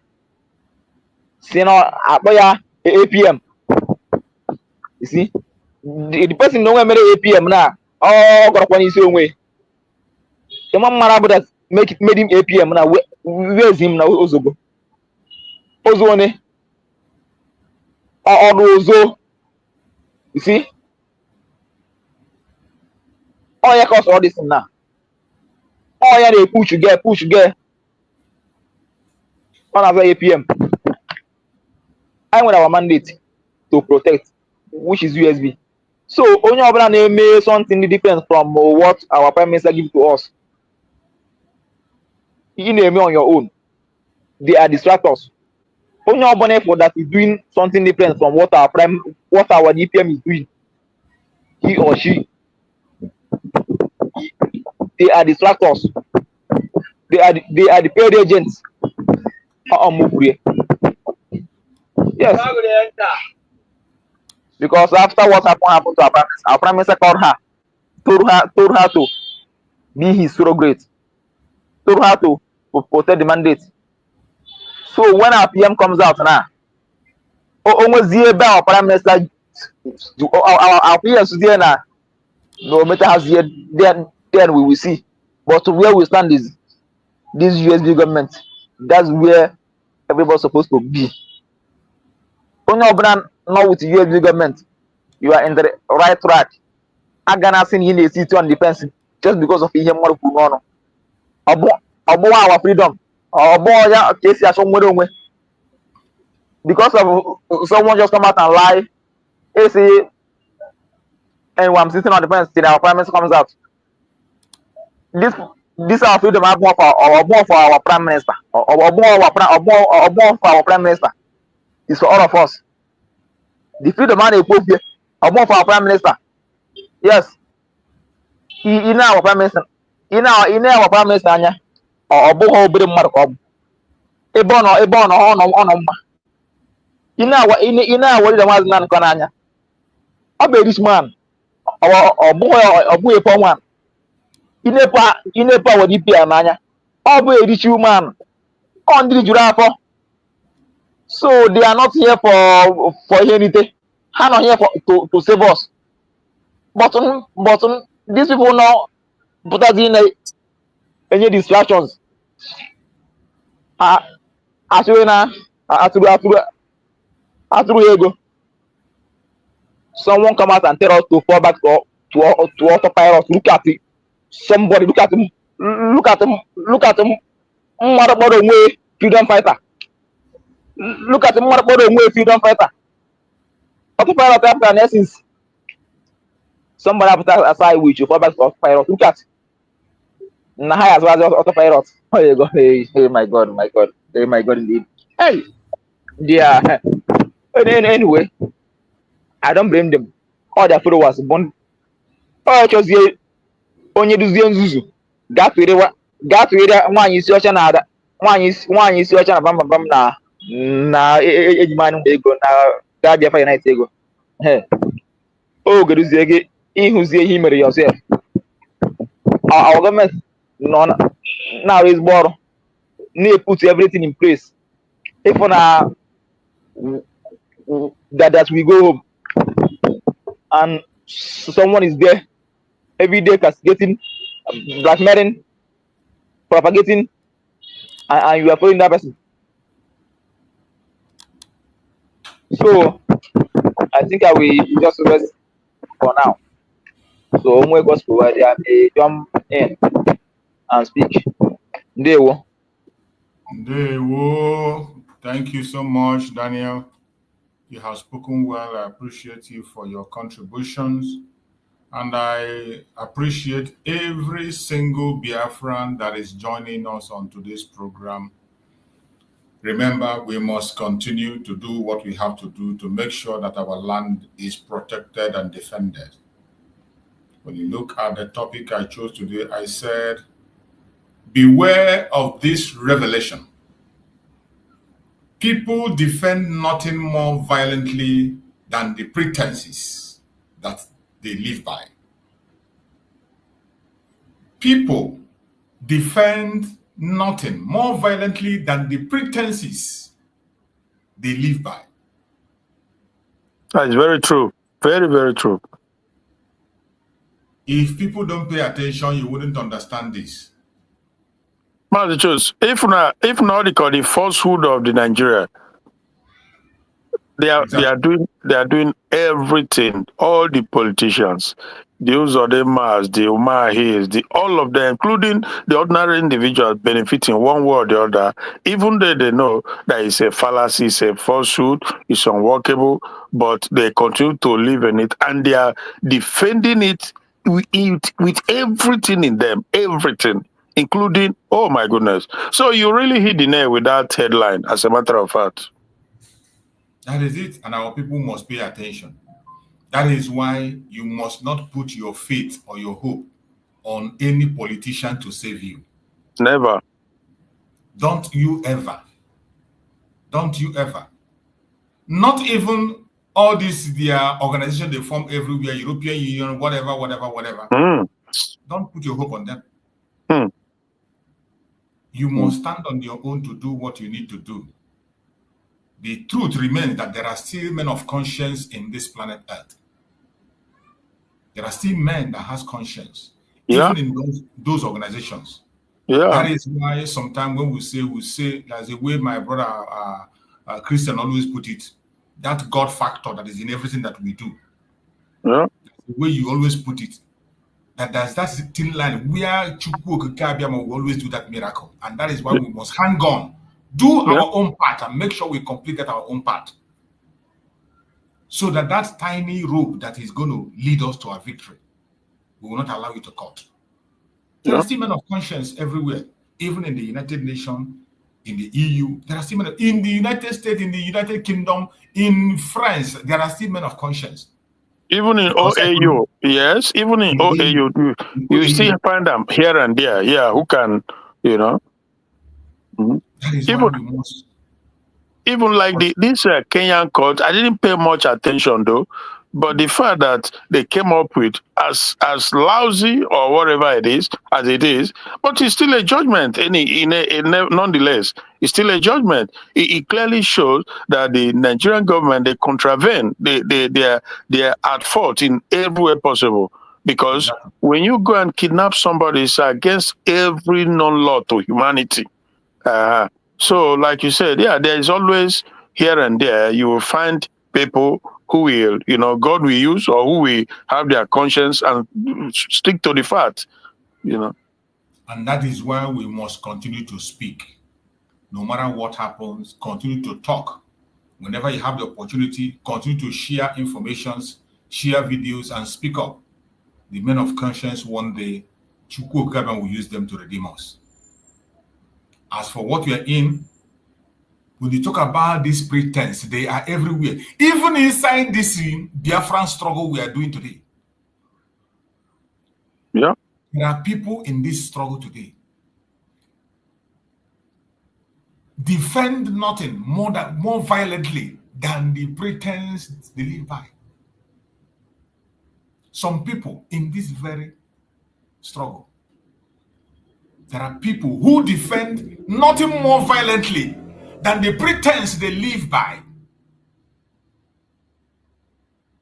See now, Aboya APM. You see, the person no one made APM now. Oh, got one his own way. that made him APM now. Where's him now? Ozogo. Ozone. Or Ozo. You see? Oh yeah, cause all this now. Oh yeah, they push you get. On our APM. I want our mandate to protect, which is USB. So only other name something different from what our prime minister give to us. You name on your own. They are distractors. Only other for that is doing something different from what our DPM is doing. He or she. They are distractors. They are the paid agents. Yes. Because after what happened to our prime minister called her, told her to be his surrogate, told her to protect the mandate. So when our PM comes out now, almost our prime minister, our PM is there now. No matter how then we will see. But where we stand is this USB government. That's where everybody's supposed to be. Only not with the USB government, you are in the right track. I'm gonna send in a seat on defense just because of him more no. Abo our freedom. Abo ya case ya somewhere because of someone just come out and lie. They say, and I'm sitting on the fence till our prime minister comes out. This our freedom are born for our prime minister. Or born for our prime minister. It's for all of us. The freedom man is born for our prime minister. Yes. He our prime minister. In our prime minister anya. Or born obere mmadụ ka ọ bụ. Ebe ọ nọ mma. In our the ones nan ko n'anya. Ọ bụ rich man. Ọ bụ a poor man. Inepa what DPM anya. Ọ bụ a rich woman. Ọ ndị juru afọ. So they are not here for anything. They are not here to save us. But these people now put us in any distractions. Someone come out and tell us to fall back to autopilot. Look at it. Somebody look at him. Look at him. Freedom fighter. Look at him. Freedom fighter. Autopilot after an essence. Somebody put aside with you fall back to autopilot. Look at. Nah, as well as autopilot. Oh, you go. Hey, my God. Hey, my God, indeed. Hey, yeah. Anyway, I don't blame them. All their followers born. Oh, just onye duzie nzuzu. Gatuere nwanyi isi ọcha na ada. Nwanyi isi ọcha na bam na ejimanu ego na Biafra United ego. Hey. Oh, geduzie gị ịhụzie ihe mere yourself. Our government now is born. Need put everything in place. If that we go home and someone is there every day castigating, blackmailing, propagating, and you are following that person. So I think I will just rest for now. So when gospel I may jump in and speak. Ndewo. Thank you so much, Daniel. You have spoken well. I appreciate you for your contributions. And I appreciate every single Biafran that is joining us on today's program. Remember, we must continue to do what we have to do to make sure that our land is protected and defended. When you look at the topic I chose today, I said, beware of this revelation. People defend nothing more violently than the pretenses that they live by. People defend nothing more violently than the pretenses they live by. That's very true. Very, very true. If people don't pay attention, you wouldn't understand this. if not the falsehood of the Nigeria, they are doing everything. All the politicians, the Uzodemas, the Umar Hayes, all of them, including the ordinary individuals, benefiting one way or the other. Even though they know that it's a fallacy, it's a falsehood, it's unworkable, but they continue to live in it, and they are defending it with everything in them, everything, including, oh my goodness. So you really hit the nail with that headline, as a matter of fact. That is it, and our people must pay attention. That is why you must not put your faith or your hope on any politician to save you. Never. Don't you ever. Don't you ever. Not even all these their organization they form everywhere, European Union, whatever. Don't put your hope on them. You must stand on your own to do what you need to do. The truth remains that there are still men of conscience in this planet Earth. There are still men that has conscience, even in those organizations. That is why sometimes when we say, as the way my brother Christian always put it, that God factor that is in everything that we do. The way you always put it, that there's that thin line where we always do that miracle. And that is why we must hang on, do our own part, and make sure we complete our own part. So that tiny rope that is going to lead us to our victory, we will not allow it to cut. There are still men of conscience everywhere, even in the United Nations, in the EU. There are still men in the United States, in the United Kingdom, in France. There are still men of conscience. Even in OAU, yes, even in OAU, you still find them here and there. Yeah, who can, That is why we must. Even like this Kenyan court, I didn't pay much attention though, but the fact that they came up with as lousy or whatever it is, as it is, but it's still a judgment. Nonetheless, it's still a judgment. It clearly shows that the Nigerian government, they contravene, they're at fault in every way possible. Because when you go and kidnap somebody, it's against every known law to humanity. So, like you said, there is always here and there, you will find people who will, God will use, or who will have their conscience and stick to the fact, And that is why we must continue to speak. No matter what happens, continue to talk. Whenever you have the opportunity, continue to share informations, share videos, and speak up. The men of conscience, one day, Chukwu Okaban will use them to redeem us. As for what we are in, when you talk about this pretense, they are everywhere. Even inside this Biafran struggle we are doing today. There are people in this struggle today. Defend nothing more violently than the pretense they live by. Some people in this very struggle. There are people who defend nothing more violently than the pretense they live by.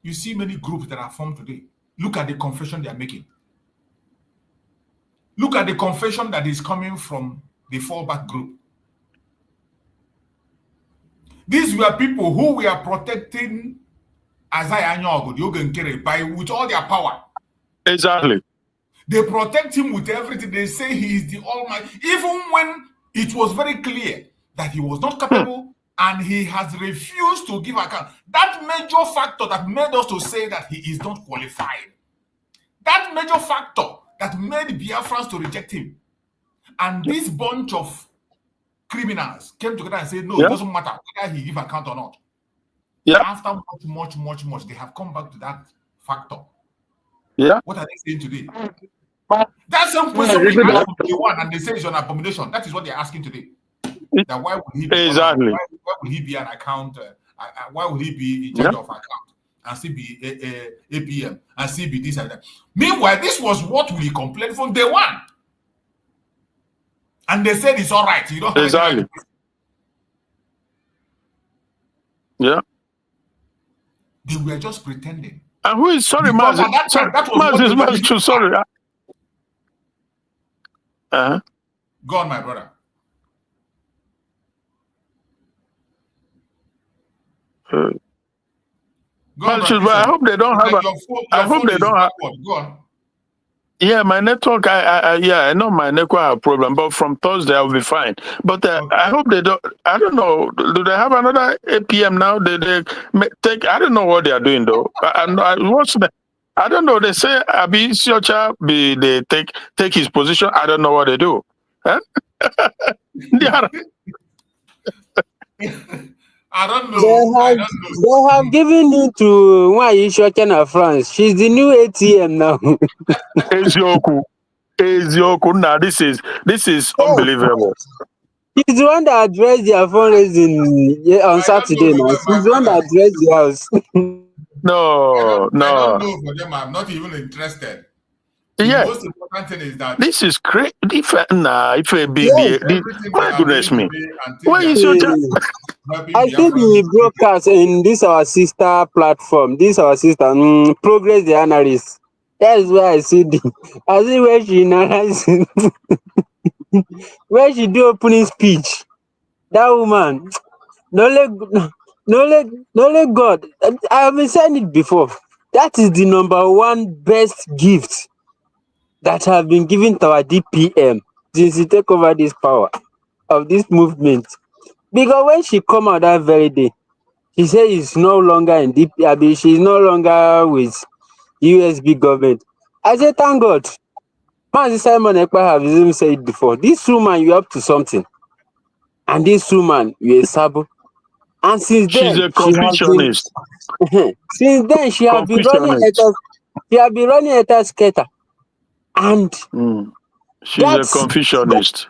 You see many groups that are formed today. Look at the confession they are making. Look at the confession that is coming from the fallback group. These were people who were protecting Isaiah Nyogo by with all their power. Exactly. They protect him with everything. They say he is the Almighty. Even when it was very clear that he was not capable and he has refused to give account. That major factor that made us to say that he is not qualified. That major factor that made Biafrans to reject him. And this bunch of criminals came together and said, no, it doesn't matter whether he give account or not. After much, they have come back to that factor. What are they saying today? That's some question we asked from day one, and they say it's an abomination. That is what they're asking today. That why would he be why would he be an account? Why would he be in charge of account and still be APM and still be this and that? Meanwhile, this was what we complained from day one, and they said it's all right. You don't have They were just pretending. And who is sorry, Maz? Sorry. Go on, my brother. Go on, But I hope they don't have a. I hope they don't have. Go on. Yeah, my network. I know my network have a problem, but from Thursday I'll be fine. But I hope they don't. I don't know. Do they have another 8 p.m. now? They take. I don't know what they are doing though. What's the? I don't know. They say Abi Siocha they take his position. I don't know what they do. Huh? I don't know. They have given it to Why France. She's the new ATM now. Ezioku. Now this is unbelievable. She's the one that addressed their fundraising on Saturday now. She's the one that addressed the house. No. I don't know for them. I'm not even interested. The most important thing is that this is crazy. My goodness me. Why is your I see the broadcast in this our sister platform. This our sister Progress the Analyst. That is where I see where she analyzes where she do opening speech. That woman, no let God. I have been saying it before. That is the number one best gift that have been given to our DPM since he take over this power of this movement. Because when she come out that very day, she said it's no longer in DPM, she's no longer with USB government. I said, thank God. Mazi Simon Ekpa have even said it before. This woman, you're up to something. And this woman, you're a sabo. And since then, she's a confucianist. Since then, she has been running at a skater. And she's a Confucianist.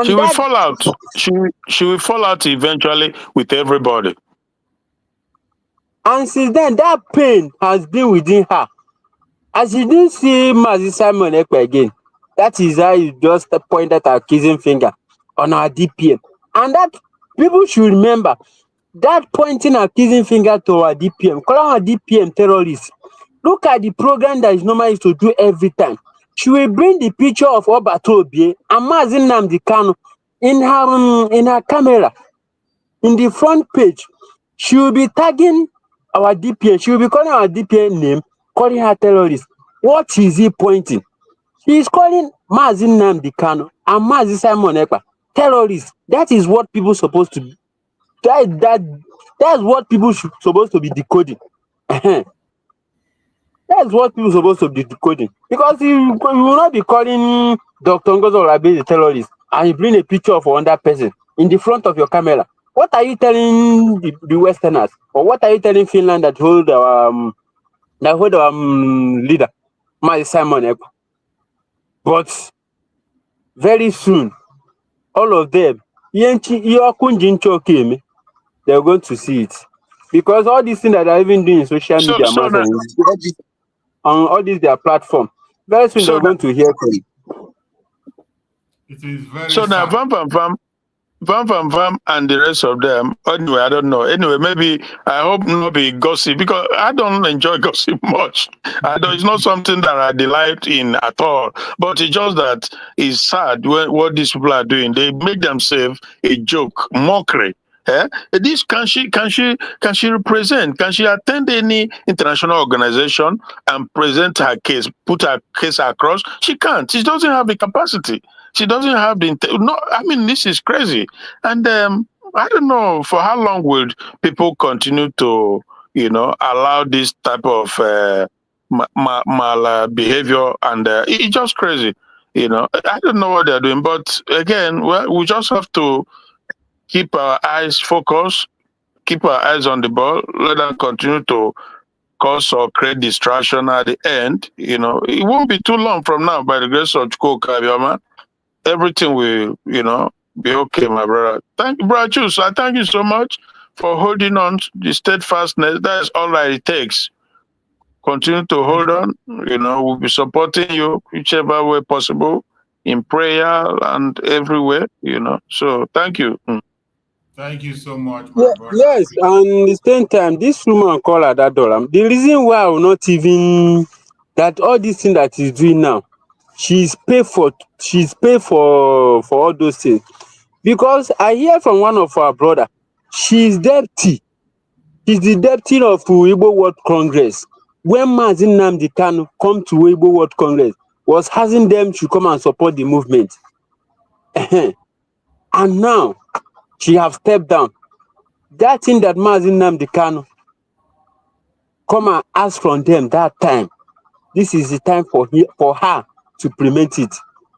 She will fall out. She will fall out eventually with everybody. And since then, that pain has been within her. As you didn't see Mazi Simon Ekpa again, that is how you just point that accusing finger on our DPM. And that people should remember that pointing accusing finger to our DPM, calling our DPM terrorists. Look at the program that is normally used to do every time. She will bring the picture of Obatobie and Mazi Nnamdi Kanu in her camera, in the front page. She will be tagging our DPM. She will be calling our DPM name, calling her terrorist. What is he pointing? He is calling Mazi Nnamdi Kanu and Mazi Simon Ekpa terrorists. That is what people supposed to be. That's what people supposed to be decoding. That's what people supposed to be decoding. Because you will not be calling Dr. Ngozo Olabi the terrorist and you bring a picture of another person in the front of your camera. What are you telling the Westerners? Or what are you telling Finland that hold our leader, Mazi Simon Ekpa? But very soon, all of them, they're going to see it. Because all these things that are even doing in social media, on all these their platform, very soon they're going to hear from you. It is very so now Vam and the rest of them. Anyway, I don't know. Anyway, maybe I hope not be gossip because I don't enjoy gossip much. It's not something that I delight in at all. But it's just that it's sad what these people are doing. They make themselves a joke, mockery. This can she represent? Can she attend any international organization and present her case, put her case across? She can't. She doesn't have the capacity. She doesn't have the no. I mean, this is crazy. And I don't know for how long will people continue to allow this type of mal behavior, and it's just crazy. I don't know what they're doing, but again, we just have to keep our eyes focused, keep our eyes on the ball, let them continue to cause or create distraction at the end. It won't be too long from now by the grace of Chukwu. Everything will, be okay, my brother. Thank you, brother Chus. I thank you so much for holding on to the steadfastness. That's all that it takes. Continue to hold on. We'll be supporting you whichever way possible, in prayer and everywhere, So thank you. Thank you so much, my brother. Yes, and at the same time, this woman called Adadolam. The reason why I will not even that all this thing that he's doing now, she's paid for all those things. Because I hear from one of our brother, she's deputy. She's the deputy of Igbo World Congress. When Mazi Nnamdi Kanu come to Igbo World Congress, was asking them to come and support the movement. And now she have stepped down. That thing that Mazi Nnamdi Kanu come and ask from them that time, this is the time for her to implement it.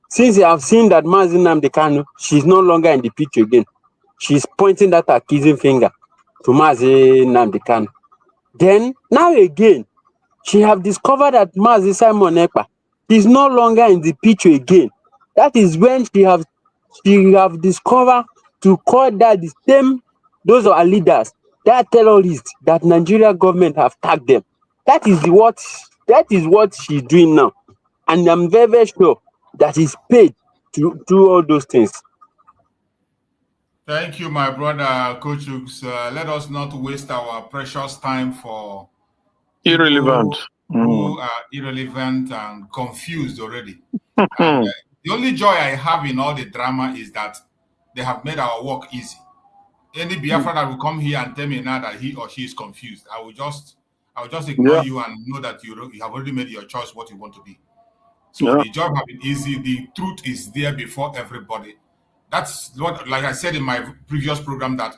Since you have seen that Mazi Nnamdi Kanu, she's no longer in the picture again. She's pointing that accusing finger to Mazi Nnamdi Kanu. Then, now again, she have discovered that Mazi Simon Ekpa is no longer in the picture again. That is when she have discovered to call that the same, those are leaders, that terrorists that Nigeria government have tagged them. That is what she's doing now. And I'm very, very sure that he's paid to do all those things. Thank you, my brother, Coach Hooks. Let us not waste our precious time for irrelevant who are irrelevant and confused already. And, the only joy I have in all the drama is that they have made our work easy. Any Biafra that will come here and tell me now that he or she is confused, I will just ignore you and know that you have already made your choice what you want to be. So the job has been easy. The truth is there before everybody. That's what, like I said in my previous program, that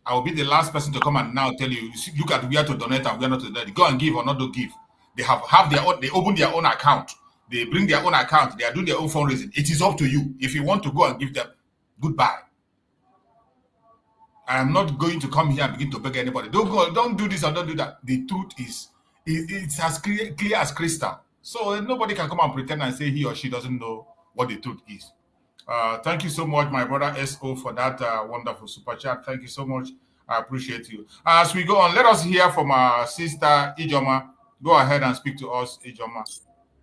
I will be the last person to come and now tell you, look at where to donate and where not to donate. Go and give or not to give. They have their own, they open their own account. They bring their own account. They are doing their own fundraising. It is up to you. If you want to go and give them, goodbye. I am not going to come here and begin to beg anybody. Don't do this or don't do that. The truth is, it's as clear as crystal. So nobody can come and pretend and say he or she doesn't know what the truth is. Thank you so much, my brother S.O., for that wonderful super chat. Thank you so much. I appreciate you. As we go on, let us hear from our sister Ijoma. Go ahead and speak to us, Ijoma.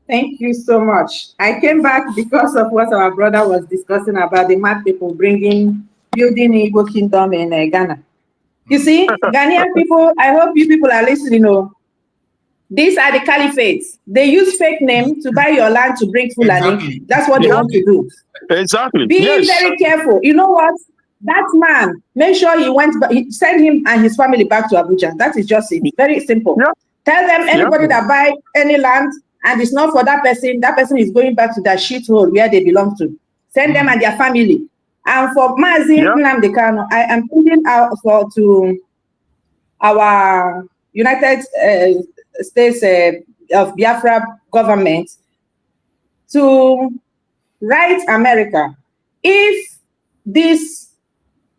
Thank you so much. I came back because of what our brother was discussing about the mad people building Igbo kingdom in Ghana. You see, Ghanaian people, I hope you people are listening. These are the caliphates. They use fake name to buy your land to bring Fulani. Exactly. That's what they want to do. Exactly. Be very careful. You know what? That man, make sure he send him and his family back to Abuja. That is just it. Very simple. Yeah. Tell them anybody that buy any land and it's not for that person is going back to that shithole where they belong to. Send them and their family. And for Mazi Nnamdi Kanu, I am putting out to our United States of Biafra government to write America. If these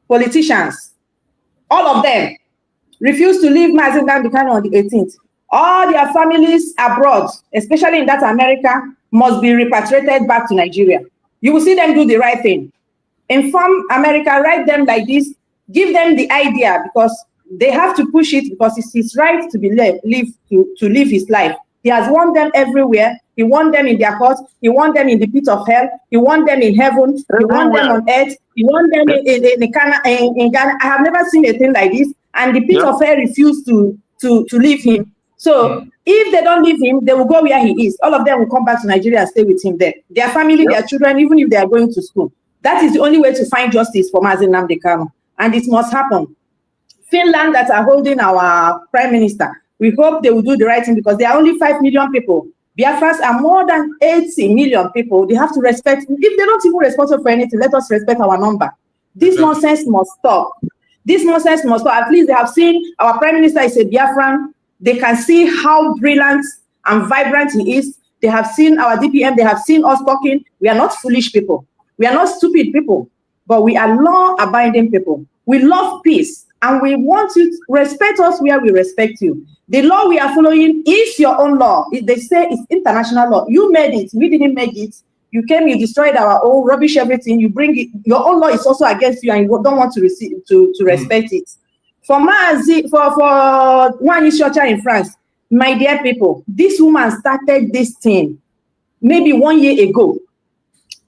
politicians, all of them, refuse to leave Mazi Nnamdi Kanu on the 18th, all their families abroad, especially in that America, must be repatriated back to Nigeria. You will see them do the right thing. Inform America, write them like this, give them the idea, because they have to push it, because it's his right to live his life. He has won them everywhere. He won them in their courts. He won them in the pit of hell. He won them in heaven. He won them on earth. He won them in Ghana. I have never seen a thing like this. And the pit of hell refused to leave him. So if they don't leave him, they will go where he is. All of them will come back to Nigeria and stay with him there. Their family, their children, even if they are going to school. That is the only way to find justice for Mazi Nnamdi Kanu. And it must happen. Finland, that are holding our prime minister, we hope they will do the right thing, because there are only 5 million people. Biafrans are more than 80 million people. They have to respect. If they don't even responsible for anything, let us respect our number. This nonsense must stop. This nonsense must stop. At least they have seen our prime minister is a Biafran. They can see how brilliant and vibrant he is. They have seen our DPM. They have seen us talking. We are not foolish people. We are not stupid people, but we are law-abiding people. We love peace, and we want you to respect us where we respect you. The law we are following is your own law. They say it's international law. You made it. We didn't make it. You came, you destroyed our own, rubbish everything. You bring it. Your own law is also against you, and you don't want to respect it. For Mazi, for Wani Shocha in France, my dear people, this woman started this thing maybe 1 year ago.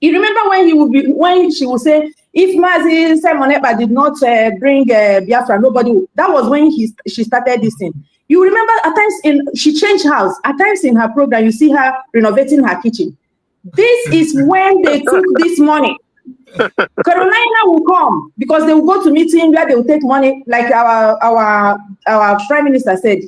You remember when she would say, if Mazi Simon Ekpa did not bring Biafra, nobody would. That was when she started this thing. You remember at times she changed house. At times in her program, you see her renovating her kitchen. This is when they took this money. Carolina will come because they will go to meeting where they will take money, like our prime minister said.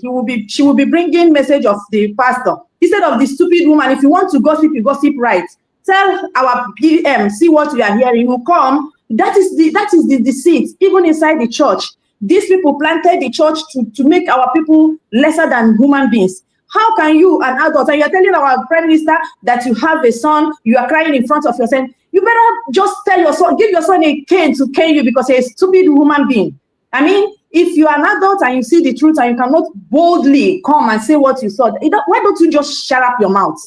She will be bringing message of the pastor instead of the stupid woman. If you want to gossip, you gossip right. Tell our PM, see what we are hearing. You will come. That is the deceit, even inside the church. These people planted the church to make our people lesser than human beings. How can you, an adult, and you're telling our prime minister that you have a son, you are crying in front of your son? You better just tell your son, give your son a cane to cane you because he's a stupid human being. I mean, if you are an adult and you see the truth and you cannot boldly come and say what you saw, why don't you just shut up your mouth?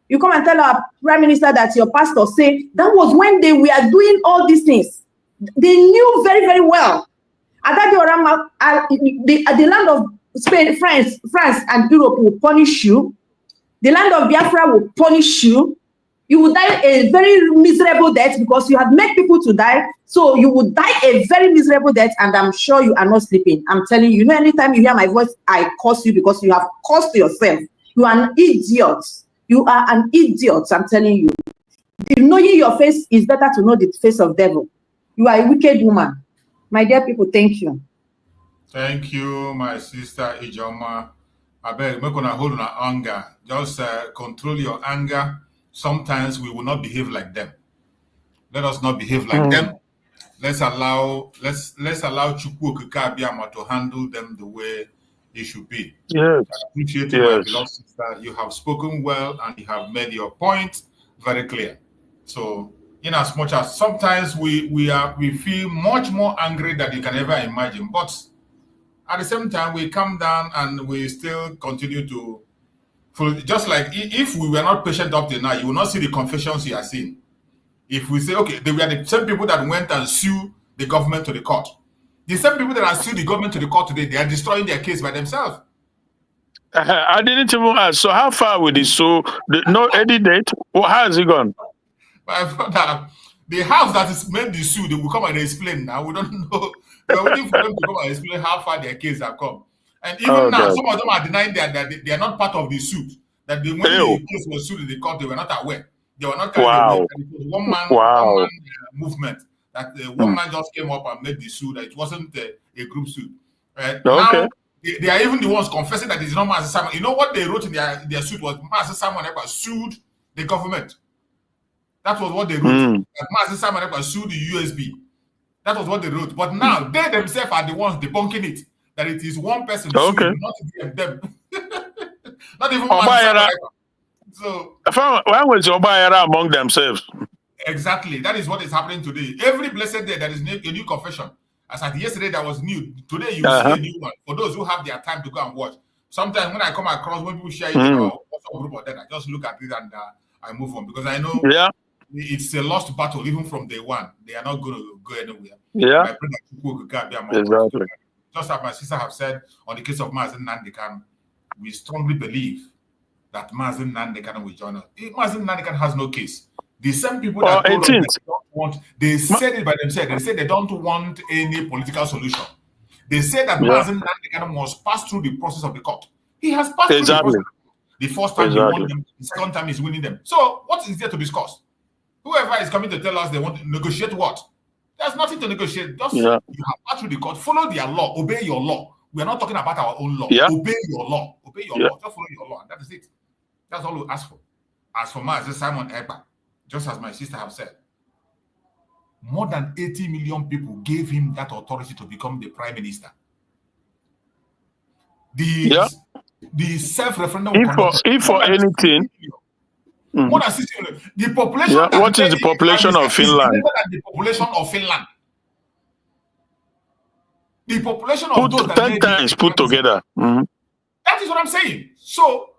You come and tell our prime minister that your pastor say that was when they were doing all these things. They knew very, very well. At that the land of Spain, France and Europe will punish you. The land of Biafra will punish you. You will die a very miserable death because you have made people to die. So you will die a very miserable death, and I'm sure you are not sleeping. I'm telling you, anytime you hear my voice, I curse you because you have cursed yourself. You are an idiot. You are an idiot, I'm telling you. Knowing your face is better to know the face of devil. You are a wicked woman. My dear people, thank you. Thank you, my sister Ijoma. I beg, make gonna hold on anger. Just control your anger. Sometimes we will not behave like them. Let us not behave like them. Let's allow Chukwu Okike Abiama to handle them the way it should be. Yes. I appreciate you, my beloved sister. You have spoken well and you have made your point very clear. So, in as much as sometimes we feel much more angry than you can ever imagine, but at the same time we calm down and we still continue to follow. Just like if we were not patient up till now, you will not see the confessions you are seeing. If we say, okay, they were the same people that went and sued the government to the court. The same people that are sued the government to the court today, they are destroying their case by themselves. I didn't even ask. So how far with this? So no any date? Well, how has it gone? My brother, the house that is made the suit, they will come and explain now. We don't know. We're waiting for them to come and explain how far their case have come. And even now, some of them are denying that they are not part of the suit. That when the case was sued in the court, they were not aware. They were not carried away. It was one man movement. That one man just came up and made the suit. That it wasn't a group suit. Now, they are even the ones confessing that it's not Master Simon. You know what they wrote in their suit was Master Simon Ekpa sued the government. That was what they wrote. That Master Simon Ekpa sued the USB. That was what they wrote. But now they themselves are the ones debunking it. That it is one person suing, not them. Not even Master Simon Ekpa. So when was Obayara among themselves? Exactly. That is what is happening today. Every blessed day there is a new confession. As at yesterday that was new. Today you see a new one. For those who have their time to go and watch. Sometimes when I come across when people share it in our WhatsApp group or then I just look at it and I move on because I know it's a lost battle even from day one. They are not going to go anywhere. Yeah. I pray that exactly. Just as my sister have said on the case of Mazen Nandekan, we strongly believe that Mazen Nandekan will join us. Mazen Nandekan has no case. The same people that told us that they don't want, they said it by themselves. They said they don't want any political solution. They said that Mazen Nandekan must pass through the process of the court. He has passed through the process. The first time he won them, the second time he's winning them. So what is there to discuss? Whoever is coming to tell us they want to negotiate what? There's nothing to negotiate. Just you have passed through the court. Follow their law. Obey your law. We are not talking about our own law. Obey your law. Obey your law. Just follow your law. And that is it. That's all we ask for. As for Mazen Simon Ekpa, just as my sister have said, more than 80 million people gave him that authority to become the prime minister. The self-referendum. If for anything, more than 60 million. The population. What is the population of Finland? More than the population of Finland. The population of those that 10 times put together. That is what I'm saying. So,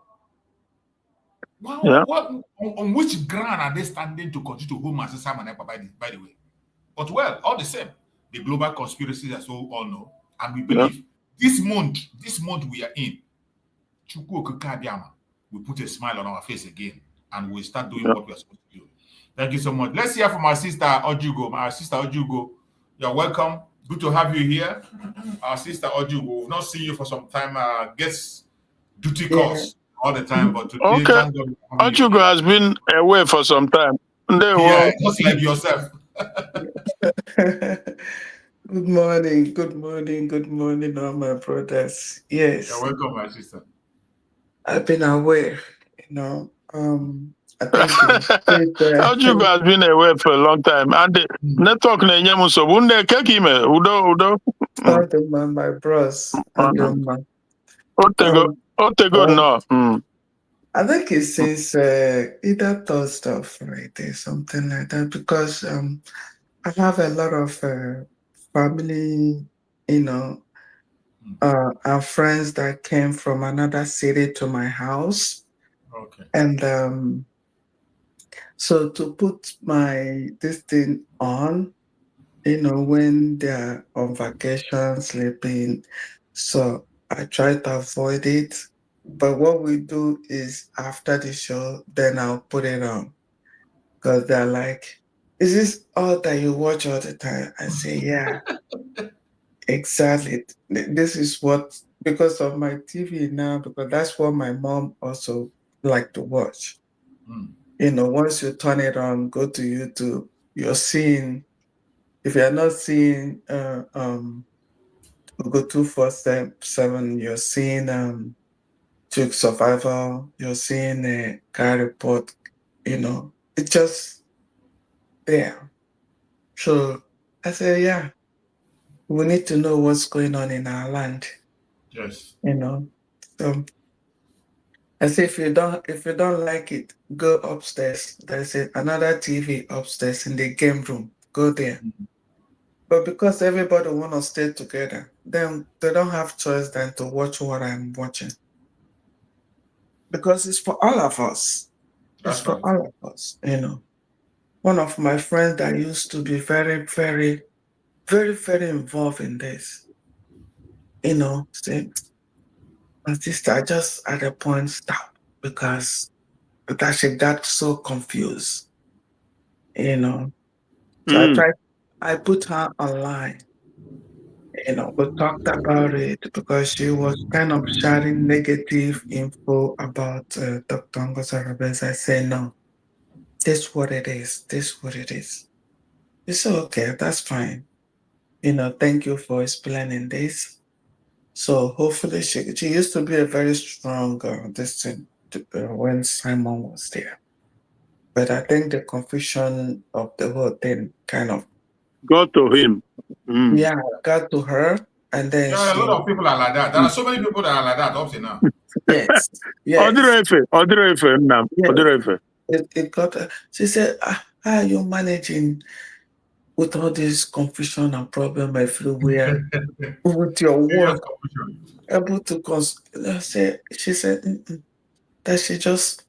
on which ground are they standing to continue to hold Master Simon Ekpa, by the way? But well, all the same, the global conspiracies, as we all know, and we believe this month we are in, Chukwu Okike Abiama will put a smile on our face again, and we'll start doing what we are supposed to do. Thank you so much. Let's hear from our sister Ojugo. Our sister Ojugo, you're welcome. Good to have you here. Our sister Ojugo, we've not seen you for some time. Guest duty calls all the time, but today, Okay. thank God. Ochugo has been away for some time. Yeah, just like yourself. Good morning, good morning, good morning, all my brothers. Yes. You're welcome, my sister. I've been aware, I think Ochugo has been away for a long time. And the network na enye so wunde kekime udo. my bros. Otego no. I think it says either Thursday or Friday, something like that, because I have a lot of family, and friends that came from another city to my house. Okay. And so to put this thing on, when they're on vacation, sleeping, so I try to avoid it. But what we do is after the show, then I'll put it on. Because they're like, is this all that you watch all the time? I say, yeah, exactly. This is what, because of my TV now, because that's what my mom also liked to watch. Once you turn it on, go to YouTube, you're seeing, if you're not seeing Go 247, you're seeing Duke Survival, you're seeing a Guy Report, it's just there. So I said, yeah, we need to know what's going on in our land. Yes. So I say if you don't like it, go upstairs. There's another TV upstairs in the game room. Go there. But because everybody want to stay together, then they don't have choice than to watch what I'm watching. Because it's for all of us. It's for all of us, One of my friends that used to be very, very, very, very involved in this, say, my sister, just at a point stop because she got so confused, So I put her online. We talked about it because she was kind of sharing negative info about Dr. Ngozarabes. I say, no, this is what it is. This is what it is. It's okay. That's fine. Thank you for explaining this. So hopefully she used to be a very strong when Simon was there. But I think the confusion of the whole thing kind of got to him. Yeah, got to her. And then a lot of people are like that. There are so many people that are like that up to now. Yes. It got her. She said, how are you managing with all this confusion and problem everywhere with your work? Able to she said that she just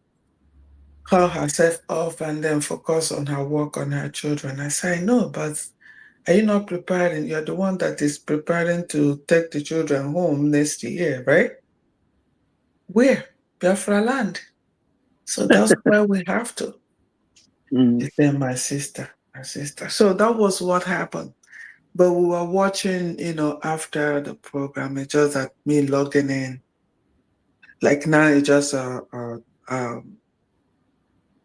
call herself off and then focus on her work, on her children. I said, no, but are you not preparing? You're the one that is preparing to take the children home next year, right? Where? Biafra land. So that's why we have to. She said, my sister. So that was what happened. But we were watching, after the program, it's just that me logging in. Like now it's just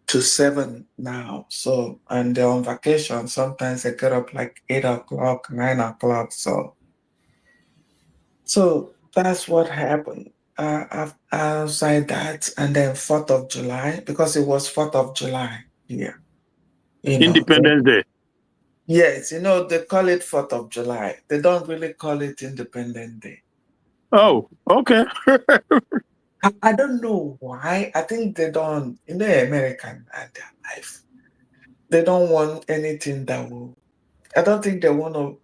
to 7 now. So, and they're on vacation. Sometimes they get up like 8 o'clock, 9 o'clock. So that's what happened. Outside that, and then 4th of July, because it was 4th of July here. Independence Day. Yes, they call it 4th of July. They don't really call it Independence Day. Oh, okay. I don't know why. I think they don't, American and their life. They don't want anything that will, I don't think they want to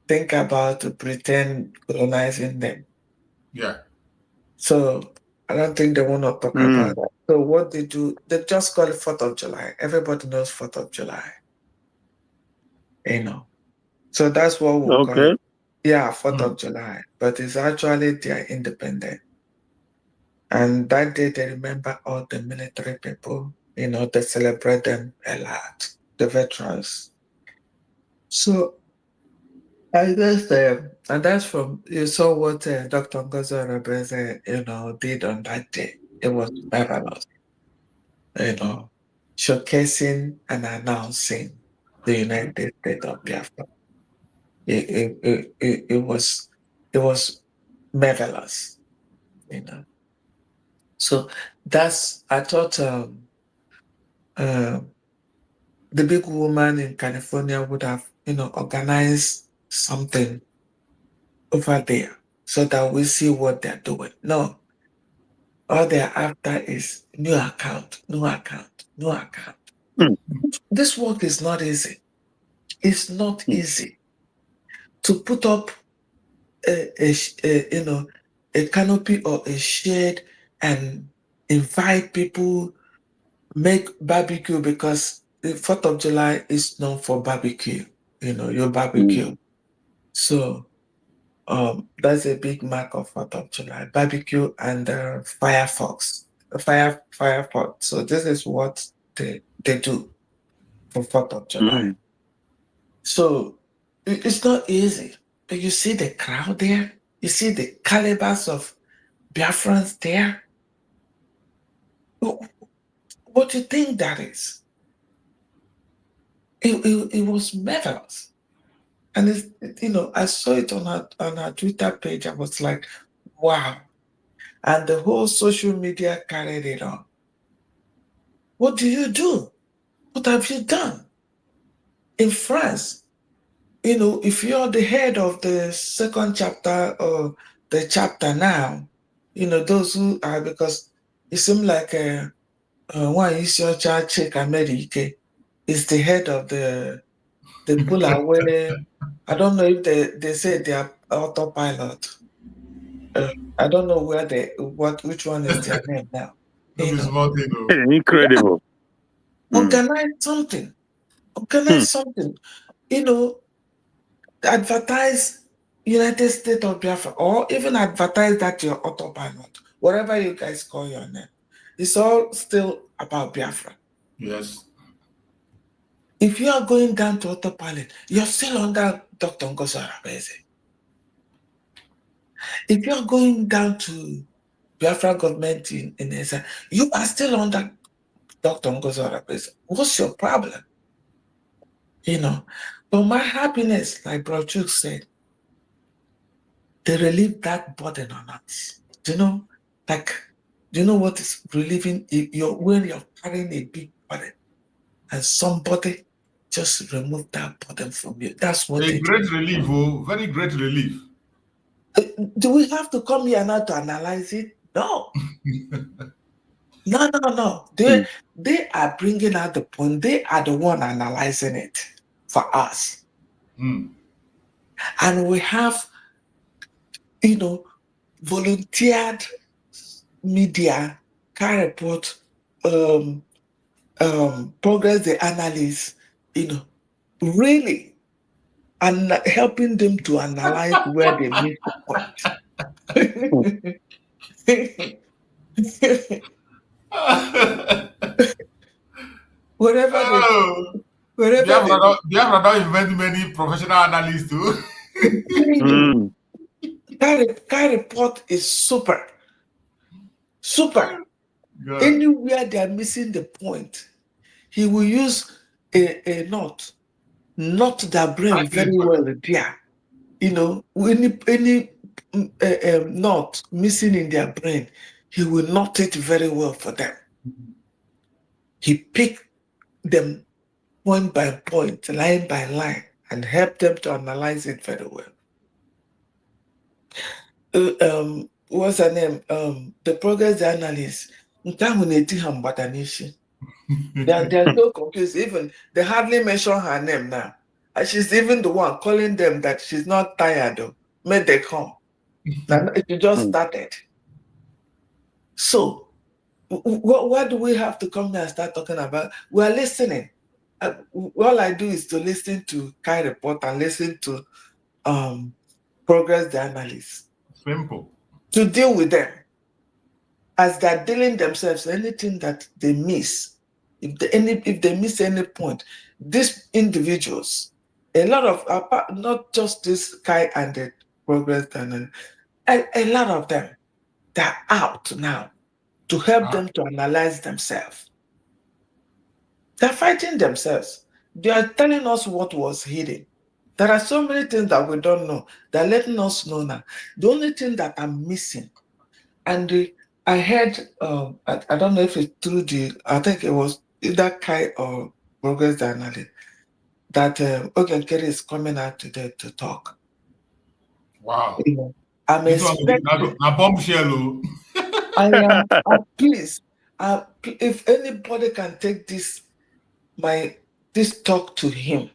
think about to pretend colonizing them. Yeah. So I don't think they want to talk about that. So what they do, they just call it 4th of July. Everybody knows 4th of July. So that's what we'll call it. Yeah, 4th of July. But it's actually their independence. And that day they remember all the military people, they celebrate them a lot, the veterans. So I guess, and that's from, you saw what Dr. Ngozo Rebeze, did on that day. It was marvelous, showcasing and announcing the United States of Biafra. It was marvelous, So I thought the big woman in California would have, organized something over there so that we see what they're doing. No, all they're after is new account, new account, new account. This work is not easy. It's not easy to put up a canopy or a shade and invite people, make barbecue, because the 4th of July is known for barbecue, your barbecue. So that's a big mark of 4th of July, barbecue and firefox. So this is what they do for 4th of July. So it's not easy, but you see the crowd there, you see the calibers of Biafrans there. What do you think that is? It was marvelous. And I saw it on her Twitter page. I was like, wow. And the whole social media carried it on. What do you do? What have you done? In France, if you're the head of the second chapter or the chapter now, those who are, because it seemed like one is your child check America is the head of the pull away. I don't know if they say they are autopilot. I don't know which one is their name now. Incredible. Organize something. Organize something. Advertise United States of Biafra, or even advertise that you're autopilot, whatever you guys call your name. It's all still about Biafra. Yes. If you are going down to autopilot, you're still under Dr. Ngozi Arabeze. If you're going down to Biafra government in Esa, you are still under Dr. Ngozi Arabeze. What's your problem? But my happiness, like Bro Chuk said, they relieve that burden on us. Do you know what is relieving? When you're carrying a big burden and somebody just remove that burden from you. That's what a great relief, very great relief. Do we have to come here now to analyze it? No. No. They are bringing out the point. They are the one analyzing it for us. And we have, volunteered media, car report, progress the analysts, really, and helping them to analyze where they miss the point. Biafra don't invent many professional analysts too. Car report is super. Good. Anywhere they are missing the point, he will use a knot their brain very well there. Any knot missing in their brain, he will knot it very well for them. He picked them point by point, line by line, and helped them to analyze it very well. What's her name? The progress analyst. They're so confused. Even they hardly mention her name now. And she's even the one calling them that she's not tired though. May they come. She just started. So what do we have to come here and start talking about? We're listening. All I do is to listen to Kai report and listen to progress the analysts. Simple. To deal with them. As they're dealing themselves, anything that they miss, if they miss any point, these individuals, a lot of, not just this Kai and the progress, and a lot of them, they're out now. to help them to analyze themselves. They're fighting themselves. They are telling us what was hidden. There are so many things that we don't know. They're letting us know now. The only thing that I'm missing, and I heard, I don't know if it's through I think it was either Kai or Progress Ntly, that Ogenkere is coming out today to talk. Wow. I'm expecting. I am, please, if anybody can take this talk to him,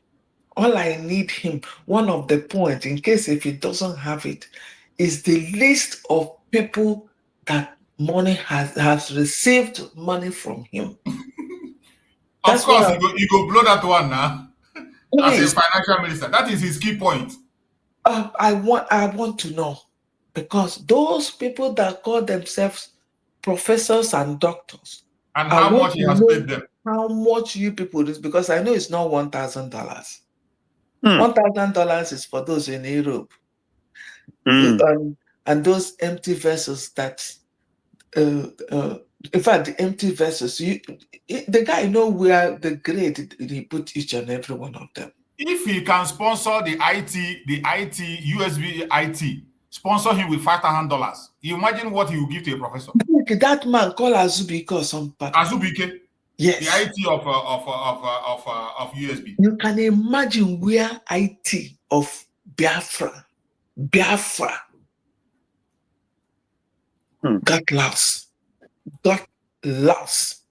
all I need him, one of the points, in case if he doesn't have it, is the list of people that money has received money from him. Of course, you go blow that one now. As a financial minister, that is his key point. I want to know, because those people that call themselves professors and doctors, and how much he has paid them. How much you people is, because I know it's not $1,000. $1,000 is for those in Europe, and those empty vessels that, in fact, the empty vessels. The guy know where the grade he put each and every one of them. If he can sponsor the USB IT, sponsor him with $5,000. You imagine what he will give to a professor. That man called Azubike or something. Azubike. Yes. The IT of USB. You can imagine where IT of Biafra got lost.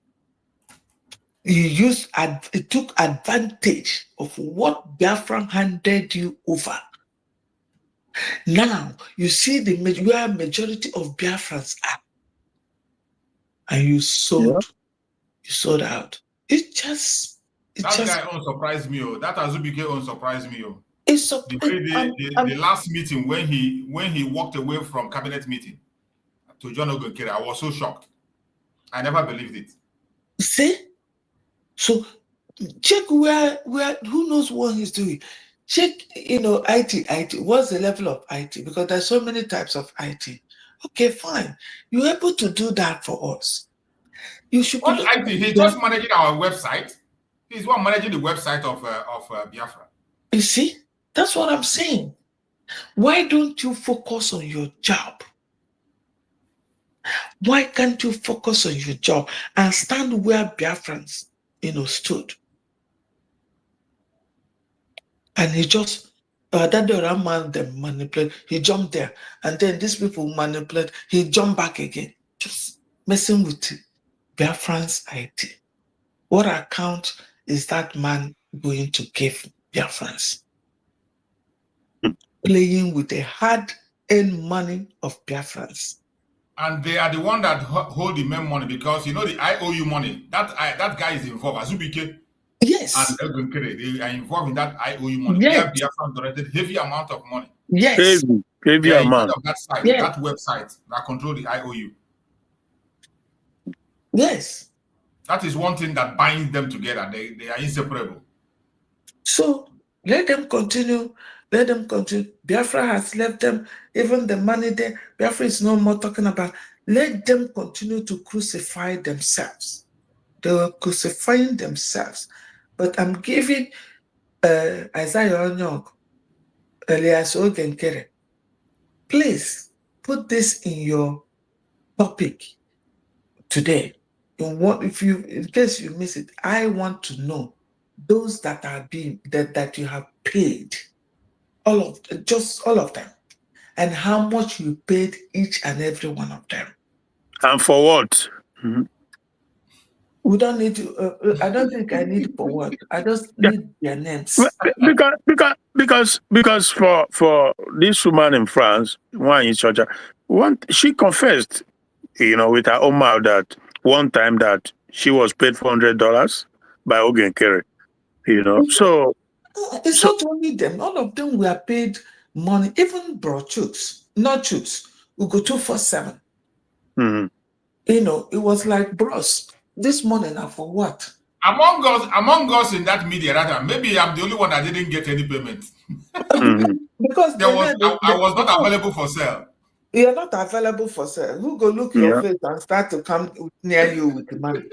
It took advantage of what Biafra handed you over. Now you see where majority of Biafrans are, and you sold out. That guy surprised me. That Azubike surprised me. The last meeting when he walked away from cabinet meeting to John Ogenkere, I was so shocked. I never believed it. See? So check where who knows what he's doing. Check, IT. What's the level of IT? Because there's so many types of IT. Okay, fine. You're able to do that for us. You should. What IT? He's just managing our website. He's one managing the website of Biafra. You see, that's what I'm saying. Why don't you focus on your job? Why can't you focus on your job and stand where Biafrans, stood? And he just, that the man them manipulate. He jumped there, and then these people manipulate. He jumped back again, just messing with Biafrans IT. What account is that man going to give Biafrans? Playing with the hard-earned money of Biafrans. And they are the one that hold the main money, because the IOU money. That guy is involved. Azubike. Yes. And Ogenkere, they are involved in that IOU money. Yes. They have donated heavy amount of money. Yes. Heavy amount. Of that site, that website that control the IOU. Yes. That is one thing that binds them together. They are inseparable. So let them continue. Let them continue. Biafra has left them. Even the money there, Biafra is no more talking about. Let them continue to crucify themselves. They were crucifying themselves. But I'm giving Isaiah Onyog, Elias Ogenkere, please put this in your topic today. In case you miss it, I want to know those that are being that you have paid, all of them, and how much you paid each and every one of them. And for what? We don't need to. I don't think I need for what. I just need their names. Because for this woman in France, one in Georgia, she confessed, with her own mouth that one time that she was paid $400 by Ogenkere. So it's not only them. All of them were paid money. Even bro Chooks, not Chooks, we go 247. It was like, bros, this money now for what? Among us in that media, rather, maybe I'm the only one that didn't get any payment. Because I was not available for sale. You're not available for sale. Who go look your face and start to come near you with the money?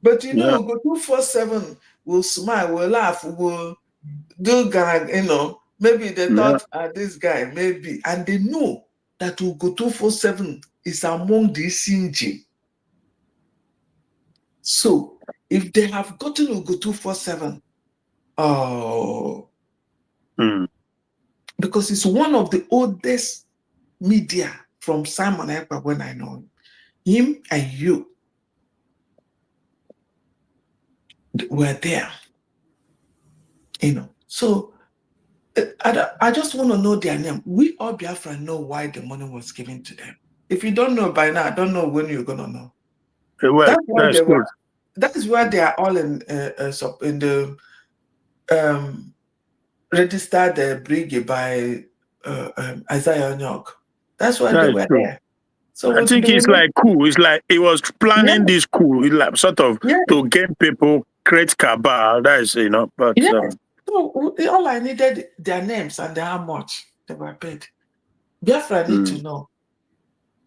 But you know, go 247, will smile, will laugh, will do, maybe they thought this guy, maybe, and they know that Ugo 247 is among the Sinji. So if they have gotten Ugo 247, because it's one of the oldest media from Simon Ekpa when I know him and you were there, So I just want to know their name. We all Biafra know why the money was given to them. If you don't know by now, I don't know when you're gonna know. Well, that is why they are all in the registered brigade by Isaiah Onyok. That's why they were there. So I think it's like cool. It's like he was planning this coup, like sort of to get people, create cabal. That is, but so all I needed their names and how much they were paid. Biafra need to know,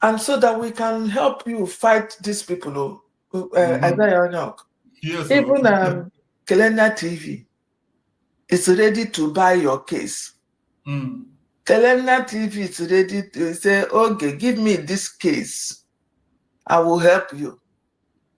and so that we can help you fight these people. Isaiah Onyok, even Kelena TV is ready to buy your case. Kelena TV is ready to say, okay, give me this case. I will help you.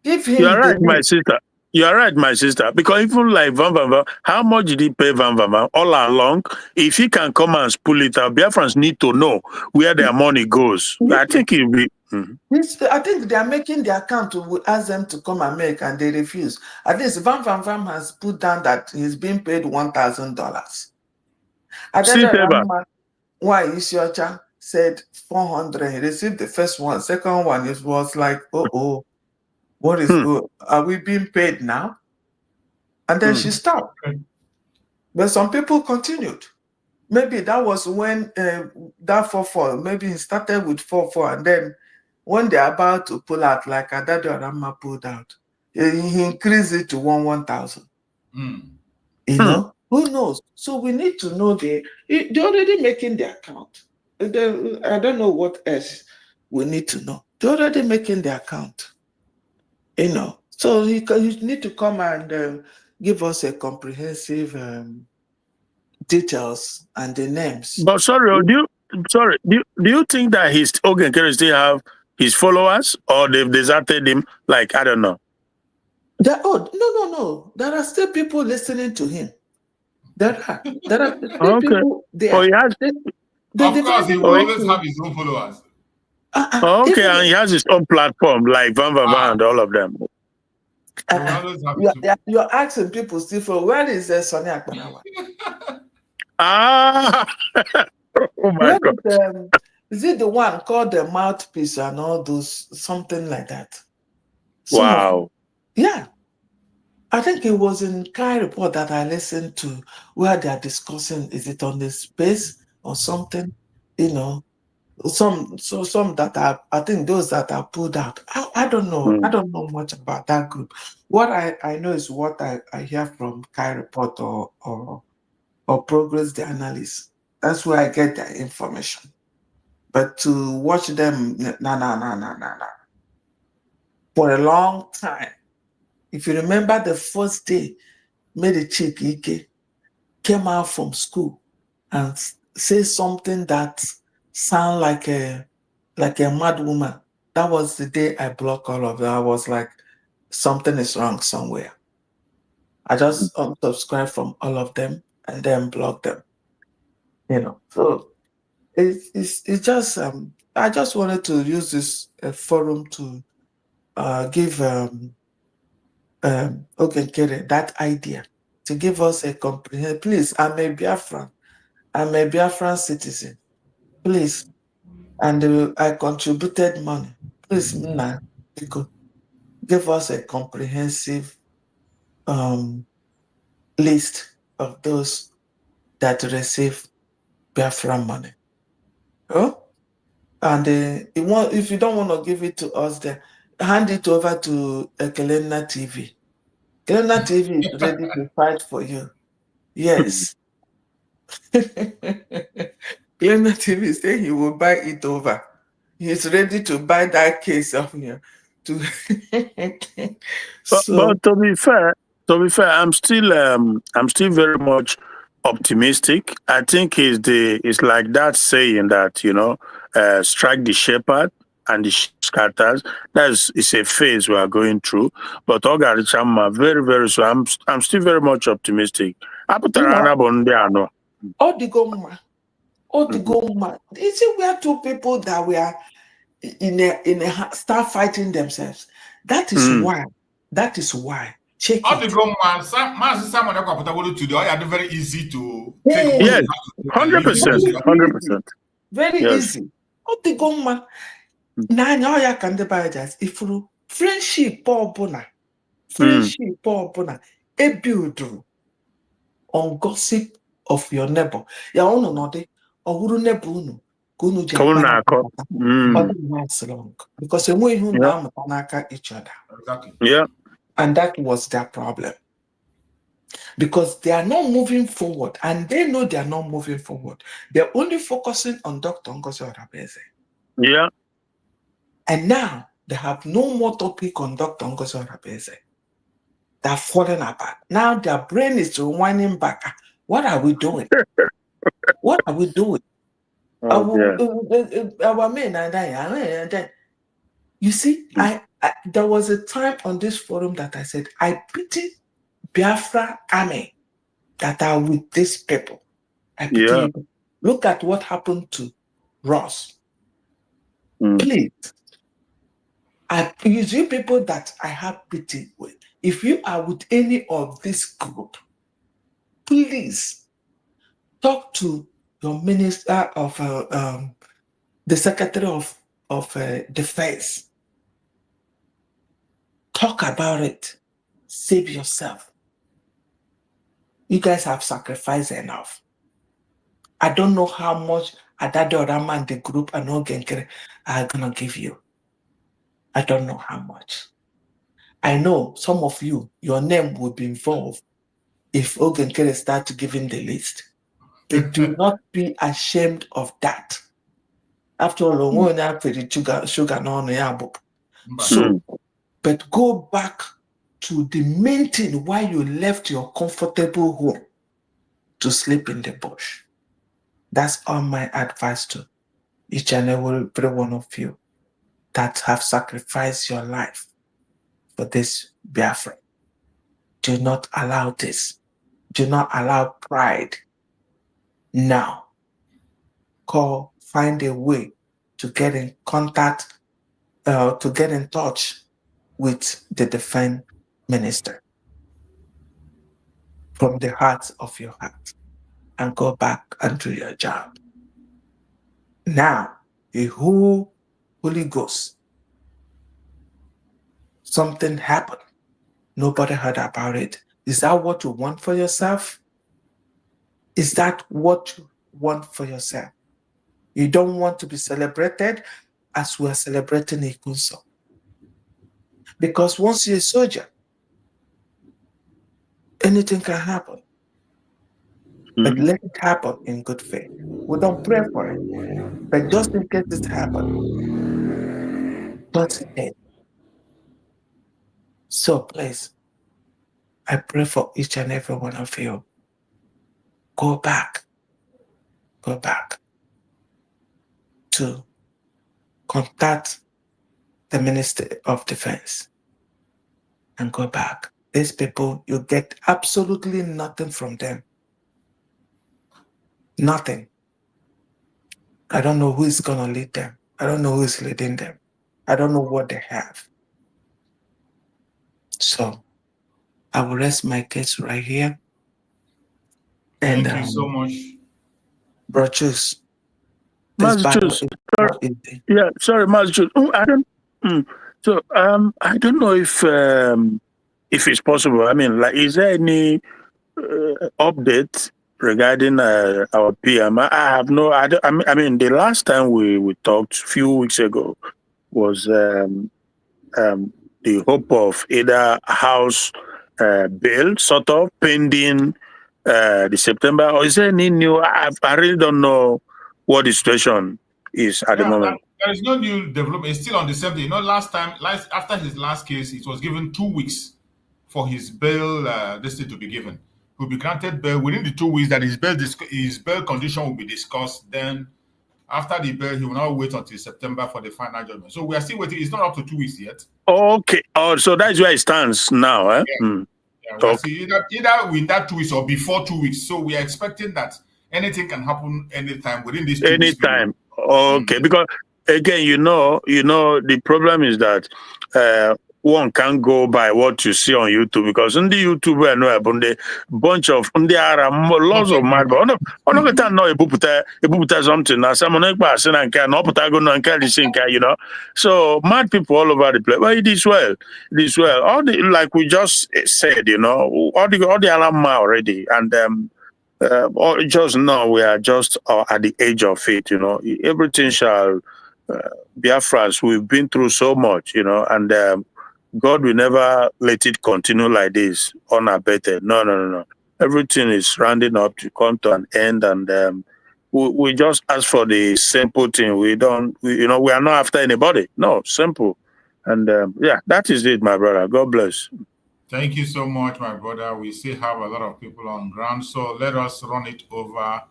Give him. You're right, my sister. You're right, my sister. Because even like Van Van Van, how much did he pay Van Van Van all along? If he can come and pull it out, Biafrans need to know where their money goes. I think it'll be. I think they are making the account to ask them to come and make, and they refuse. At least Van Van Van has put down that he's being paid $1,000. Why Isiocha said 400. He received the first one. Second one, it was like, what is good? Are we being paid now? And then she stopped. But some people continued. Maybe that was when that 4-4, maybe he started with 4-4, and then when they're about to pull out, like Adado Arama pulled out, he increased it to 1,000. Who knows? So we need to know they're already making the account. I don't know what else we need to know. They're already making the account. So you need to come and give us a comprehensive details and the names. But do you think that his Ogenkere still have his followers, or they've deserted him? Like, I don't know. No. There are still people listening to him. There are still people there. Oh, he has. Of course, he will always have his own followers. And he has his own platform, like Van Van Van and all of them. You're asking people still for where is Sonny Akpanawa? Oh my God. Is it the one called the mouthpiece and all those, something like that? Wow. Yeah. I think it was in Kai report that I listened to where they are discussing, is it on the space or something? Some that I think those that are pulled out. I don't know. I don't know much about that group. What I know is what I hear from Kai report or Progress the Analyst. That's where I get that information. But to watch them, nah. For a long time. If you remember the first day, Medichik Ike came out from school and say something that sound like a mad woman. That was the day I blocked all of them. I was like, something is wrong somewhere. I just unsubscribed from all of them and then blocked them. So it's just I just wanted to use this forum to give Ogenkere that idea, to give us a comprehensive. Please, I'm a Biafran. I'm a Biafran citizen. Please, and I contributed money. Please, Mna, give us a comprehensive list of those that receive Biafran money. And if you don't want to give it to us, then hand it over to Kelena TV. Kelena TV is ready to fight for you. Yes. Clement TV saying he will buy it over. He's ready to buy that case of you. But to be fair, I'm still very much optimistic. I think it's like that saying that strike the shepherd and the sheep scatters. It's a phase we are going through. But Ogarichama, very very so. I'm still very much optimistic. All the goma. You see, we are two people that we are in a start fighting themselves. That is why. That is why. Check all it. the go man, Simon today. I are very easy to Hey. take. Yes, 100%. Very Yes. easy. All the goma. Now ya can the just if you friendship ọbụna a build on gossip of your neighbor. Ya unu nọdị ọhụrụ neighbor unu ka unu ji last long because enweghị unu na-amụta n'aka each other. Exactly. Yeah. And that was their problem. Because they are not moving forward and they know they are not moving forward. They're only focusing on Dr. Ngozi Odabeze. Yeah. And now they have no more topic on Dr. Ngozi Odabeze. They're falling apart. Now their brain is rewinding back. What are we doing? What are we doing? Our men and I. You see, there was a time on this forum that I said, I pity Biafra army that are with these people. I pity you. Look at what happened to Ross. Please. You see people that I have pity with. If you are with any of this group, please talk to your minister of the Secretary of Defense. Talk about it. Save yourself. You guys have sacrificed enough. I don't know how much Adade Odama and the group and Ogenkere are gonna give you. I don't know how much. I know some of you, your name will be involved if Ogenkere starts giving the list. But do not be ashamed of that. After all, sugar no. So, but go back to the main thing why you left your comfortable home to sleep in the bush. That's all my advice to each and every one of you that have sacrificed your life for this Biafra. Do not allow this. Do not allow pride. Now, find a way to get in contact, to get in touch with the defense minister from the heart of your heart and go back and do your job. Now, the whole Holy Ghost, something happened. Nobody heard about it. Is that what you want for yourself? Is that what you want for yourself? You don't want to be celebrated as we are celebrating Ikunso. Because once you're a soldier, anything can happen. But let it happen in good faith. We don't pray for it. But just in case it happens, don't it. So please, I pray for each and every one of you. Go back to contact the Minister of Defense and go back. These people, you get absolutely nothing from them. Nothing. I don't know who is going to lead them. I don't know who is leading them. I don't know what they have. So I will rest my case right here. And thank you so much. Bro, choose. Sorry, Master. I don't know if it's possible. I mean, like, is there any update regarding our PM? I mean, the last time we talked a few weeks ago was the hope of either House bill, sort of pending the September, or is there any new? I really don't know what the situation is at the moment. There is no new development. It's still on the same thing. You know, after his last case, it was given 2 weeks for his bail, this thing to be given. He will be granted bail within the 2 weeks that his bail condition will be discussed. Then, after the bail, he will now wait until September for the final judgment. So we are still waiting. It's not up to 2 weeks yet. Okay. Oh, so that's where it stands now, eh? Yeah. We'll see either within that 2 weeks or before 2 weeks. So we are expecting that anything can happen anytime within this 2 weeks. Anytime. Okay. Because again, you know, the problem is that one can't go by what you see on YouTube, because on the YouTube I know about the bunch of there are lots of mad, but I'm not gonna know put something now. Someone like person and can not put and can you know. So mad people all over the place. Well, it is well. All the, like we just said, you know, all the alarm already, and just now we are just at the age of it, you know. Everything shall Biafrans, we've been through so much, you know, and God will never let it continue like this unabated. No. Everything is rounding up to come to an end, and we just ask for the simple thing. We are not after anybody. No, simple. And that is it, my brother. God bless. Thank you so much, my brother. We still have a lot of people on ground, so let us run it over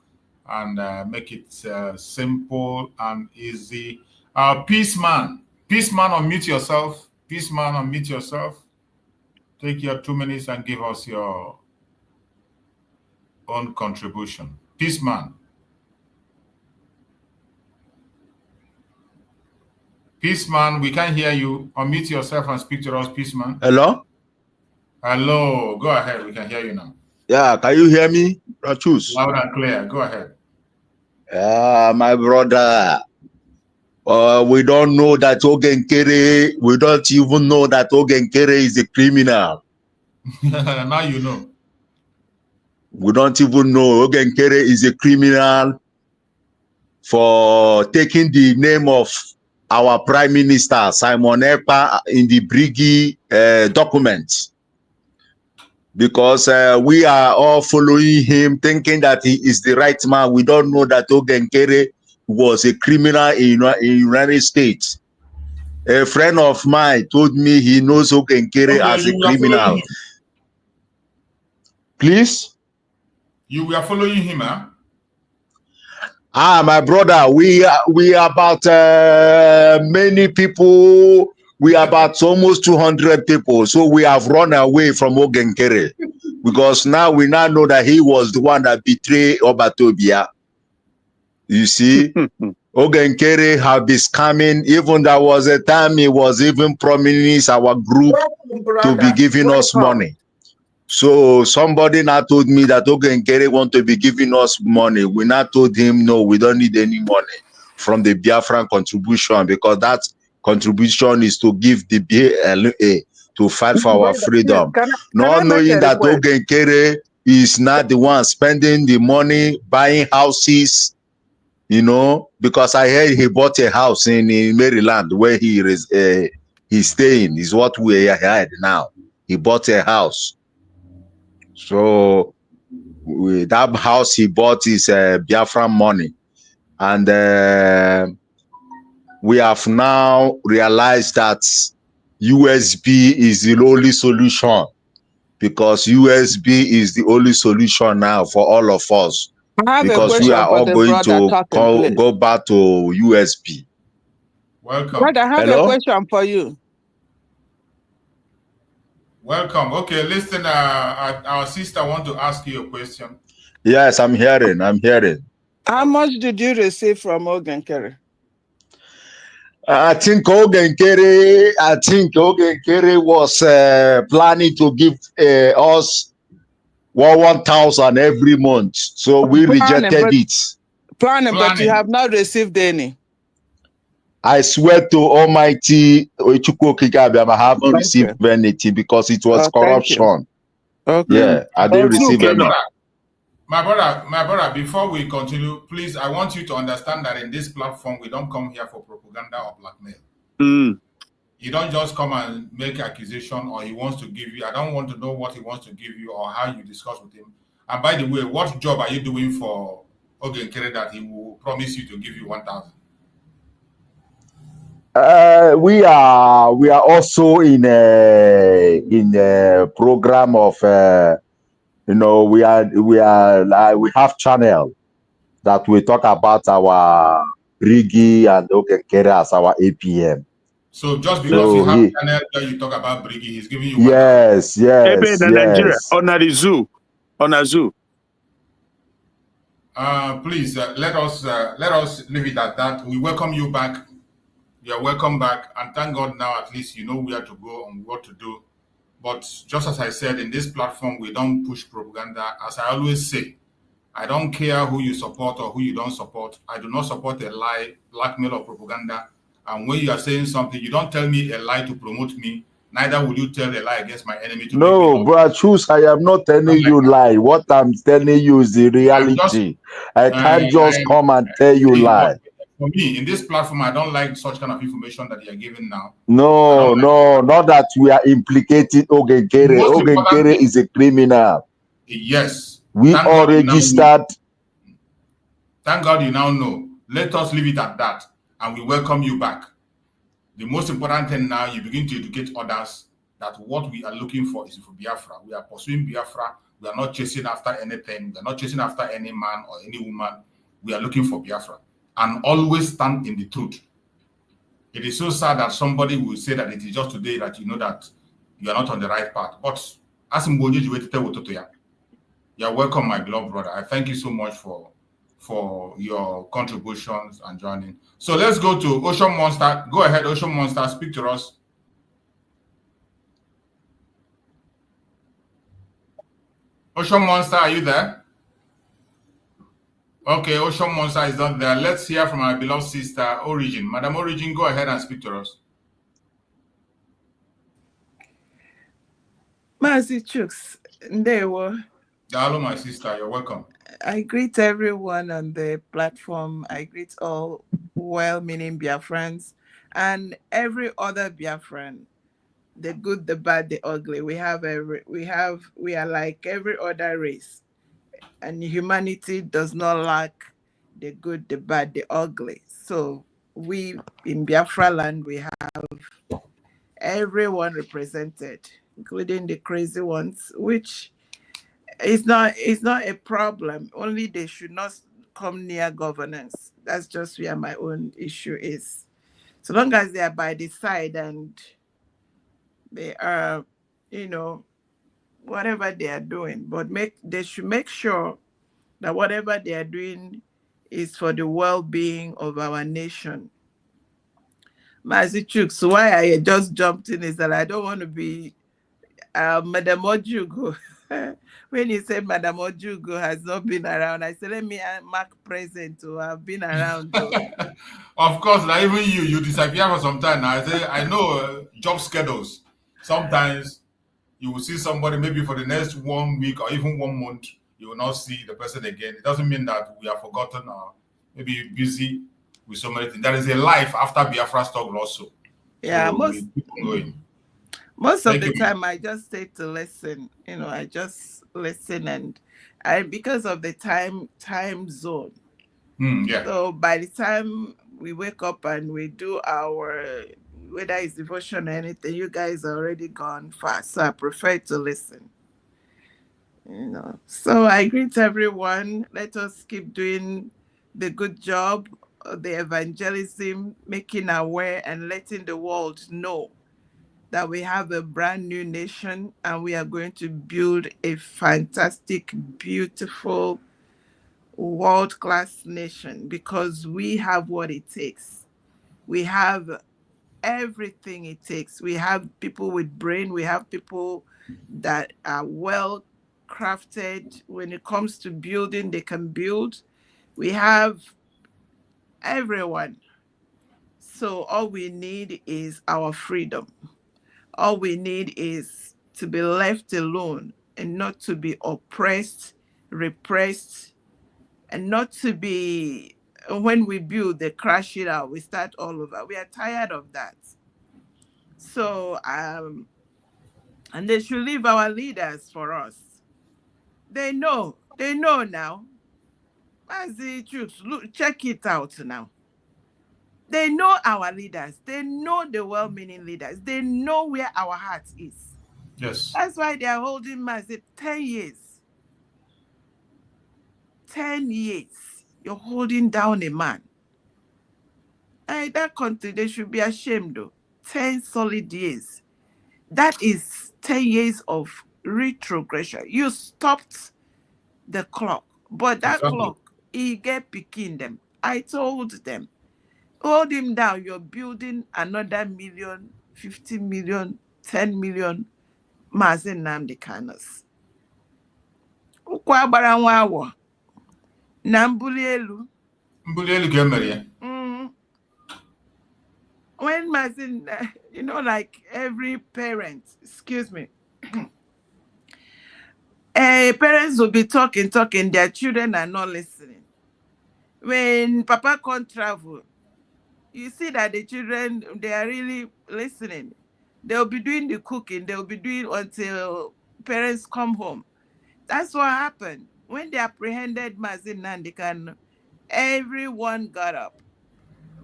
and make it simple and easy. Peaceman, unmute yourself. Peaceman, unmute yourself. Take your 2 minutes and give us your own contribution. Peaceman. Peaceman, we can't hear you. Unmute yourself and speak to us, Peaceman. Hello? Hello. Go ahead. We can hear you now. Yeah, can you hear me? Choose. Loud and clear. Go ahead. My brother. We don't know that Ogenkere, we don't even know that Ogenkere is a criminal. Now you know. We don't even know Ogenkere is a criminal for taking the name of our Prime Minister, Simon Ekpa, in the Brigi documents. Because we are all following him, thinking that he is the right man. We don't know that Ogenkere was a criminal in United States. A friend of mine told me he knows Ogenkere as a criminal. Please? You were following him, huh? My brother, we are about many people. We are about almost 200 people. So we have run away from Ogenkere because now we now know that he was the one that betrayed Obatobia. You see, Ogenkere have been scamming. Even there was a time he was even promising our group to be giving us money. So somebody now told me that Ogenkere want to be giving us money. We now told him, no, we don't need any money from the Biafran contribution, because that contribution is to give the BLA to fight for our freedom. Not knowing that Ogenkere is not the one spending the money, buying houses, you know, because I heard he bought a house in Maryland where he is he's staying, is what we heard now. He bought a house. So that house he bought is Biafran money. And we have now realized that USB is the only solution, because USB is the only solution now for all of us. Because we are all going to go back to USB. Welcome. Brother, I have a question for you. Welcome. Okay, listen, our sister want to ask you a question. Yes, I'm hearing. How much did you receive from Ogenkere? I think Ogenkere was planning to give us 1,000 every month. So we rejected it. Planning, but you have not received any. I swear to Almighty I haven't received anything, because it was corruption. Okay. Yeah, I didn't receive any. My brother, before we continue, please, I want you to understand that in this platform, we don't come here for propaganda or blackmail. You don't just come and make accusation, or he wants to give you. I don't want to know what he wants to give you or how you discuss with him. And by the way, what job are you doing for Ogenkere that he will promise you to give you 1,000? We are also in a program of we have channel that we talk about our Brigi and Ogenkere as our APM. So just because you have channel that you talk about Brigi, he's giving you 1,000. Yes. Nigeria on a zoo. Please let us leave it at that. We welcome you back. You are welcome back, and thank God now at least you know where to go and what to do. But just as I said, in this platform, we don't push propaganda. As I always say, I don't care who you support or who you don't support. I do not support a lie, blackmail, or propaganda. And when you are saying something, you don't tell me a lie to promote me. Neither will you tell a lie against my enemy to make me No, look. but choose. I am not telling you lie. What I'm telling you is the reality. I can't just come and tell you lie. For me, in this platform, I don't like such kind of information that you are giving now. No, not that we are implicating Ogenkere. Ogenkere is a criminal. Yes. We are registered. Thank God you now know. Let us leave it at that, and we welcome you back. The most important thing now, you begin to educate others that what we are looking for is for Biafra. We are pursuing Biafra. We are not chasing after anything. We are not chasing after any man or any woman. We are looking for Biafra. And always stand in the truth. It is so sad that somebody will say that it is just today that you know that you are not on the right path. But as you are welcome, my beloved brother. I thank you so much for your contributions and joining. So let's go to Ocean Monster. Go ahead, Ocean Monster. Speak to us. Ocean Monster, are you there? Okay, Ocean Monster is not there. Let's hear from our beloved sister, Origin. Madam Origin, go ahead and speak to us. Mazi Chuks, Ndewo. Hello, my sister. You're welcome. I greet everyone on the platform. I greet all well-meaning Biafrans and every other Biafran. The good, the bad, the ugly. We are like every other race. And humanity does not lack the good, the bad, the ugly. So we in Biafra land, we have everyone represented, including the crazy ones, which is not a problem. Only they should not come near governance. That's just where my own issue is. So long as they are by the side and they are, whatever they are doing, but they should make sure that whatever they are doing is for the well-being of our nation. Mazi Chuk, so why I just jumped in is that I don't want to be Madam Ojugo. When you said Madam Ojugo has not been around, I said, let me mark present to have been around. Of course, now even you disappear for some time. Now I know job schedules. Sometimes you will see somebody maybe for the next 1 week or even 1 month. You will not see the person again. It doesn't mean that we are forgotten or maybe busy with so many things. There is a life after Biafra struggle also. Yeah, so we keep going. Most of the time I just stay to listen. I just listen and because of the time zone. Yeah. So by the time we wake up and we do our, whether it's devotion or anything, you guys are already gone fast. So I prefer to listen. So I greet everyone. Let us keep doing the good job, the evangelism, making aware and letting the world know that we have a brand new nation and we are going to build a fantastic, beautiful, world-class nation because we have what it takes. We have everything it takes. We have people with brain. We have people that are well crafted. When it comes to building, they can build. We have everyone. So all we need is our freedom. All we need is to be left alone and not to be oppressed, repressed, and not to be, when we build, they crash it out. We start all over. We are tired of that. So, and they should leave our leaders for us. They know now. Mazi Chooks, look, check it out now. They know our leaders. They know the well-meaning leaders. They know where our heart is. Yes. That's why they are holding Mazi 10 years. 10 years. You're holding down a man. And that country, they should be ashamed though. 10 solid years. That is 10 years of retrogression. You stopped the clock. But that clock, he get picking them. I told them, hold him down. You're building another million, 50 million, 10 million Mazi Nnamdi Kanos. Ukwa gbara nwa awọ na mbuli elu. Mbuli elu ga-emere ya. When Mazi, you know, like every parent, excuse me, parents will be talking, their children are not listening. When Papa can't travel, you see that the children, they are really listening. They'll be doing the cooking, they'll be doing until parents come home. That's what happened. When they apprehended Mazi Nnamdi Kanu, everyone got up.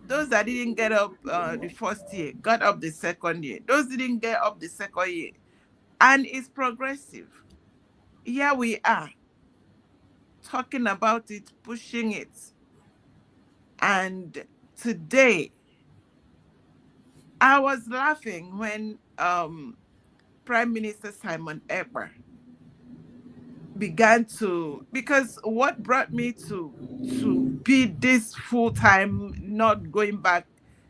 Those that didn't get up the first year, got up the second year. Those didn't get up the second year. And it's progressive. Here we are, talking about it, pushing it. And today, I was laughing when Prime Minister Simon Ekpa began to, because what brought me to be this full-time, not going back.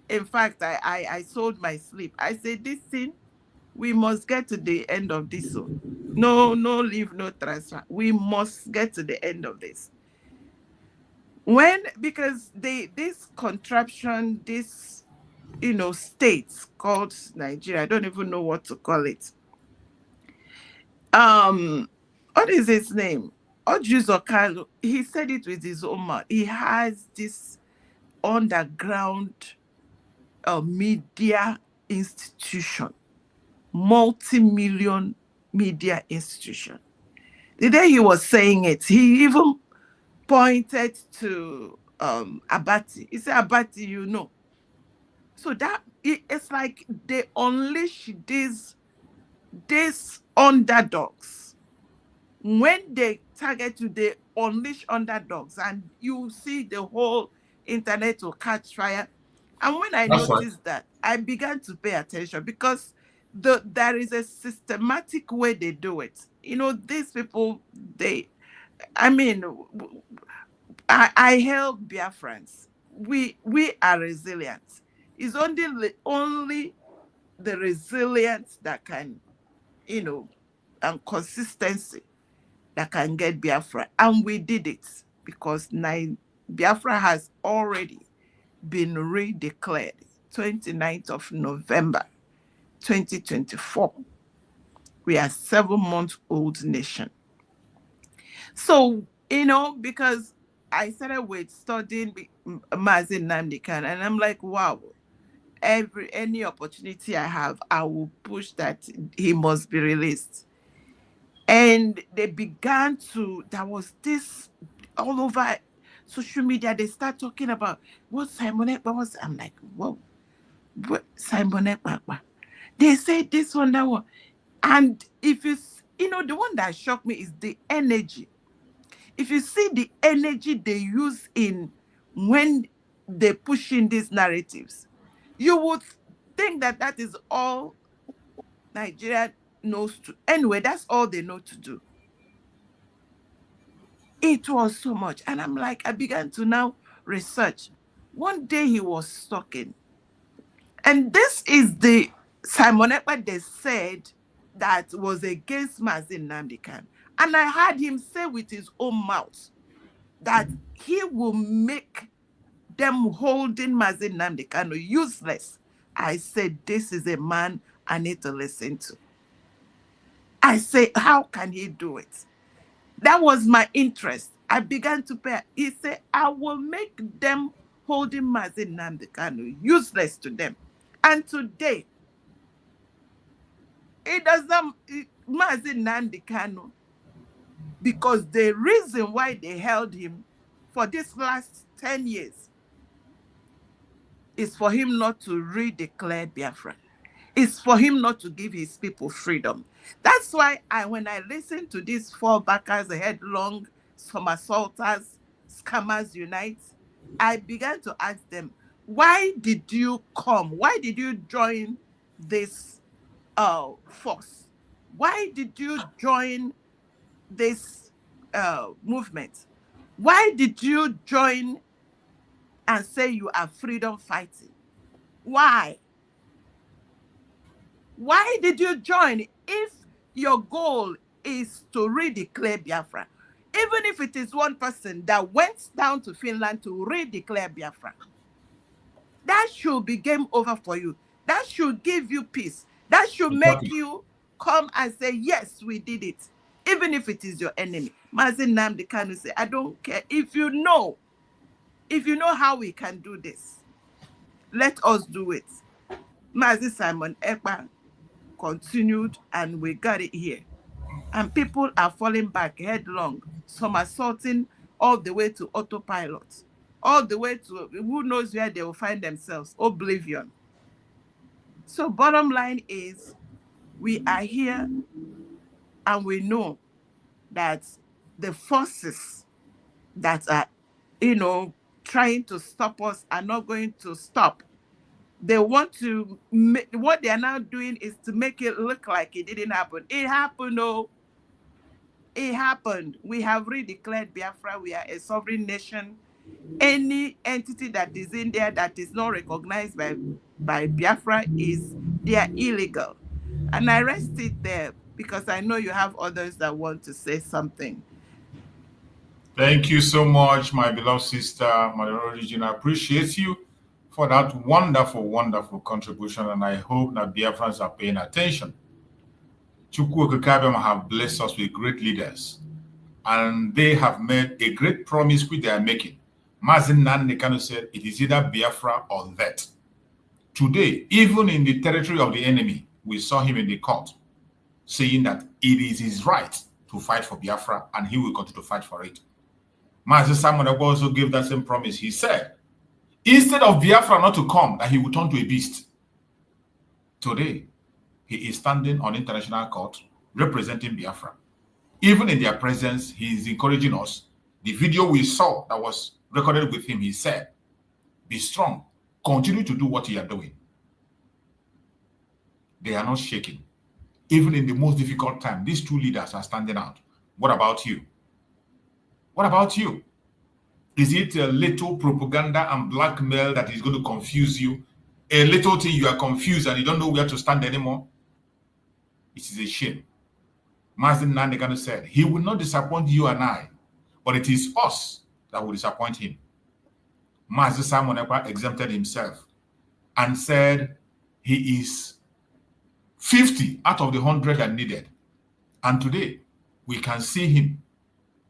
In fact, I sold my sleep. I said, this thing, we must get to the end of this. No leave, no transfer. We must get to the end of this. Because this contraption, this, states called Nigeria, I don't even know what to call it. What is his name? Ojuzo, he said it with his own mouth. He has this underground media institution, multi-million media institution. The day he was saying it, he even pointed to Abati. He said, Abati, So that it's like they unleash these underdogs. When they target you, they unleash underdogs, and you see the whole internet will catch fire. And when I noticed that, I began to pay attention, because there is a systematic way they do it. These people, I hail Biafrans. We are resilient. It's only the resilience that can, and consistency that can get Biafra. And we did it, because Biafra has already been redeclared 29th of November 2024. We are 7-month-old nation. So, because I started with studying Mazi Nnamdi Kanu, and I'm like, wow, any opportunity I have, I will push that he must be released. And they began to, there was this all over social media, they start talking about what Simon Ekpa was. I'm like, whoa, what Simon Ekpa? They say this one, that one. And if the one that shocked me is the energy. If you see the energy they use when they push in these narratives, you would think that is all Nigeria knows to. Anyway, that's all they know to do. It was so much. And I'm like, I began to now research. One day he was talking. And this is the Simon Ekpa they said that was against Mazi Nnamdi Kanu. And I heard him say with his own mouth that he will make them holding Mazi Nnamdi Kanu useless. I said, this is a man I need to listen to. I say, how can he do it? That was my interest. I began to pay. He said, I will make them holding Mazi Nnamdi Kanu useless to them. And today, it does not, Mazi Nnamdi Kanu, because the reason why they held him for this last 10 years is for him not to redeclare Biafra. It's for him not to give his people freedom. That's why when I listen to these four backers, the headlong, somersaulters, scammers unite, I began to ask them, why did you come? Why did you join this force? Why did you join this movement? Why did you join and say you are freedom fighting? Why? Why did you join if your goal is to redeclare Biafra? Even if it is one person that went down to Finland to redeclare Biafra, that should be game over for you. That should give you peace. That should make you come and say, yes, we did it, even if it is your enemy. Mazi Nnamdi Kanu say, I don't care. If you know how we can do this, let us do it. Mazi Simon Ekpa continued, and we got it here. And people are falling back headlong, somersaulting all the way to autopilot, all the way to who knows where they will find themselves, oblivion. So bottom line is, we are here and we know that the forces that are, trying to stop us are not going to stop. They want to what they are now doing is to make it look like it didn't happen. It happened, oh. It happened. We have redeclared Biafra. We are a sovereign nation. Any entity that is in there that is not recognized by Biafra they are illegal. And I rest it there because I know you have others that want to say something. Thank you so much, my beloved sister, Mother Origin. I appreciate you for that wonderful, wonderful contribution, and I hope that Biafrans are paying attention. Chukwu Okikabem have blessed us with great leaders, and they have made a great promise which they are making. Mazin Nnamdi Kanu said, it is either Biafra or that. Today, even in the territory of the enemy, we saw him in the court saying that it is his right to fight for Biafra, and he will continue to fight for it. Mazin Simon Ekpa also gave that same promise. He said, instead of Biafra not to come, that he would turn to a beast. Today, he is standing on international court representing Biafra. Even in their presence, he is encouraging us. The video we saw that was recorded with him, he said, be strong. Continue to do what you are doing. They are not shaking. Even in the most difficult time, these two leaders are standing out. What about you? What about you? Is it a little propaganda and blackmail that is going to confuse you? A little thing you are confused and you don't know where to stand anymore? It is a shame. Mazin Nnamdi Kanu said, he will not disappoint you and I, but it is us that will disappoint him. Mazin Simon Ekpa exempted himself and said he is 50 out of the 100 that needed. And today, we can see him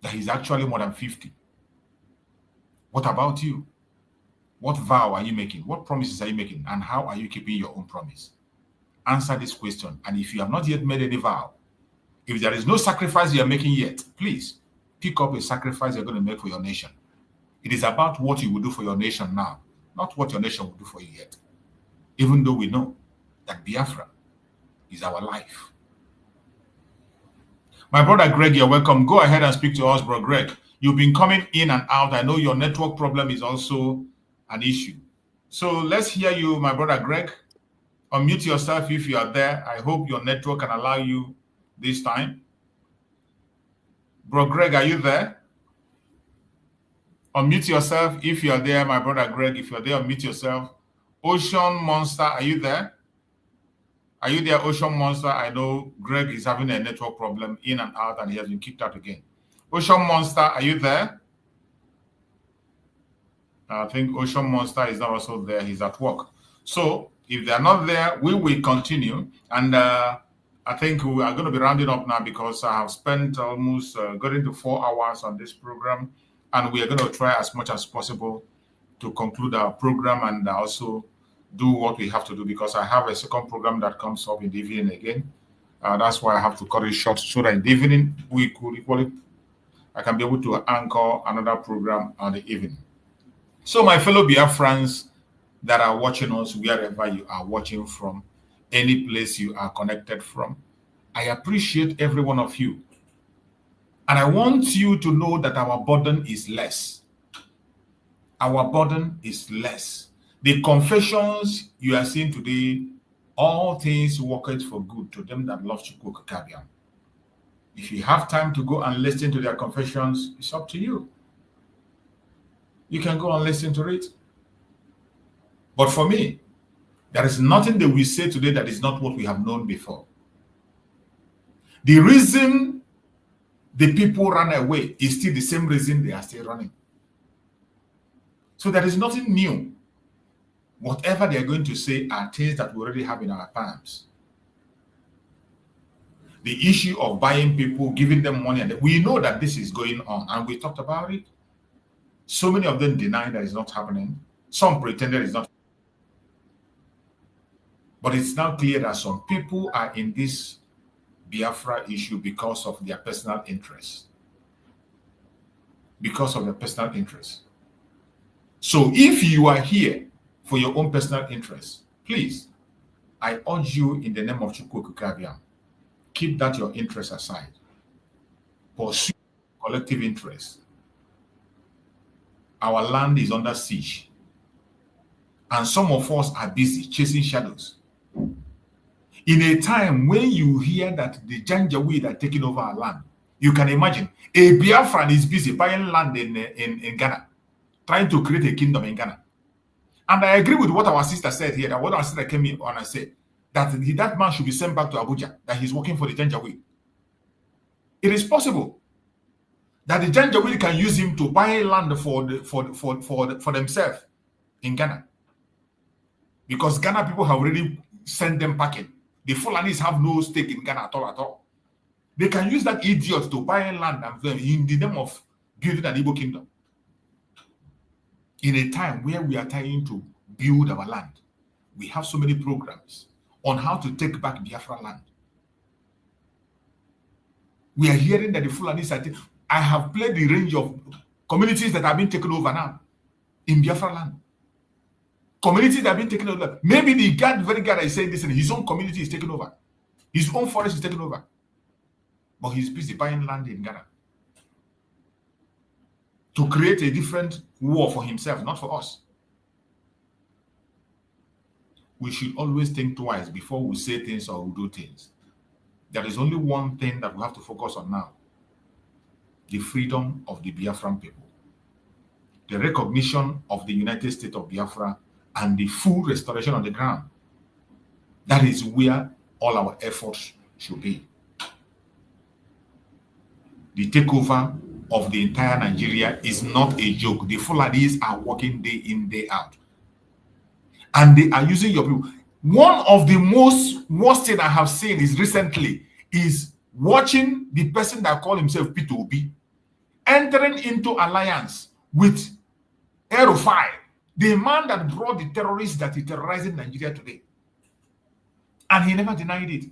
that he's actually more than 50. What about you? What vow are you making? What promises are you making? And how are you keeping your own promise? Answer this question. And if you have not yet made any vow, if there is no sacrifice you are making yet, please pick up a sacrifice you're going to make for your nation. It is about what you will do for your nation now, not what your nation will do for you yet. Even though we know that Biafra is our life. My brother Greg, you're welcome. Go ahead and speak to us, bro Greg. You've been coming in and out. I know your network problem is also an issue. So let's hear you, my brother Greg. Unmute yourself if you are there. I hope your network can allow you this time. Bro Greg, are you there? Unmute yourself if you are there, my brother Greg. If you're there, unmute yourself. Ocean Monster, are you there? Are you there, Ocean Monster? I know Greg is having a network problem in and out, and he has been kicked out again. Ocean Monster, are you there? I think Ocean Monster is not also there. He's at work. So if they're not there, we will continue. And I think we are going to be rounding up now because I have spent almost going to 4 hours on this program. And we are going to try as much as possible to conclude our program and also do what we have to do, because I have a second program that comes up in the evening again. That's why I have to cut it short so that in the evening we could equally I can be able to anchor another program on the evening. So my fellow Biafrans that are watching us, wherever you are watching from, any place you are connected from, I appreciate every one of you. And I want you to know that our burden is less. Our burden is less. The confessions you are seeing today, all things work for good to them that love Chukwukabiam. If you have time to go and listen to their confessions, it's up to you. You can go and listen to it. But for me, there is nothing that we say today that is not what we have known before. The reason the people ran away is still the same reason they are still running. So there is nothing new. Whatever they are going to say are things that we already have in our palms. The issue of buying people, giving them money, and we know that this is going on, and we talked about it. So many of them deny that it's not happening. Some pretend that it's not. But it's now clear that some people are in this Biafra issue because of their personal interests. Because of their personal interests. So if you are here for your own personal interests, please, I urge you in the name of Chukwukabiam, keep that your interest aside. Pursue collective interest. Our land is under siege. And some of us are busy chasing shadows. In a time when you hear that the Janjaweed are taking over our land, you can imagine a Biafran is busy buying land in Ghana, trying to create a kingdom in Ghana. And I agree with what our sister said here, that what our sister came in on and said, that that man should be sent back to Abuja, that he's working for the Janjaweed. It is possible that the Janjaweed can use him to buy land for themselves in Ghana. Because Ghana people have already sent them packing. The Fulanis have no stake in Ghana at all. They can use that idiot to buy land and in the name of building an Igbo kingdom. In a time where we are trying to build our land, we have so many programs on how to take back Biafra land. We are hearing that the Fulanis are I have played the range of communities that have been taken over now in Biafra land. Communities that have been taken over. Maybe the very guy that is saying this, and his own community is taken over. His own forest is taken over. But he's busy buying land in Ghana to create a different war for himself, not for us. We should always think twice before we say things or we do things. There is only one thing that we have to focus on now: the freedom of the Biafran people, the recognition of the United States of Biafra, and the full restoration on the ground. That is where all our efforts should be. The takeover of the entire Nigeria is not a joke. The Fulanis are working day in, day out. And they are using your people. One of the worst things I have seen is recently is watching the person that called himself Peter Obi entering into alliance with Erufai, the man that brought the terrorists that is terrorizing Nigeria today. And he never denied it.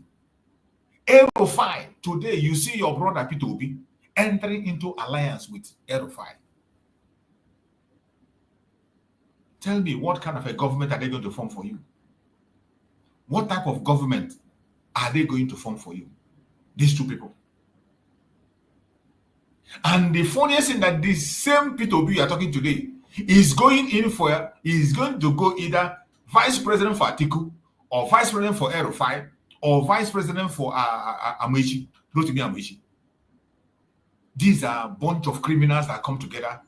Erufai, today you see your brother Peter Obi entering into alliance with Erufai. Tell me, what kind of a government are they going to form for you? What type of government are they going to form for you? These two people. And the funniest thing that this same Peter Obi you are talking today is going to go either vice president for Atiku, or vice president for Erufai, or vice president for Amaechi, Rotimi Amaechi. These are a bunch of criminals that come together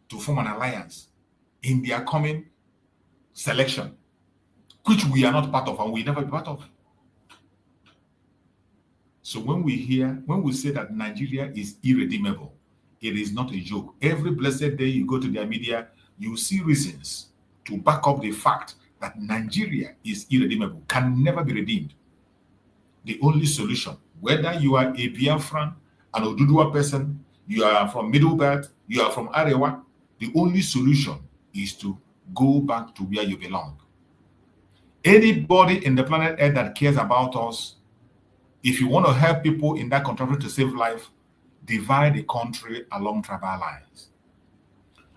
to form an alliance in their coming selection, which we are not part of and we never be part of. So when we say that Nigeria is irredeemable, it is not a joke. Every blessed day you go to their media, you see reasons to back up the fact that Nigeria is irredeemable, can never be redeemed. The only solution, whether you are a Biafran, an Oduduwa person, you are from Middle Belt, you are from Arewa, the only solution is to go back to where you belong. Anybody in the planet Earth that cares about us, if you want to help people in that country to save life, divide the country along tribal lines.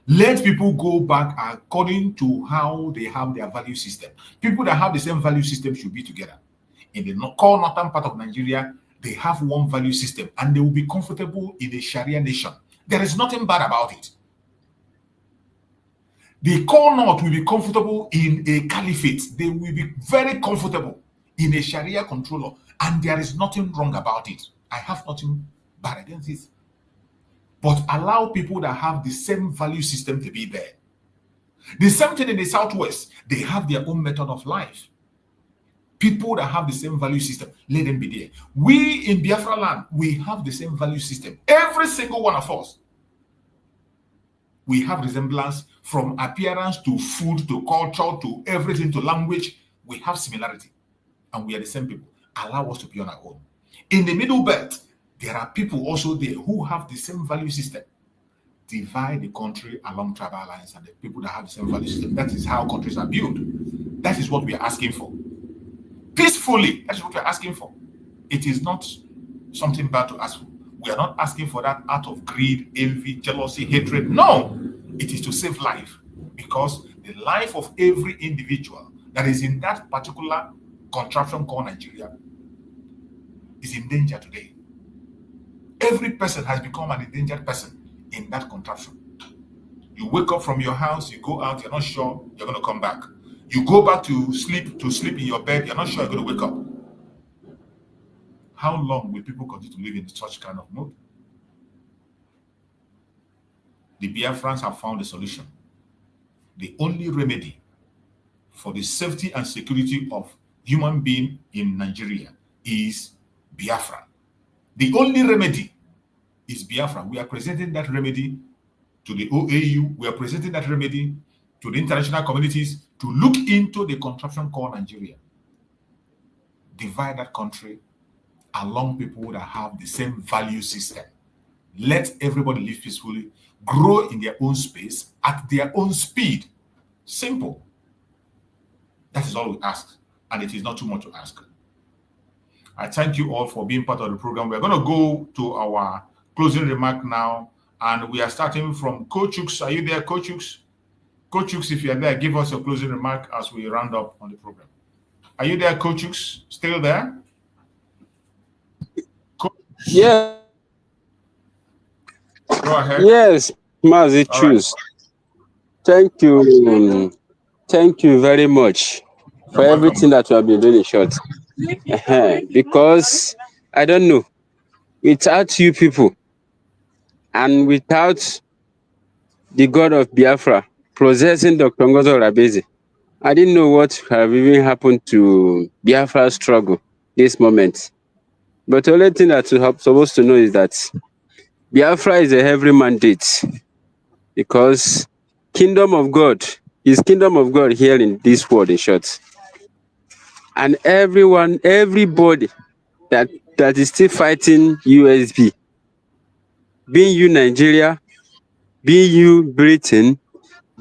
Let people go back according to how they have their value system. People that have the same value system should be together. In the core northern part of Nigeria, they have one value system and they will be comfortable in a Sharia nation. There is nothing bad about it. The core north will be comfortable in a caliphate. They will be very comfortable in a Sharia controller, and there is nothing wrong about it. I have nothing bad against it. But allow people that have the same value system to be there. The same thing in the Southwest. They have their own method of life. People that have the same value system, let them be there. We in Biafra land, we have the same value system. Every single one of us. We have resemblance from appearance to food to culture to everything to language. We have similarity. And we are the same people. Allow us to be on our own. In the middle belt, there are people also there who have the same value system. Divide the country along tribal lines and the people that have the same value system. That is how countries are built. That is what we are asking for. Peacefully, that is what we are asking for. It is not something bad to ask for. We are not asking for that out of greed, envy, jealousy, hatred. No, it is to save life, because the life of every individual that is in that particular contraption called Nigeria is in danger today. Every person has become an endangered person in that contraption. You wake up from your house, you go out, you're not sure you're going to come back. You go back to sleep in your bed, you're not sure you're going to wake up. How long will people continue to live in such kind of mode? The Biafrans have found a solution. The only remedy for the safety and security of human being in Nigeria is Biafra. The only remedy is Biafra. We are presenting that remedy to the OAU. We are presenting that remedy to the international communities to look into the contraption called Nigeria. Divide that country along people that have the same value system. Let everybody live peacefully, grow in their own space, at their own speed. Simple. That is all we ask, and it is not too much to ask. I thank you all for being part of the program. We're going to go to our closing remark now, and we are starting from Coach Hooks. Are you there, Coach Hooks? Coach Hooks, if you're there, give us your closing remark as we round up on the program. Are you there, Coach Hooks? Still there? Yeah. Go ahead. Yes, Mazi choose. Thank you. Thank you very much for everything that you have been doing in short. Because I don't know, without you people and without the God of Biafra possessing Dr. Ngozo Rabezi, I didn't know what have even happened to Biafra's struggle this moment. But the only thing that you're supposed to know is that Biafra is a heavy mandate, because kingdom of God is kingdom of God here in this world, in short. And everybody that is still fighting USB, being you Nigeria, being you Britain,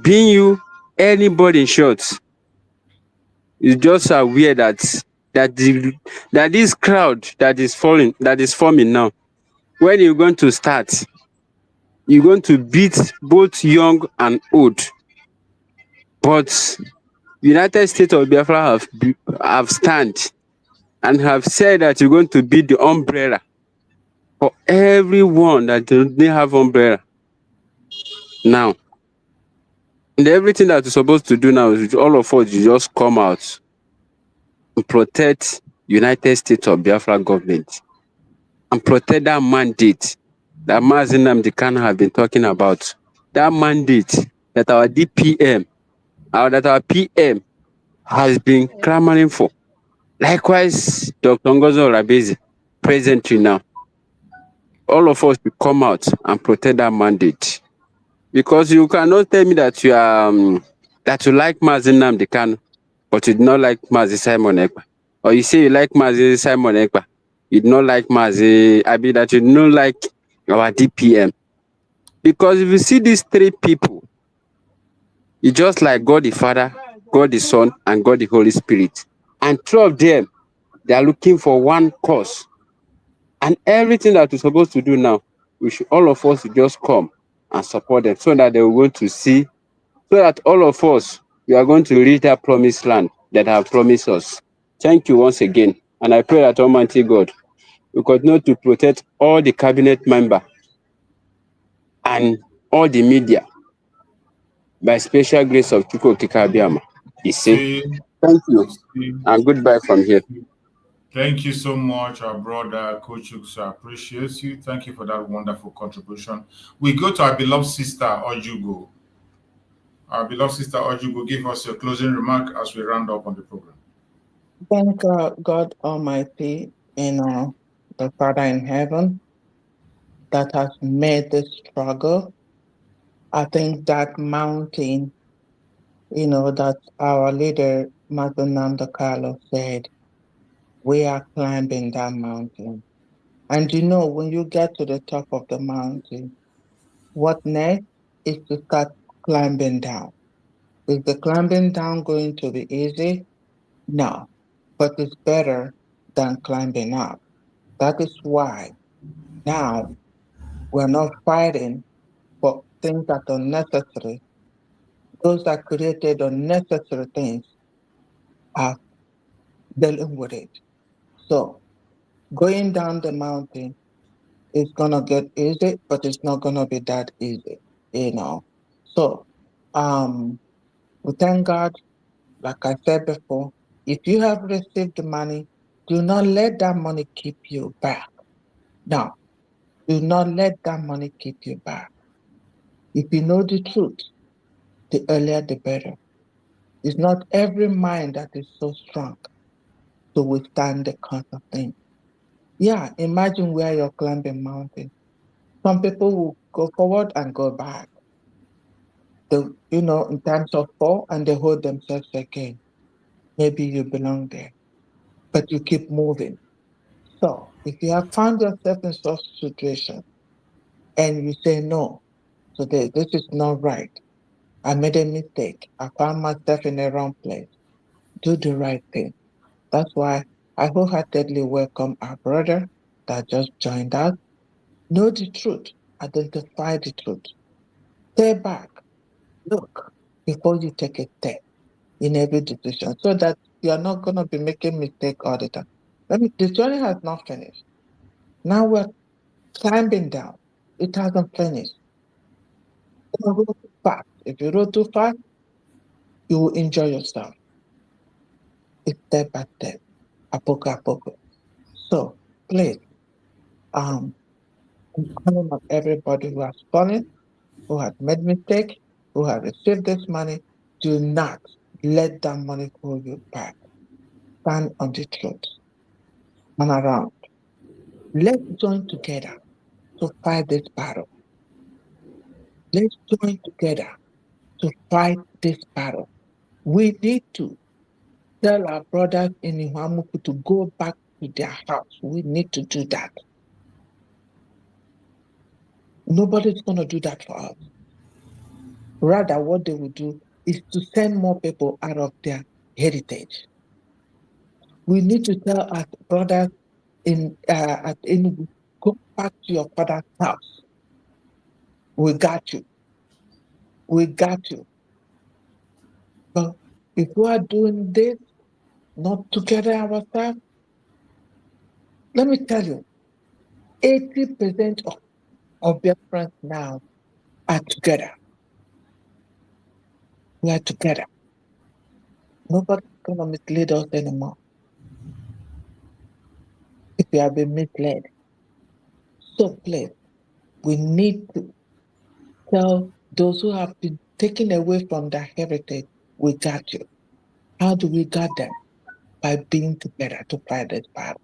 being you anybody, in short, is just aware that this crowd that is forming now, when you're going to start, you're going to beat both young and old. But United States of Biafra have stand and have said that you're going to be the umbrella for everyone that don't have umbrella. Now, and everything that you're supposed to do now is all of us, you just come out and protect United States of Biafra government and protect that mandate that Mazi Nnamdi Kanu have been talking about. That mandate that our DPM, that our PM has been clamoring for. Likewise, Dr. Ngozo Rabezi, presently now, all of us will come out and protect that mandate. Because you cannot tell me that you are that you like Mazi Nnamdi Kanu, but you do not like Mazi Simon Ekpa. Or you say you like Mazi Simon Ekpa, you do not like Mazi Abi, that you do not like our DPM. Because if you see these three people, it's just like God the Father, God the Son, and God the Holy Spirit. And two of them, they are looking for one cause. And everything that we're supposed to do now, all of us should just come and support them so that they will go to see, so that all of us, we are going to reach that promised land that have promised us. Thank you once again. And I pray that Almighty God will continue to protect all the cabinet members and all the media by special grace of Chukwu Kikabiama. Thank you. And goodbye from here. Thank you so much, our brother, Coach Hughes. I appreciate you. Thank you for that wonderful contribution. We go to our beloved sister, Ojugo. Our beloved sister, Ojugo, give us your closing remark as we round up on the program. Thank God Almighty and the Father in heaven that has made this struggle. I think that mountain, that our leader, Mother Nanda Carlo, said, we are climbing that mountain. And when you get to the top of the mountain, what next is to start climbing down. Is the climbing down going to be easy? No, but it's better than climbing up. That is why now we're not fighting for things that are necessary. Those that created unnecessary things are dealing with it. So going down the mountain is gonna get easy, but it's not gonna be that easy, So we thank God, like I said before, if you have received the money, do not let that money keep you back. No, do not let that money keep you back. If you know the truth, the earlier the better. It's not every mind that is so strong to withstand the kind of thing. Yeah, imagine where you're climbing mountain. Some people will go forward and go back. In times of fall, and they hold themselves again. Maybe you belong there, but you keep moving. So if you have found yourself in such situation and you say, no, today this is not right. I made a mistake. I found myself in the wrong place. Do the right thing. That's why I wholeheartedly welcome our brother that just joined us. Know the truth. Identify the truth. Stay back. Look before you take a step in every decision so that you are not going to be making mistakes all the time. The journey has not finished. Now we're climbing down. It hasn't finished. Don't go too fast. If you go too fast, you will enjoy yourself. It's step by step, a poco. So please, I'm calling on everybody who has fallen, who has made mistake, who has received this money, do not let that money hold you back. Stand on the truth. Turn around. Let's join together to fight this battle. Let's join together to fight this battle. We need to tell our brothers in Iwamuku to go back to their house. We need to do that. Nobody's going to do that for us. Rather, what they will do is to send more people out of their heritage. We need to tell our brothers at Enugu, go back to your father's house. We got you. We got you. But if we are doing this, not together ourselves, let me tell you, 80% of Biafrans now are together. We are together. Nobody's going to mislead us anymore. If we have been misled. So please, we need to tell those who have been taken away from their heritage, we got you. How do we got them? By being together to fight this battle.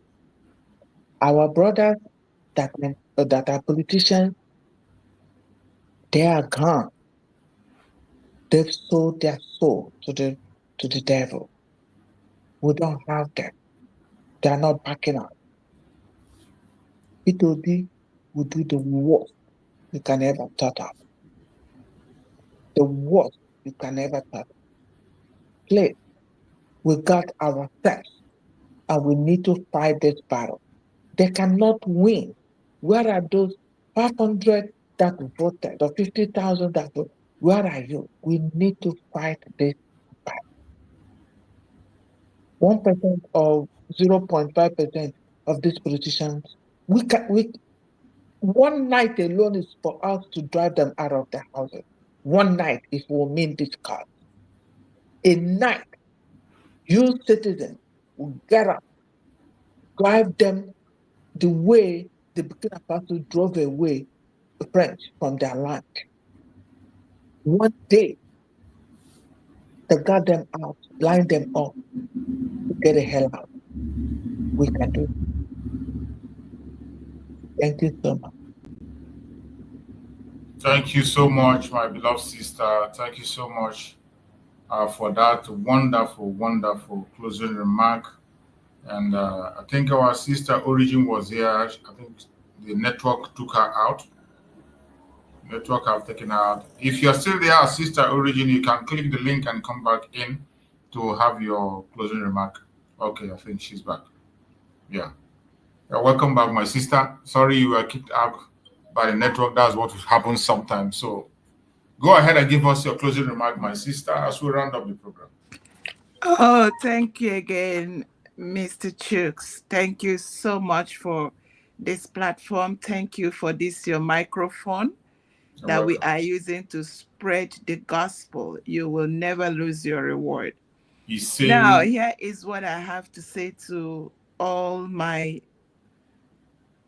Our brothers that are politicians, they are gone. They've sold their soul to the devil. We don't have them. They are not backing up. It will do the worst you can ever thought of. The worst you can ever thought of. Please, we got ourselves and we need to fight this battle. They cannot win. Where are those 500 that voted or 50,000 that voted. Where are you? We need to fight this fight. 1% or 0.5% of these politicians, one night alone is for us to drive them out of the houses. One night, if we mean this cause. A night, you citizens will get up, drive them the way the Burkina Faso drove away the French from their land. One day, they got them out, line them up to get the hell out. We can do it. Thank you so much. Thank you so much, my beloved sister. Thank you so much for that wonderful, wonderful closing remark. And I think our sister Origin was here. I think the network took her out. Network have taken her out. If you're still there, sister Origin, you can click the link and come back in to have your closing remark. Okay, I think she's back. Yeah. Welcome back, my sister. Sorry you were kicked out by the network. That's what happens sometimes. So go ahead and give us your closing remark, my sister, as we round up the program. Oh, thank you again, Mr. Chooks. Thank you so much for this platform. Thank you for this, your microphone that we are using to spread the gospel. You will never lose your reward. Now, here is what I have to say to all my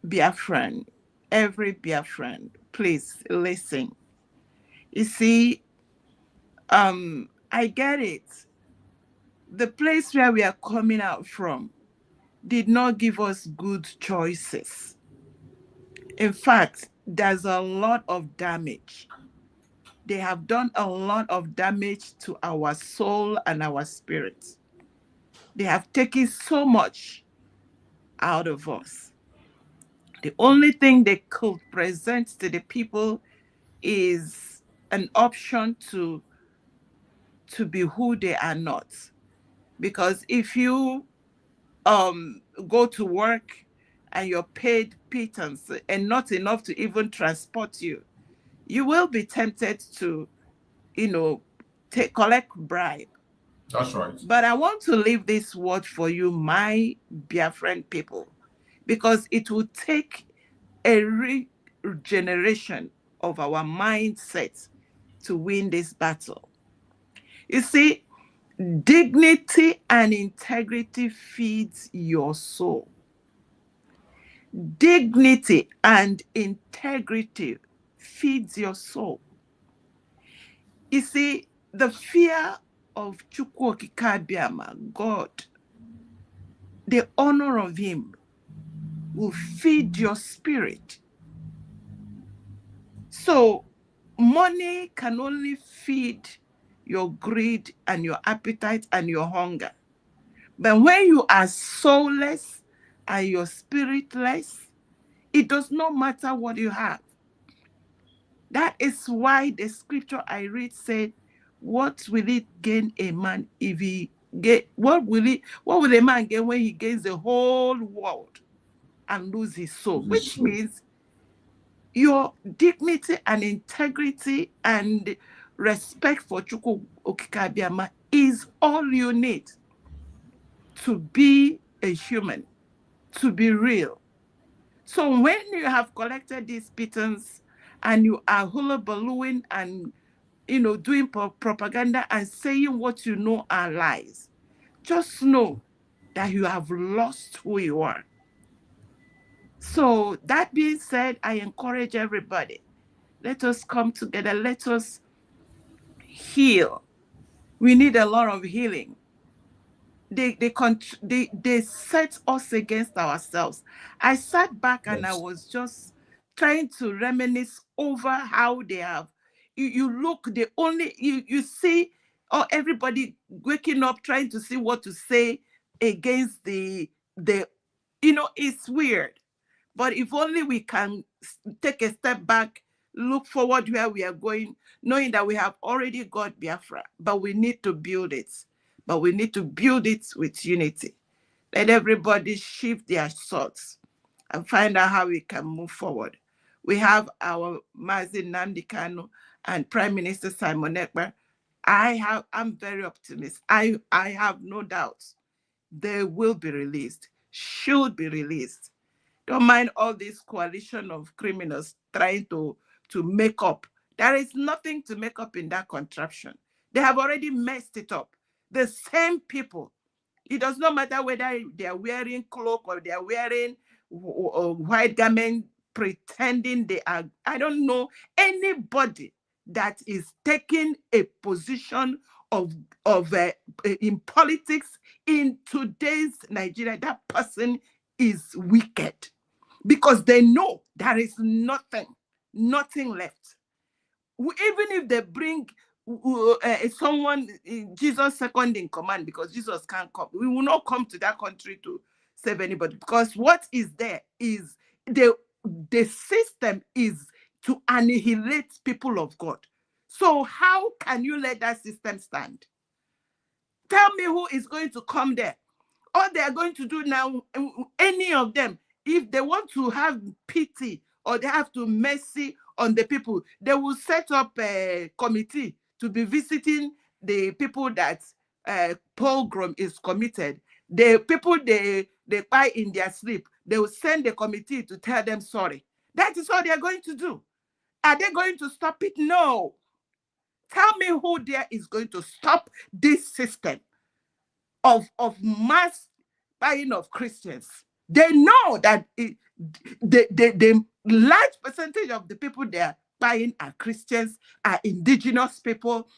Biafran, every Biafran. Please listen. You see, I get it. The place where we are coming out from did not give us good choices. In fact, there's a lot of damage. They have done a lot of damage to our soul and our spirit. They have taken so much out of us. The only thing they could present to the people is an option to be who they are not. Because if you go to work and you're paid pittance and not enough to even transport you, you will be tempted to, collect bribe. That's right. But I want to leave this word for you, my Biafran people, because it will take a regeneration of our mindset to win this battle. You see, dignity and integrity feeds your soul. Dignity and integrity feeds your soul. You see, the fear of Chukwu Okike Abiama, God, the honor of him will feed your spirit. So money can only feed your greed and your appetite and your hunger. But when you are soulless and you're spiritless, it does not matter what you have. That is why the scripture I read said, what will it gain a man if he get, what will a man gain when he gains the whole world and lose his soul? Which means your dignity and integrity and respect for Chukwu Okike Abiama is all you need to be a human, to be real. So when you have collected these pittance and you are hullabalooing and doing propaganda and saying what you know are lies, just know that you have lost who you are. So that being said, I encourage everybody, let us come together, let us heal. We need a lot of healing. They set us against ourselves. I sat back and I was just trying to reminisce over how they have. You look, you see, everybody waking up trying to see what to say against the it's weird. But if only we can take a step back, look forward where we are going, knowing that we have already got Biafra, but we need to build it. But we need to build it with unity. Let everybody shift their thoughts and find out how we can move forward. We have our Mazi Nnamdi Kanu and Prime Minister Simon Ekpa. I'm very optimistic. I have no doubts they will be released, should be released. Don't mind all this coalition of criminals trying to make up. There is nothing to make up in that contraption. They have already messed it up. The same people. It does not matter whether they are wearing cloak or they are wearing white garment, pretending they are. I don't know anybody that is taking a position in politics in today's Nigeria. That person is wicked because they know there is nothing left. Even if they bring someone, Jesus second in command, because Jesus can't come. We will not come to that country to save anybody, because what is there is the system is to annihilate people of God. So how can you let that system stand? Tell me who is going to come there. All they are going to do now, any of them, if they want to have pity or they have to mercy on the people, they will set up a committee to be visiting the people that pogrom is committed. The people they buy in their sleep, they will send the committee to tell them sorry. That is all they are going to do. Are they going to stop it? No. Tell me who there is going to stop this system of mass buying of Christians. They know that the large percentage of the people they are buying are Christians, are indigenous people.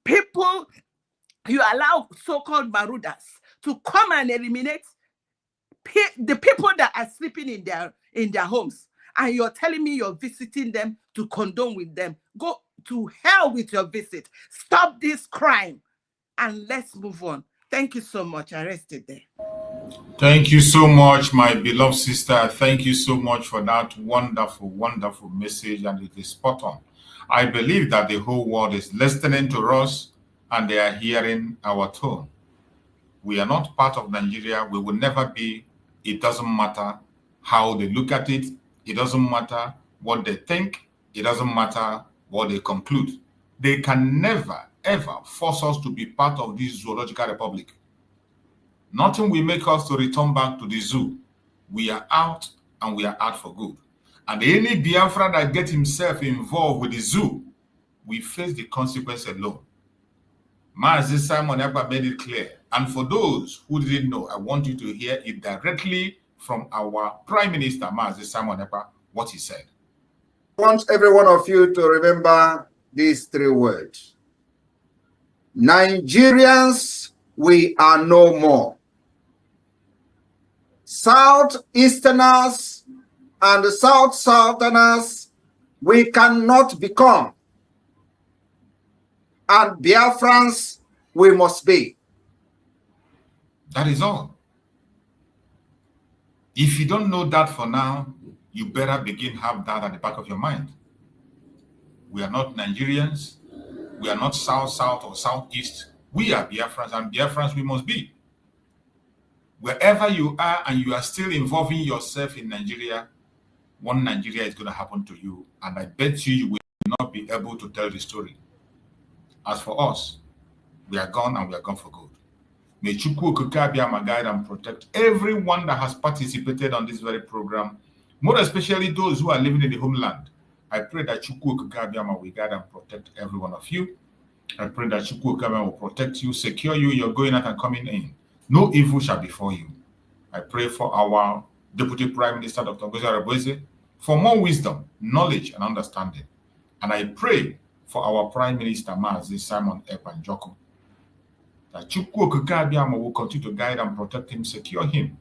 You allow so-called marauders to come and eliminate the people that are sleeping in their homes. And you're telling me you're visiting them to condone with them. Go to hell with your visit. Stop this crime and let's move on. Thank you so much. I rested there. Thank you so much, my beloved sister. Thank you so much for that wonderful, wonderful message, and it is spot on. I believe that the whole world is listening to us and they are hearing our tone. We are not part of Nigeria. We will never be. It doesn't matter how they look at it. It doesn't matter what they think. It doesn't matter what they conclude. They can never, ever force us to be part of this zoological republic. Nothing will make us to return back to the zoo. We are out, and we are out for good. And any Biafra that gets himself involved with the zoo, we face the consequence alone. Mazi Simon Ekpa made it clear. And for those who didn't know, I want you to hear it directly from our Prime Minister, Mazi Simon Ekpa, what he said. I want every one of you to remember these 3 words. Nigerians, we are no more. Southeasterners and Southerners, we cannot become. And Biafrans, we must be. That is all. If you don't know that for now, you better begin to have that at the back of your mind. We are not Nigerians. We are not South or Southeast. We are Biafrans, and Biafrans we must be. Wherever you are and you are still involving yourself in Nigeria, one Nigeria is going to happen to you, and I bet you will not be able to tell the story. As for us, we are gone, and we are gone for good. May Chukwu Okike Abiama guide and protect everyone that has participated on this very program, more especially those who are living in the homeland. I pray that Chukwu Okike Abiama will guide and protect every one of you. I pray that Chukwu Okike Abiama will protect you, secure you, you're going out and coming in. No evil shall befall you. I pray for our Deputy Prime Minister, Dr. Ngozi Arabweze, for more wisdom, knowledge, and understanding. And I pray for our Prime Minister, Mazi Simon Ekpa Njoko, that Chukwu Okike Abiama will continue to guide and protect him, secure him,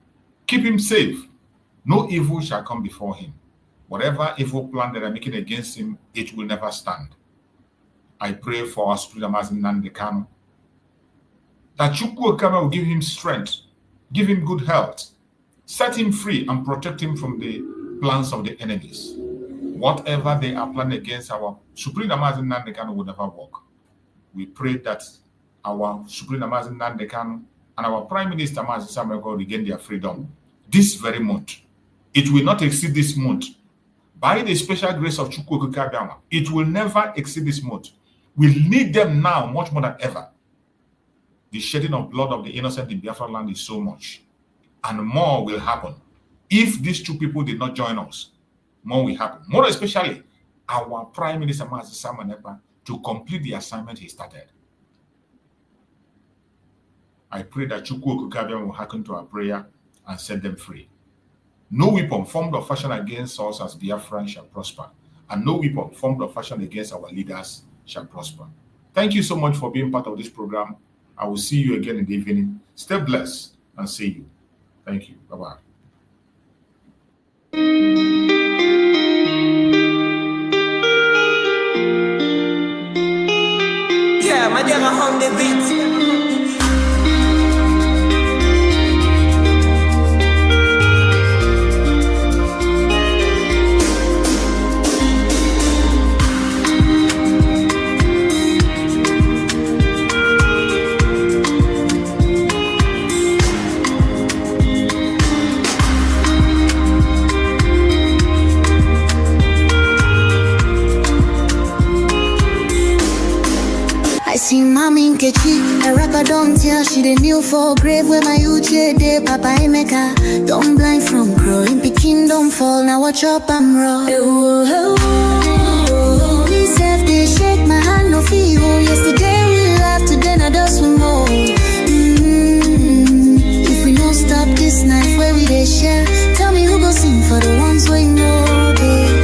keep him safe. No evil shall come before him. Whatever evil plan that are making against him, it will never stand. I pray for our Supreme Mazi Nnamdi Kanu, that Chukwu Okike Abiama will give him strength, give him good health, set him free, and protect him from the plans of the enemies. Whatever they are planning against our Supreme Mazi Nnamdi Kanu will never work. We pray that our Supreme Mazi Nnamdi Kanu and our Prime Minister Mazi Simon Ekpa will regain their freedom this very month. It will not exceed this month. By the special grace of Chukwu Kabiama, it will never exceed this month. We need them now much more than ever. The shedding of blood of the innocent in Biafra land is so much. And more will happen. If these two people did not join us, more will happen. More especially, our Prime Minister, Mazi Simon Ekpa, to complete the assignment he started. I pray that Chukwu Kabiama will hearken to our prayer and set them free. No weapon formed or fashioned against us as Biafrans shall prosper, and no weapon formed or fashioned against our leaders shall prosper. Thank you so much for being part of this program. I will see you again in the evening. Stay blessed and see you. Thank you. Bye-bye. Yeah, my dear, on the beat. I see Mommy Nkechi, a rapper don't tell she the new for grave where my uche de Papa Emeka. Don't blind from growing, Pekin don't fall, now watch up I'm raw. Me self they shake my hand no feel. Yesterday we laughed, today now dust we more. If we don't stop this night where we they share, tell me who go sing for the ones we know, babe.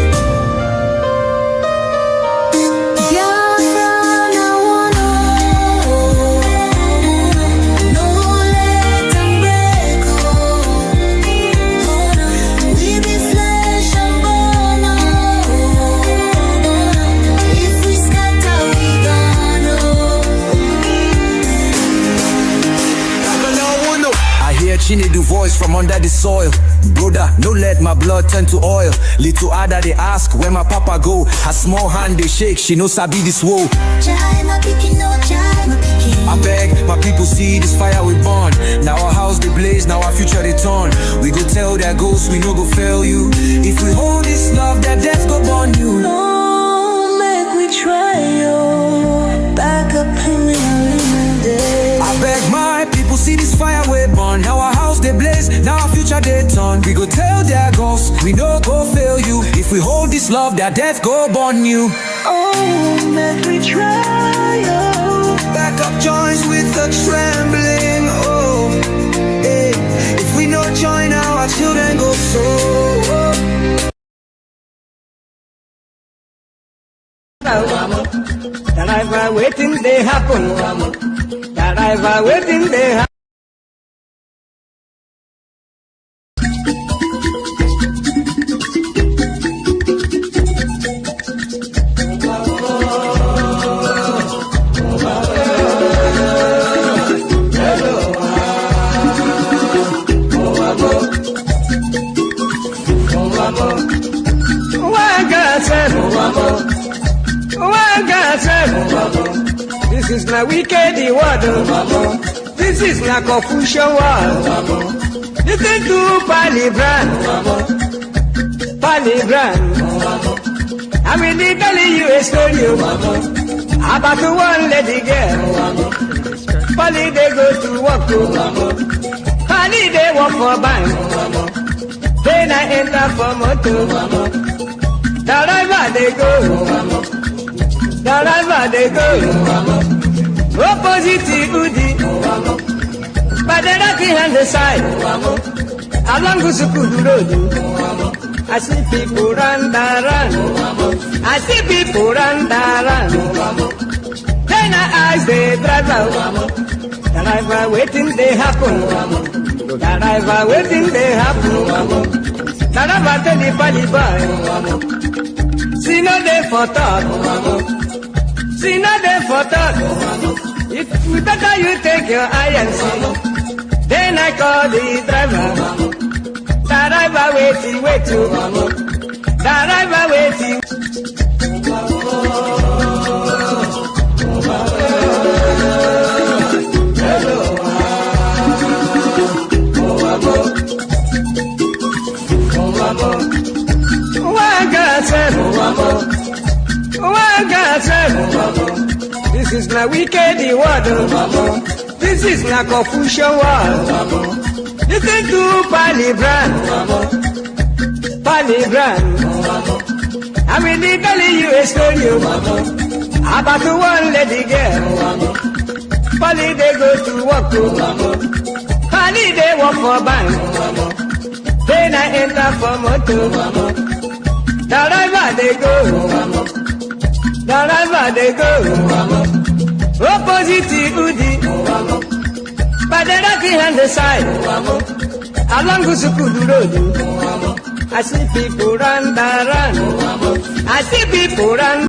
She need the voice from under the soil. Brother, no let my blood turn to oil. Little Ada they ask where my papa go. Her small hand they shake, she no sabi this woe. I beg, my people see this fire we burn. Now our house they blaze, now our future they turn. We go tell their ghosts we no go fail you. If we hold this love, that death go burn you. No, make we try yo. Back up in the day. I beg my people see this fire we burn. Now our house they blaze, now our future they turn. We go tell their ghosts, we no go fail you. If we hold this love, that death go burn you. Oh, make we try, oh. Back up joints with a trembling, oh. Hey. If we no join now, our children go so. That I've waiting they happen. That I've waiting they happen. This is not wicked word. This is not Confucian word. Listen to Palibran. I'm really telling you a story about one lady girl. Pali they go to work. Pali they work for bank. Then I enter for motor. The river they go. The river they go. Opposite Udi. By the rocky hand the side. Along Gusukudu road. I see people run. I see people run. Then I ask the driver. The driver waiting they happen. The driver waiting they happen. The driver tell the pali boy. See no day for talk. See no day for talk. If we better you take your eye and see. Then I call the driver. The driver waiting. The driver waiting. This is my wicked word. This is my confusion word. Listen to Palibran. I will be telling you a story about one lady girl. Polly they go to work. Polly they work for bank. Then I enter for motor. Wherever they go. Opposite Udi, but the rocky on the side, along the Sukudu Road. I see people run. I see people run.